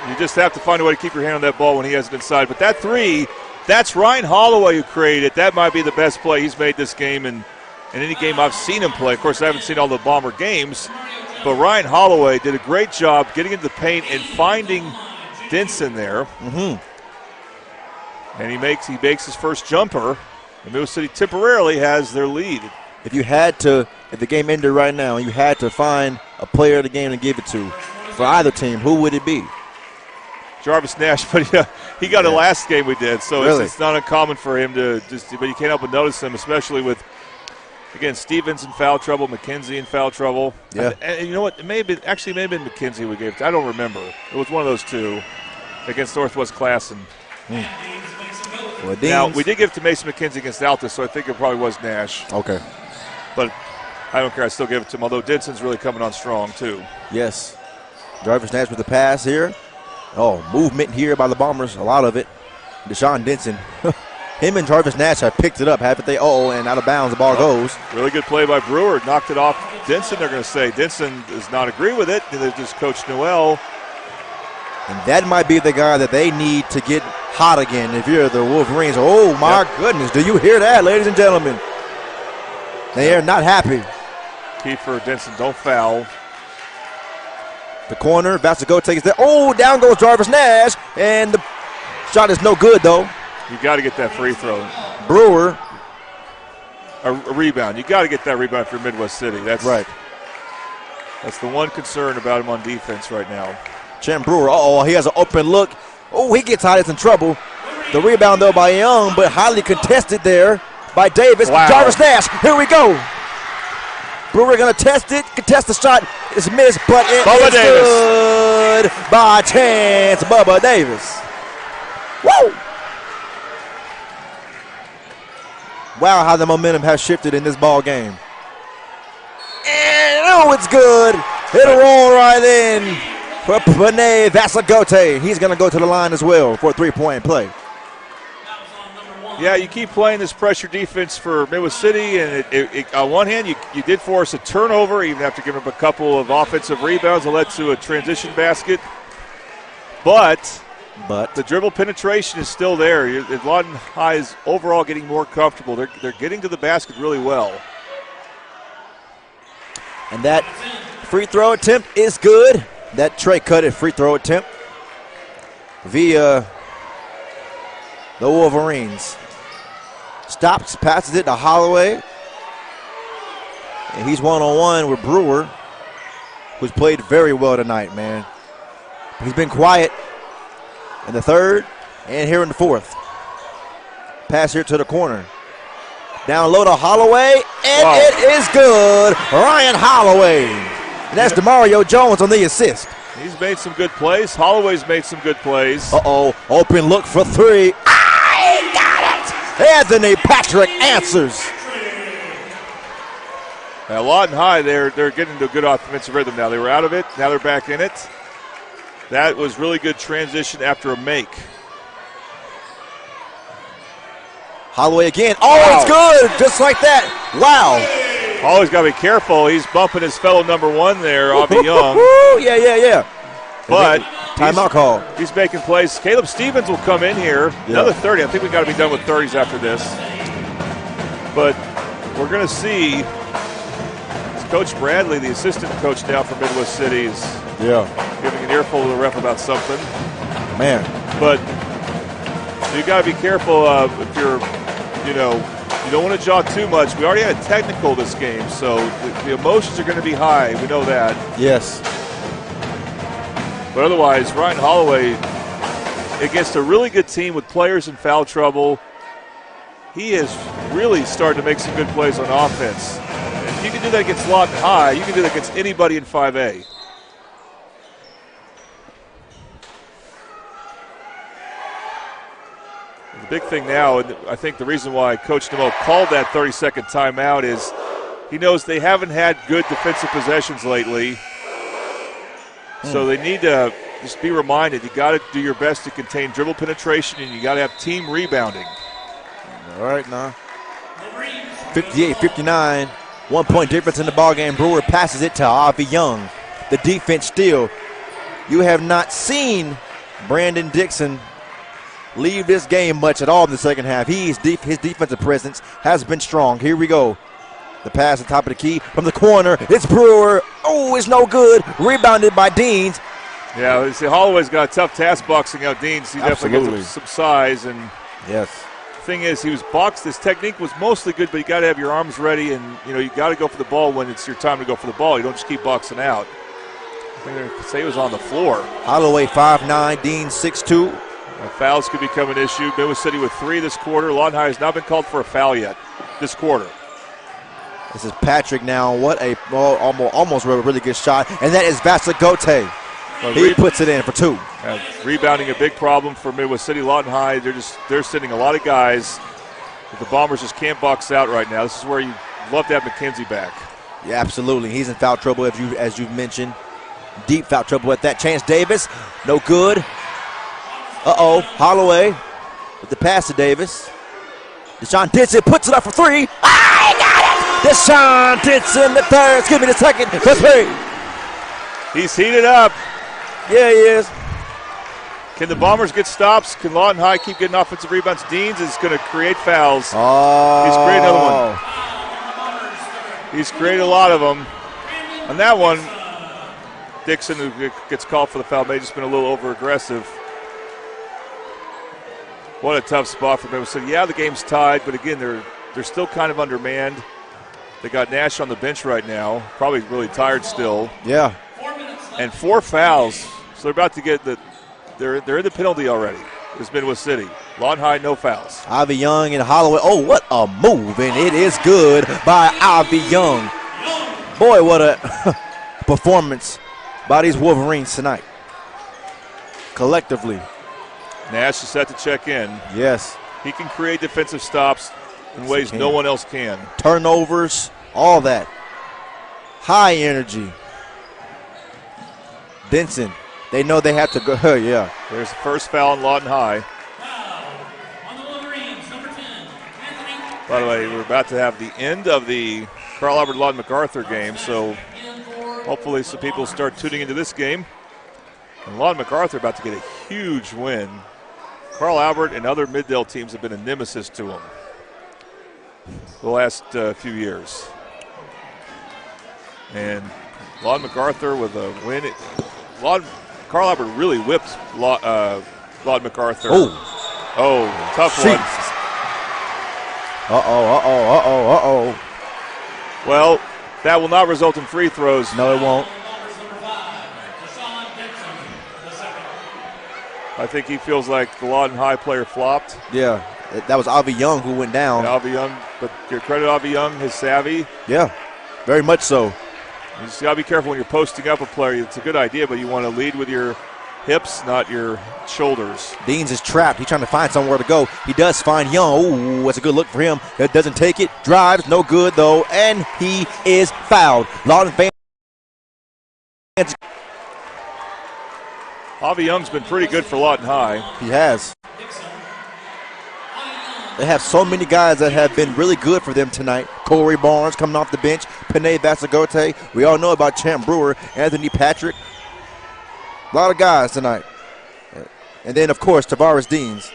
You just have to find a way to keep your hand on that ball when he has it inside. But that three, that's Ryan Holloway who created it. That might be the best play he's made this game in any game I've seen him play. Of course, I haven't seen all the Bomber games, but Ryan Holloway did a great job getting into the paint and finding Denson there. Mm-hmm. And he makes his first jumper. And Middle City temporarily has their lead. If the game ended right now and you had to find a player of the game to give it to for either team, who would it be? Jarvis Nash, but he got it last game we did, so really? It's not uncommon for him to but you can't help but notice him, especially with, again, Stevens in foul trouble, McKenzie in foul trouble. Yeah. And you know what? It may have been McKenzie we gave to. I don't remember. It was one of those two against Northwest Classen. Well, now, we did give it to Mason McKenzie against Altus, so I think it probably was Nash. Okay. But I don't care. I still give it to him, although Dinson's really coming on strong, too. Yes. Jarvis Nash with the pass here. Oh, movement here by the Bombers, a lot of it. Deshaun Denson. Him and Jarvis Nash have picked it up, haven't they? And out of bounds, the ball goes. Really good play by Brewer. Knocked it off Denson, they're going to say. Denson does not agree with it. They just Coach Noel. And that might be the guy that they need to get hot again if you're the Wolverines. Oh, my goodness. Do you hear that, ladies and gentlemen? They are not happy. Key for Denson, don't foul. The corner, Vasago takes that. Oh, down goes Jarvis Nash. And the shot is no good, though. You got to get that free throw. Brewer. A rebound. You got to get that rebound for Midwest City. That's right. That's the one concern about him on defense right now. Chan Brewer, he has an open look. Oh, he gets hot, it's in trouble. The rebound, though, by Young, but highly contested there by Davis. Wow. Jarvis Nash, here we go. Brewer going to contest the shot. It's missed, but it is good by Chance Bubba Davis. Woo! Wow, how the momentum has shifted in this ball game. And, it's good. It'll roll right in for Panay Vasagote. He's going to go to the line as well for a three-point play. Yeah, you keep playing this pressure defense for Midwest City, and on one hand, you did force a turnover, even after giving up a couple of offensive rebounds that led to a transition basket. But the dribble penetration is still there. Lawton High is overall getting more comfortable. They're getting to the basket really well. And that free throw attempt is good. That Trey Cutted free throw attempt via the Wolverines. Stops, passes it to Holloway. And he's one-on-one with Brewer, who's played very well tonight, man. He's been quiet in the third and here in the fourth. Pass here to the corner. Down low to Holloway, and it is good. Ryan Holloway. And that's DeMario Jones on the assist. He's made some good plays. Holloway's made some good plays. Open look for three. I got it. Anthony Patrick answers. Now Lawton High, they're getting into a good offensive rhythm now. They were out of it. Now they're back in it. That was really good transition after a make. Holloway again. It's good. Just like that. Wow. Always got to be careful. He's bumping his fellow number one there, Avi Young. Yeah. But timeout call. He's making plays. Caleb Stevens will come in here. Another 30. I think we got to be done with 30s after this. But we're going to see Coach Bradley, the assistant coach now for Midwest City, is giving an earful to the ref about something. Man. But you got to be careful if you're, you don't want to jog too much. We already had a technical this game, so the emotions are going to be high. We know that. Yes. But otherwise, Ryan Holloway, against a really good team with players in foul trouble, he is really starting to make some good plays on offense. And if you can do that against Lawton High, you can do that against anybody in 5A. The big thing now, and I think the reason why Coach Nemo called that 30-second timeout is he knows they haven't had good defensive possessions lately. So they need to just be reminded, you got to do your best to contain dribble penetration, and you got to have team rebounding. All right, now 58-59, 1 point difference in the ballgame. Brewer passes it to Avi Young. The defense still. You have not seen Brandon Dixon leave this game much at all in the second half. His defensive presence has been strong. Here we go. The pass at the top of the key from the corner. It's Brewer. Oh, it's no good. Rebounded by Deans. Yeah, you see, Holloway's got a tough task boxing out Deans. He definitely got some size. And yes. The thing is, he was boxed. His technique was mostly good, but you got to have your arms ready, and you got to go for the ball when it's your time to go for the ball. You don't just keep boxing out. I think they say he was on the floor. Holloway 5'9", Deans 6'2". Fouls could become an issue. Midwest City with 3 this quarter. Lawton High has not been called for a foul yet this quarter. This is Patrick now. What a almost a really good shot. And that is Vasagote. He puts it in for 2. Rebounding a big problem for Midwest City. Lawton High, they're sitting a lot of guys. But the Bombers just can't box out right now. This is where you love to have McKenzie back. Yeah, absolutely. He's in foul trouble, as you've mentioned. Deep foul trouble at that. Chance Davis, no good. Uh-oh, Holloway with the pass to Davis. Deshaun Denson puts it up for three. Ah, he got it! Deshaun Denson, the third, excuse me, the second for three. He's heated up. Yeah, he is. Can the Bombers get stops? Can Lawton High keep getting offensive rebounds? Deans is going to create fouls. Oh. He's created another one. He's created a lot of them. On that one, Dixon, who gets called for the foul, may have just been a little over-aggressive. What a tough spot for them. So, yeah, the game's tied, but again, they're still kind of undermanned. They got Nash on the bench right now, probably really tired still. Yeah. And 4 fouls, so they're about to get they're in the penalty already. It's Midwest City. Lawton High, no fouls. Ivy Young and Holloway. Oh, what a move, and it is good by Ivy Young. Boy, what a performance by these Wolverines tonight. Collectively. Nash is set to check in. Yes. He can create defensive stops in ways no one else can. Turnovers, all that. High energy. Denson, they know they have to go. Yeah. There's the first foul on Lawton High. By the way, we're about to have the end of the Carl Albert Lawton MacArthur game, so hopefully some people start tuning into this game. And Lawton MacArthur about to get a huge win. Carl Albert and other Middale teams have been a nemesis to him the last few years. And Lawton MacArthur with a win. Carl Albert really whipped Lawton MacArthur. Oh, tough one. Uh-oh. Well, that will not result in free throws. No, it won't. I think he feels like the Lawton High player flopped. Yeah, that was Avi Young who went down. Yeah, Avi Young, but your credit Avi Young, his savvy. Yeah, very much so. You just got to be careful when you're posting up a player. It's a good idea, but you want to lead with your hips, not your shoulders. Deans is trapped. He's trying to find somewhere to go. He does find Young. Ooh, that's a good look for him. That doesn't take it. Drives, no good though, and he is fouled. Lawton fans. Avi Young's been pretty good for Lawton High. He has. They have so many guys that have been really good for them tonight. Corey Barnes coming off the bench. Panay Vasagote. We all know about Champ Brewer. Anthony Patrick. A lot of guys tonight. And then, of course, Tavares Deans.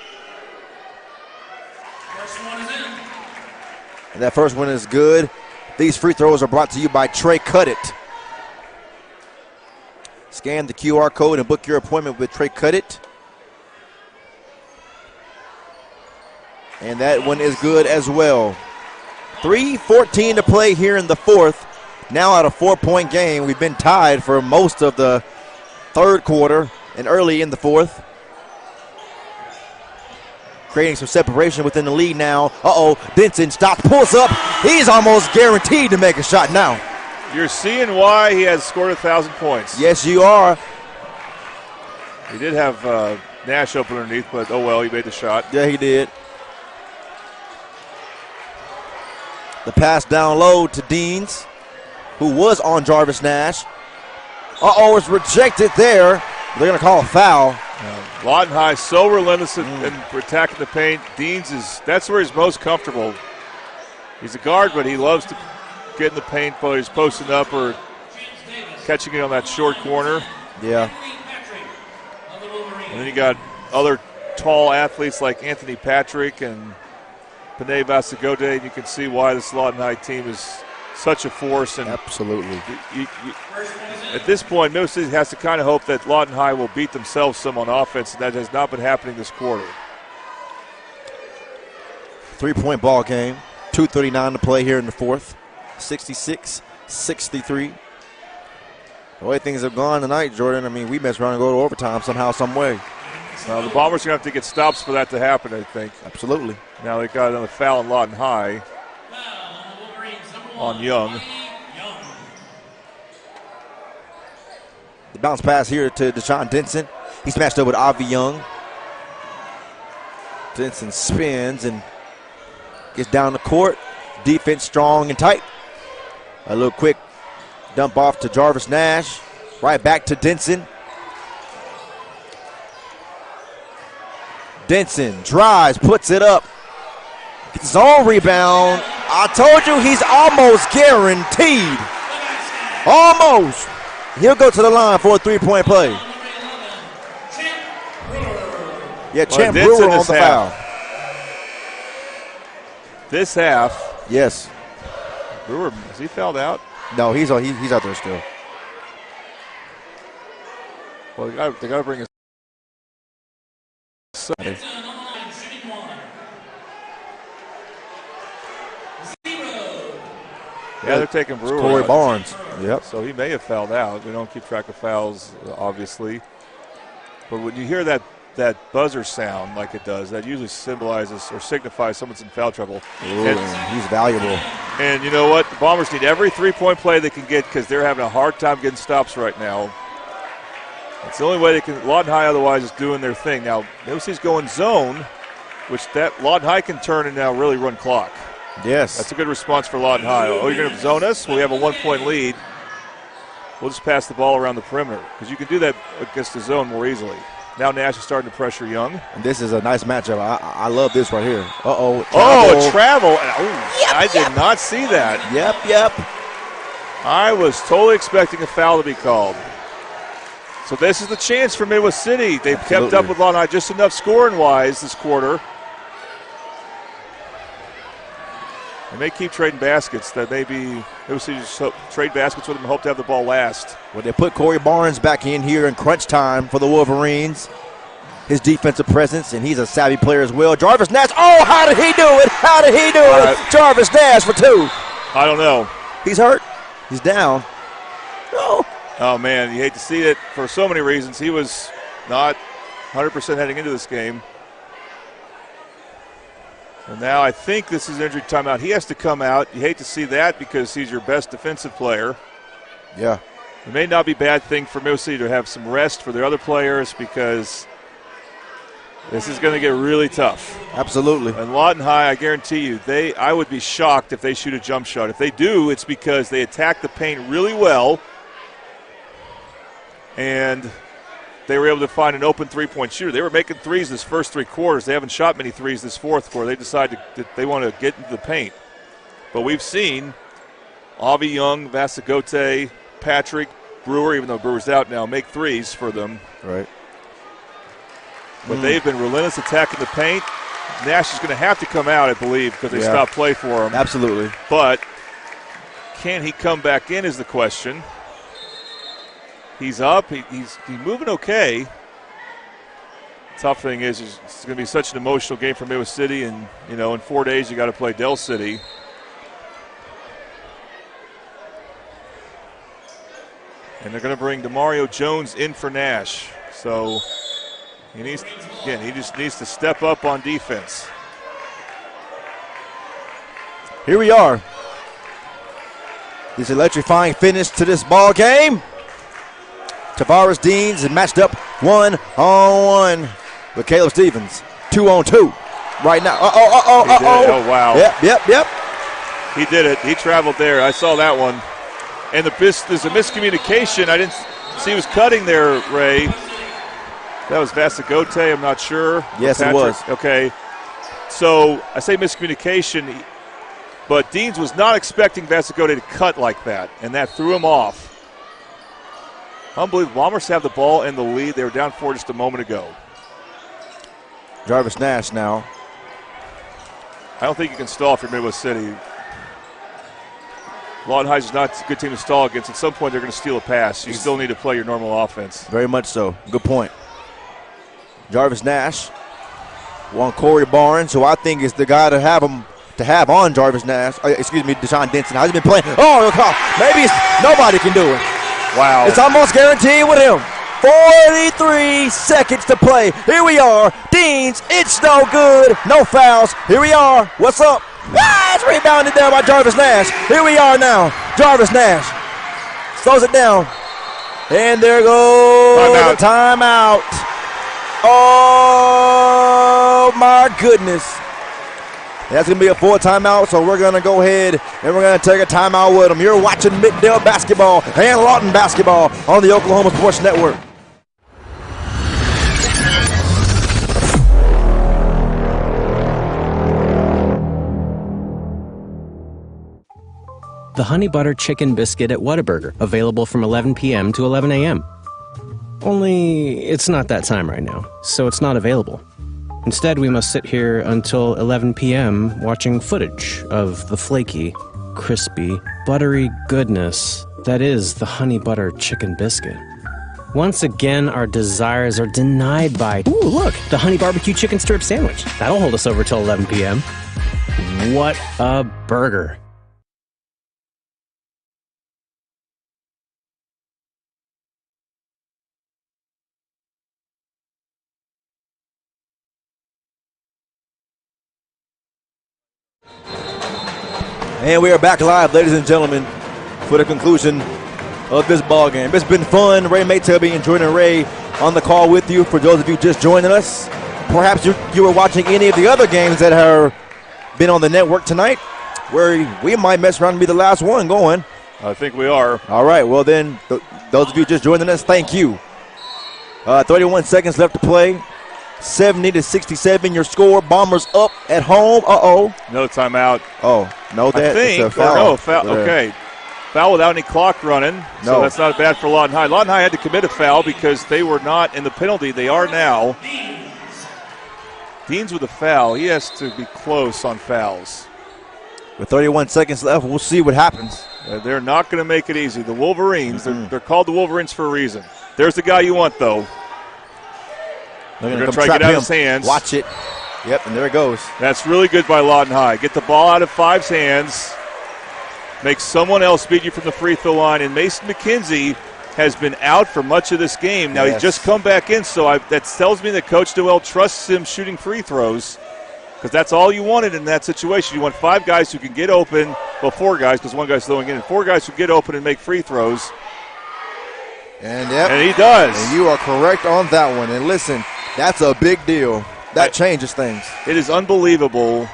And that first one is good. These free throws are brought to you by Trey Cudditt. Scan the QR code and book your appointment with Trey Cudditt. And that one is good as well. 3:14 to play here in the fourth. Now at a 4-point game. We've been tied for most of the third quarter and early in the fourth. Creating some separation within the lead now. Benson stops, pulls up. He's almost guaranteed to make a shot now. You're seeing why he has scored 1,000 points. Yes, you are. He did have Nash open underneath, but oh well, he made the shot. Yeah, he did. The pass down low to Deans, who was on Jarvis Nash. It's rejected there. They're going to call a foul. Lawton High so relentless in attacking the paint. Deans that's where he's most comfortable. He's a guard, but he loves to get in the paint, whether he's posting up or catching it on that short corner. Yeah. And then you got other tall athletes like Anthony Patrick and Panay Vasagote, and you can see why this Lawton High team is such a force. And absolutely. At this point, Middle City has to kind of hope that Lawton High will beat themselves some on offense, and that has not been happening this quarter. 3-point ball game. 2:39 to play here in the fourth. 66-63. The way things have gone tonight, Jordan, I mean, we mess around and go to overtime somehow, some way. Well, the Bombers are going to have to get stops for that to happen, I think. Absolutely. Now they got another foul on Lawton High on Young. The bounce pass here to Deshaun Denson. He's matched up with Avi Young. Denson spins and gets down the court. Defense strong and tight. A little quick dump off to Jarvis Nash. Right back to Denson. Denson drives, puts it up. Gets his own rebound. I told you he's almost guaranteed. Almost. He'll go to the line for a three-point play. Yeah, Champ Brewer on the foul. This half. Yes. Brewer, has he fouled out? No, he's out there still. Well, they got to bring his. Yeah, they're taking Brewer. Corey out. Barnes. Yep. So he may have fouled out. We don't keep track of fouls, obviously. But when you hear that buzzer sound like it does, that usually symbolizes or signifies someone's in foul trouble. Ooh, he's valuable. And you know what? The Bombers need every three-point play they can get because they're having a hard time getting stops right now. It's the only way they can. Lawton High otherwise is doing their thing. Now, Nose's going zone, which that Lawton High can turn and now really run clock. Yes. That's a good response for Lawton High. Oh, you're going to zone us? Well, we have a 1-point lead. We'll just pass the ball around the perimeter because you can do that against the zone more easily. Now Nash is starting to pressure Young. And this is a nice matchup. I love this right here. Uh-oh. Oh, travel. I did not see that. Yep. I was totally expecting a foul to be called. So this is the chance for Midwest City. They've kept up with Lawton High just enough scoring-wise this quarter. They may keep trading baskets. That may be Midwest City just trade baskets with them and hope to have the ball last. Well, they put Corey Barnes back in here in crunch time for the Wolverines. His defensive presence, and he's a savvy player as well. Jarvis Nash. Oh, how did he do it? Jarvis Nash for two. I don't know. He's hurt. He's down. No. Oh, man, you hate to see it for so many reasons. He was not 100% heading into this game. And now I think this is injury timeout. He has to come out. You hate to see that because he's your best defensive player. Yeah. It may not be a bad thing for Middle City to have some rest for their other players because this is going to get really tough. Absolutely. And Lawton High, I guarantee you, I would be shocked if they shoot a jump shot. If they do, it's because they attack the paint really well and they were able to find an open three-point shooter. They were making threes this first three quarters. They haven't shot many threes this fourth quarter. They decided that they want to get into the paint. But we've seen Avi Young, Vasagote, Patrick, Brewer, even though Brewer's out now, make threes for them. Right. But they've been relentless attacking the paint. Nash is going to have to come out, I believe, because they stopped play for him. Absolutely. But can he come back in is the question. He's up. He's moving okay. Tough thing is it's going to be such an emotional game for Midwest City, and in 4 days you got to play Del City. And they're going to bring DeMario Jones in for Nash. So he just needs to step up on defense. Here we are. This electrifying finish to this ball game. Tavares Deans is matched up 1-on-1 with Caleb Stevens. 2-on-2 right now. Oh, wow. Yep. He did it. He traveled there. I saw that one. And there's a miscommunication. I didn't see he was cutting there, Ray. That was Vasagote, I'm not sure. Yes, it was. Okay. So I say miscommunication, but Deans was not expecting Vasagote to cut like that, and that threw him off. Unbelievable. Bombers have the ball in the lead. They were down 4 just a moment ago. Jarvis Nash now. I don't think you can stall for Midwest City. Lawton High is not a good team to stall against. At some point, they're going to steal a pass. You still need to play your normal offense. Very much so. Good point. Jarvis Nash. One Corey Barnes, who I think is the guy to have on Jarvis Nash. Deshaun Denson. How's he been playing? Oh, maybe nobody can do it. Wow. It's almost guaranteed with him. 43 seconds to play. Here we are. Deans, it's no good. No fouls. Here we are. What's up? It's rebounded down by Jarvis Nash. Here we are now. Jarvis Nash slows it down. And there goes the timeout. Oh, my goodness. That's going to be a full timeout, so we're going to go ahead and we're going to take a timeout with them. You're watching Middale basketball and Lawton basketball on the Oklahoma Sports Network. The Honey Butter Chicken Biscuit at Whataburger, available from 11 p.m. to 11 a.m. Only it's not that time right now, so it's not available. Instead, we must sit here until 11 p.m. watching footage of the flaky, crispy, buttery goodness that is the Honey Butter Chicken Biscuit. Once again, our desires are denied by, ooh, look, the Honey Barbecue Chicken Strip Sandwich. That'll hold us over till 11 p.m. What a burger. And we are back live, ladies and gentlemen, for the conclusion of this ball game. It's been fun. Ray Maytail and Jordan Ray on the call with you. For those of you just joining us, perhaps you were watching any of the other games that have been on the network tonight, where we might mess around and be the last one going. I think we are. All right, well then, those of you just joining us, thank you. 31 seconds left to play. 70-67, your score. Bombers up at home. No timeout. Oh, no, that. I think, it's a foul. or no, foul. Okay. Foul without any clock running. No. So that's not bad for Lawton High. Lawton High had to commit a foul because they were not in the penalty. They are now. Deans with a foul. He has to be close on fouls. With 31 seconds left, we'll see what happens. They're not going to make it easy. The Wolverines, they're called the Wolverines for a reason. There's the guy you want, though. They're going to try to get out of his hands. Watch it. Yep, and there it goes. That's really good by Lawton High. Get the ball out of Five's hands. Make someone else beat you from the free throw line. And Mason McKenzie has been out for much of this game. Now he's just come back in, so that tells me that Coach Noel trusts him shooting free throws, because that's all you wanted in that situation. You want 5 guys who can get open, well, 4 guys, because 1 guy's throwing in, and 4 guys who get open and make free throws. And he does. And you are correct on that one. And listen, that's a big deal. That changes things. It is unbelievable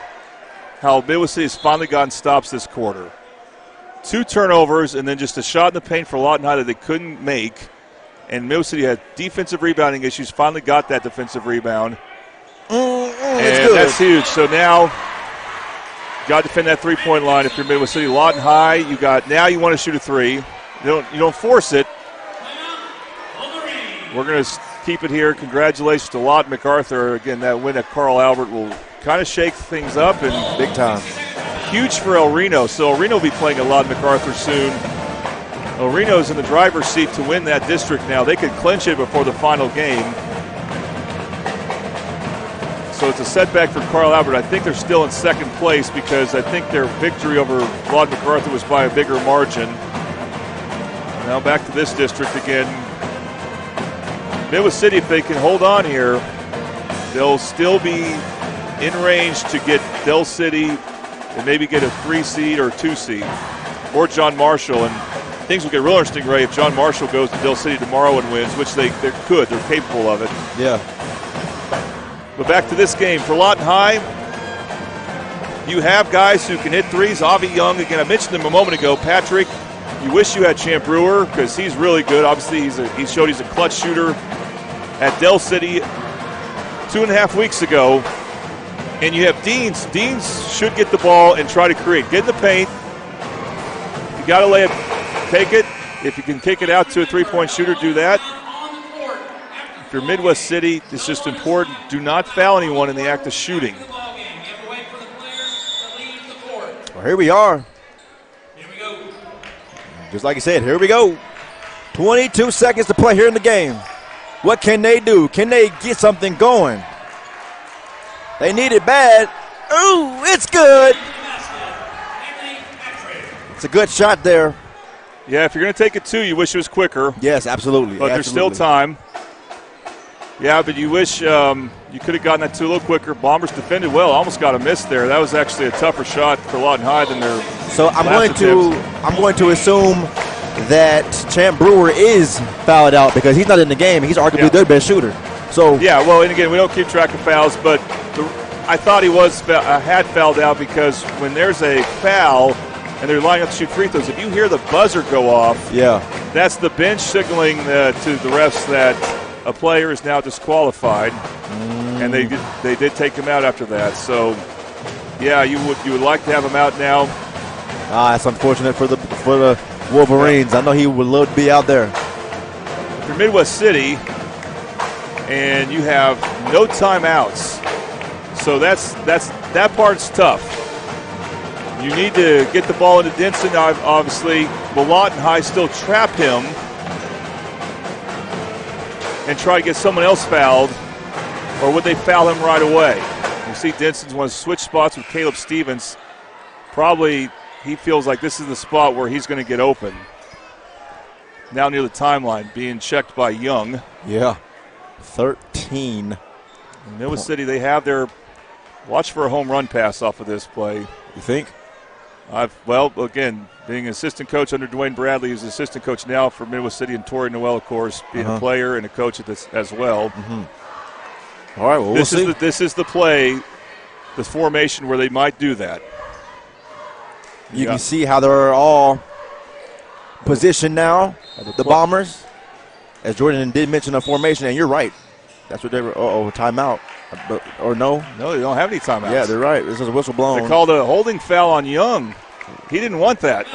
how Midwest City has finally gotten stops this quarter. 2 turnovers and then just a shot in the paint for Lawton High that they couldn't make. And Midwest City had defensive rebounding issues, finally got that defensive rebound. And that's huge. So now you got to defend that three-point line if you're Midwest City. Lawton High, you want to shoot a 3. You don't force it. We're going to keep it here. Congratulations to Lawton MacArthur. Again, that win at Carl Albert will kind of shake things up. And big time. Huge for El Reno. So El Reno will be playing at Lawton MacArthur soon. El Reno's in the driver's seat to win that district now. They could clinch it before the final game. So it's a setback for Carl Albert. I think they're still in second place because I think their victory over Lawton MacArthur was by a bigger margin. Now back to this district again. Midwest City, if they can hold on here, they'll still be in range to get Del City and maybe get a 3 seed or 2 seed, or John Marshall. And things will get real interesting, Ray, if John Marshall goes to Del City tomorrow and wins, which they could. They're capable of it. Yeah. But back to this game. For Lawton High, you have guys who can hit threes. Avi Young, again, I mentioned him a moment ago. Patrick, you wish you had Champ Brewer because he's really good. Obviously, he showed he's a clutch shooter at Del City 2.5 weeks ago. And you have Deans. Deans should get the ball and try to create. Get in the paint. If you got to lay it, take it. If you can kick it out to a three-point shooter, do that. If you're Midwest City, it's just important. Do not foul anyone in the act of shooting. Well, here we are. Just like you said, here we go. 22 seconds to play here in the game. What can they do? Can they get something going? They need it bad. Ooh, it's good. It's a good shot there. Yeah, if you're going to take it 2, you wish it was quicker. Yes, absolutely. But there's still time. Yeah, but you wish you could have gotten that 2 a little quicker. Bombers defended well. Almost got a miss there. That was actually a tougher shot for Lawton High than their So I'm going to assume that Champ Brewer is fouled out because he's not in the game. He's arguably their best shooter. So yeah, well, and again, we don't keep track of fouls, but I thought he had fouled out because when there's a foul and they're lining up to shoot free throws, if you hear the buzzer go off, that's the bench signaling to the refs that a player is now disqualified, and they did take him out after that. So, yeah, you would like to have him out now. That's unfortunate for the Wolverines. I know he would love to be out there. If you're Midwest City and you have no timeouts, so that part's tough. You need to get the ball into Denson. Obviously, will Lawton High still trap him and try to get someone else fouled, or would they foul him right away? You see Denson's wants to switch spots with Caleb Stevens. Probably he feels like this is the spot where he's going to get open. Now near the timeline, being checked by Young. Yeah, 13. Midwest City, they have their watch for a home run pass off of this play. You think? Well, again, being an assistant coach under Dwayne Bradley, who's the assistant coach now for Midwest City, and Torrey Noel, of course, being a player and a coach at this as well. All right, well, we'll see. This is the play, the formation where they might do that. You can see how they're all positioned now, the Bombers. As Jordan did mention a formation, and you're right. That's what they were. Timeout. Or no? No, they don't have any timeouts. Yeah, they're right. This is a whistle blown. They called a holding foul on Young. He didn't want that.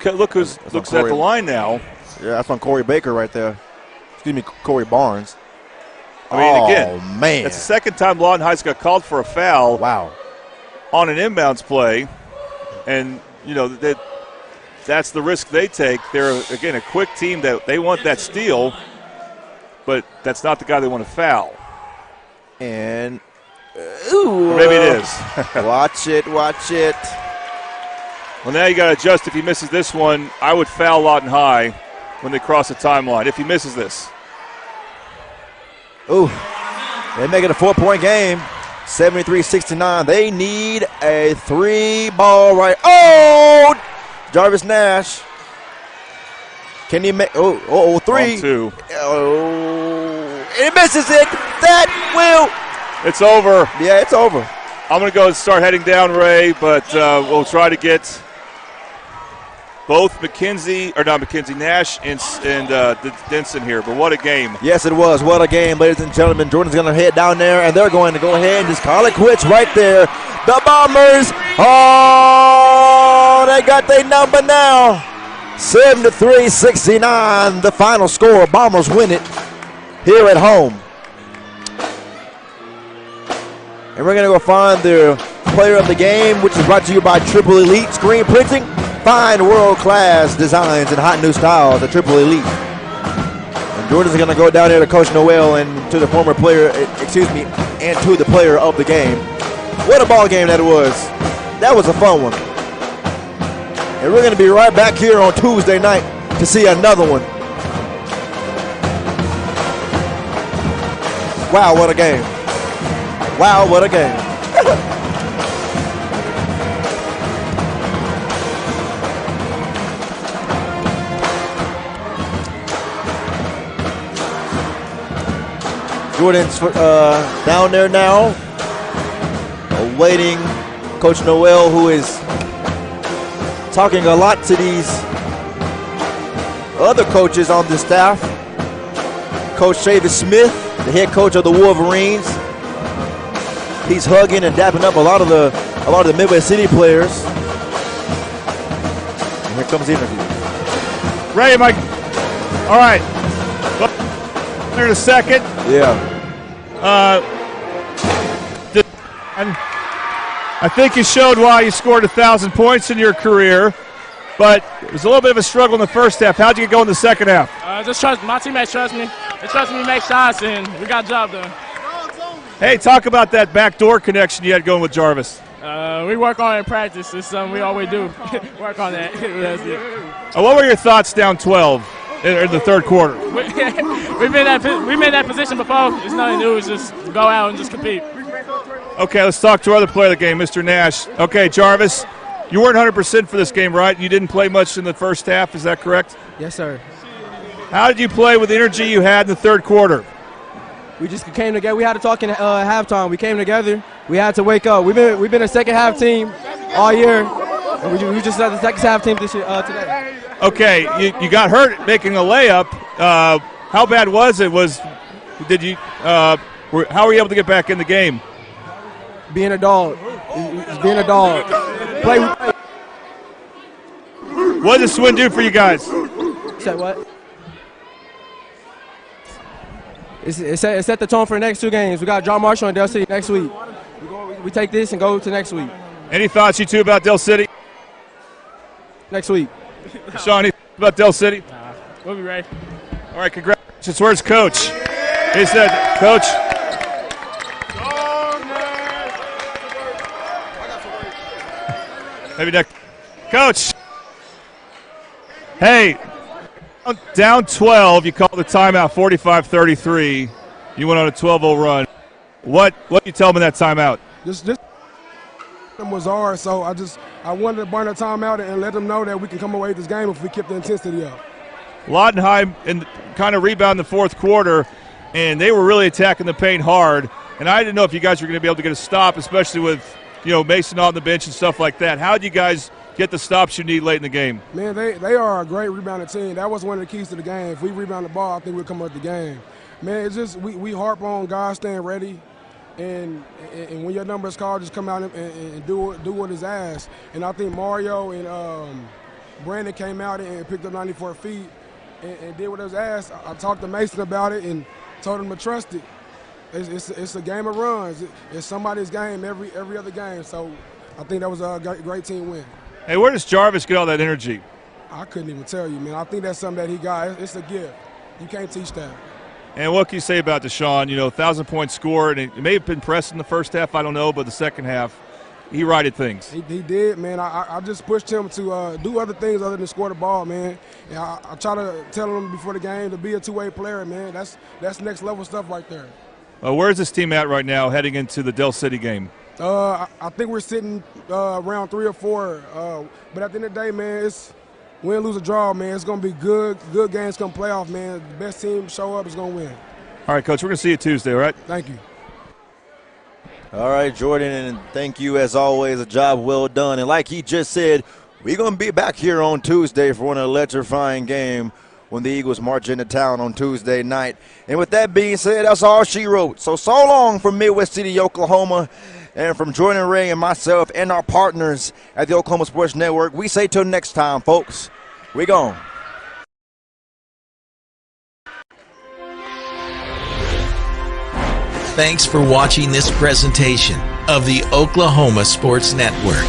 Look who's looks at the line now. Yeah, that's on Corey Baker right there. Excuse me, Corey Barnes. I mean, again, man, it's the second time Lawton Heights got called for a foul. Wow. On an inbounds play, and that's the risk they take. They're again a quick team that they want that steal, but that's not the guy they want to foul. And ooh, or maybe it is. Watch it. Well, now you got to adjust. If he misses this one, I would foul Lawton High when they cross the timeline. If he misses this. Ooh, they make it a 4-point game, 73-69. They need a 3-ball right. Oh, Jarvis Nash. Can he make? Oh, 3. 2. Oh, he misses it. That will. It's over. Yeah, it's over. I'm going to go and start heading down, Ray, but we'll try to get both Nash and Denson here. But what a game. Yes, it was. What a game, ladies and gentlemen. Jordan's going to head down there, and they're going to go ahead and just call it quits right there. The Bombers, they got their number now. 73-69, the final score. Bombers win it here at home. And we're going to go find the player of the game, which is brought to you by Triple Elite Screen Printing. Find world-class designs and hot new styles at Triple Elite. And Jordan's going to go down there to Coach Noel and to the former player, and to the player of the game. What a ball game that was. That was a fun one. And we're going to be right back here on Tuesday night to see another one. Wow, what a game. Wow, what a game. Jordan's down there now, awaiting Coach Noel, who is talking a lot to these other coaches on the staff. Coach Travis Smith, the head coach of the Wolverines. He's hugging and dapping up a lot of the Midwest City players. And here comes the interview. Ray, Mike. All right. Here in a second. Yeah. I think you showed why you scored 1,000 points in your career, but it was a little bit of a struggle in the first half. How'd you get going in the second half? Just trust my teammates. Trust me. They trust me to make shots, and we got the job done. Hey, talk about that backdoor connection you had going with Jarvis. We work on it in practice. It's something we always do. Work on that. What were your thoughts down 12 in the third quarter? We've been in that position before. It's nothing new. It's just go out and just compete. Okay, let's talk to our other player of the game, Mr. Nash. Okay, Jarvis, you weren't 100% for this game, right? You didn't play much in the first half. Is that correct? Yes, sir. How did you play with the energy you had in the third quarter? We just came together. We had to talk in halftime. We came together. We had to wake up. We've been a second half team all year. And we just had the second half team this year today. Okay, you got hurt making a layup. How bad was it? How were you able to get back in the game? Being a dog. It's being a dog. Play. What did this win do for you guys? Say what? It set the tone for the next 2 games. We got John Marshall and Del City next week. We take this and go to next week. Any thoughts, you two, about Del City? Next week. Sean, any thoughts about Del City? We'll be ready. All right, congratulations. Where's Coach? He said, Coach. Maybe next. Coach. Hey, down 12. You called the timeout 45-33. You went on a 12-0 run. What you tell me that timeout? This was hard, so I wanted to burn a timeout and let them know that we can come away with this game if we keep the intensity up. Lawton kind of rebound in the fourth quarter, and they were really attacking the paint hard. And I didn't know if you guys were going to be able to get a stop, especially with Mason on the bench and stuff like that. How did you guys get the stops you need late in the game? Man, they are a great rebounding team. That was one of the keys to the game. If we rebound the ball, I think we'll come up with the game. Man, it's just we harp on guys staying ready, and when your number is called, just come out and do what is asked. And I think Mario and Brandon came out and picked up 94 feet and did what was asked. I talked to Mason about it and told him to trust it. It's a game of runs. It's somebody's game every other game. So I think that was a great team win. Hey, where does Jarvis get all that energy? I couldn't even tell you, man. I think that's something that he got. It's a gift. You can't teach that. And what can you say about Deshaun? 1,000-point score, and it may have been pressed in the first half, I don't know, but the second half, he righted things. He did, man. I just pushed him to do other things other than score the ball, man. And I try to tell him before the game to be a two-way player, man. That's next level stuff right there. Where's this team at right now heading into the Del City game? I think we're sitting around 3 or 4. But at the end of the day, man, it's win, lose, or draw, man. It's going to be good games come playoff, man. The best team show up is going to win. All right, Coach, we're going to see you Tuesday, all right? Thank you. All right, Jordan, and thank you as always. A job well done. And like he just said, we're going to be back here on Tuesday for an electrifying game when the Eagles march into town on Tuesday night. And with that being said, that's all she wrote. So long from Midwest City, Oklahoma, and from Jordan Ray and myself and our partners at the Oklahoma Sports Network. We say till next time, folks. We gone. Thanks for watching this presentation of the Oklahoma Sports Network.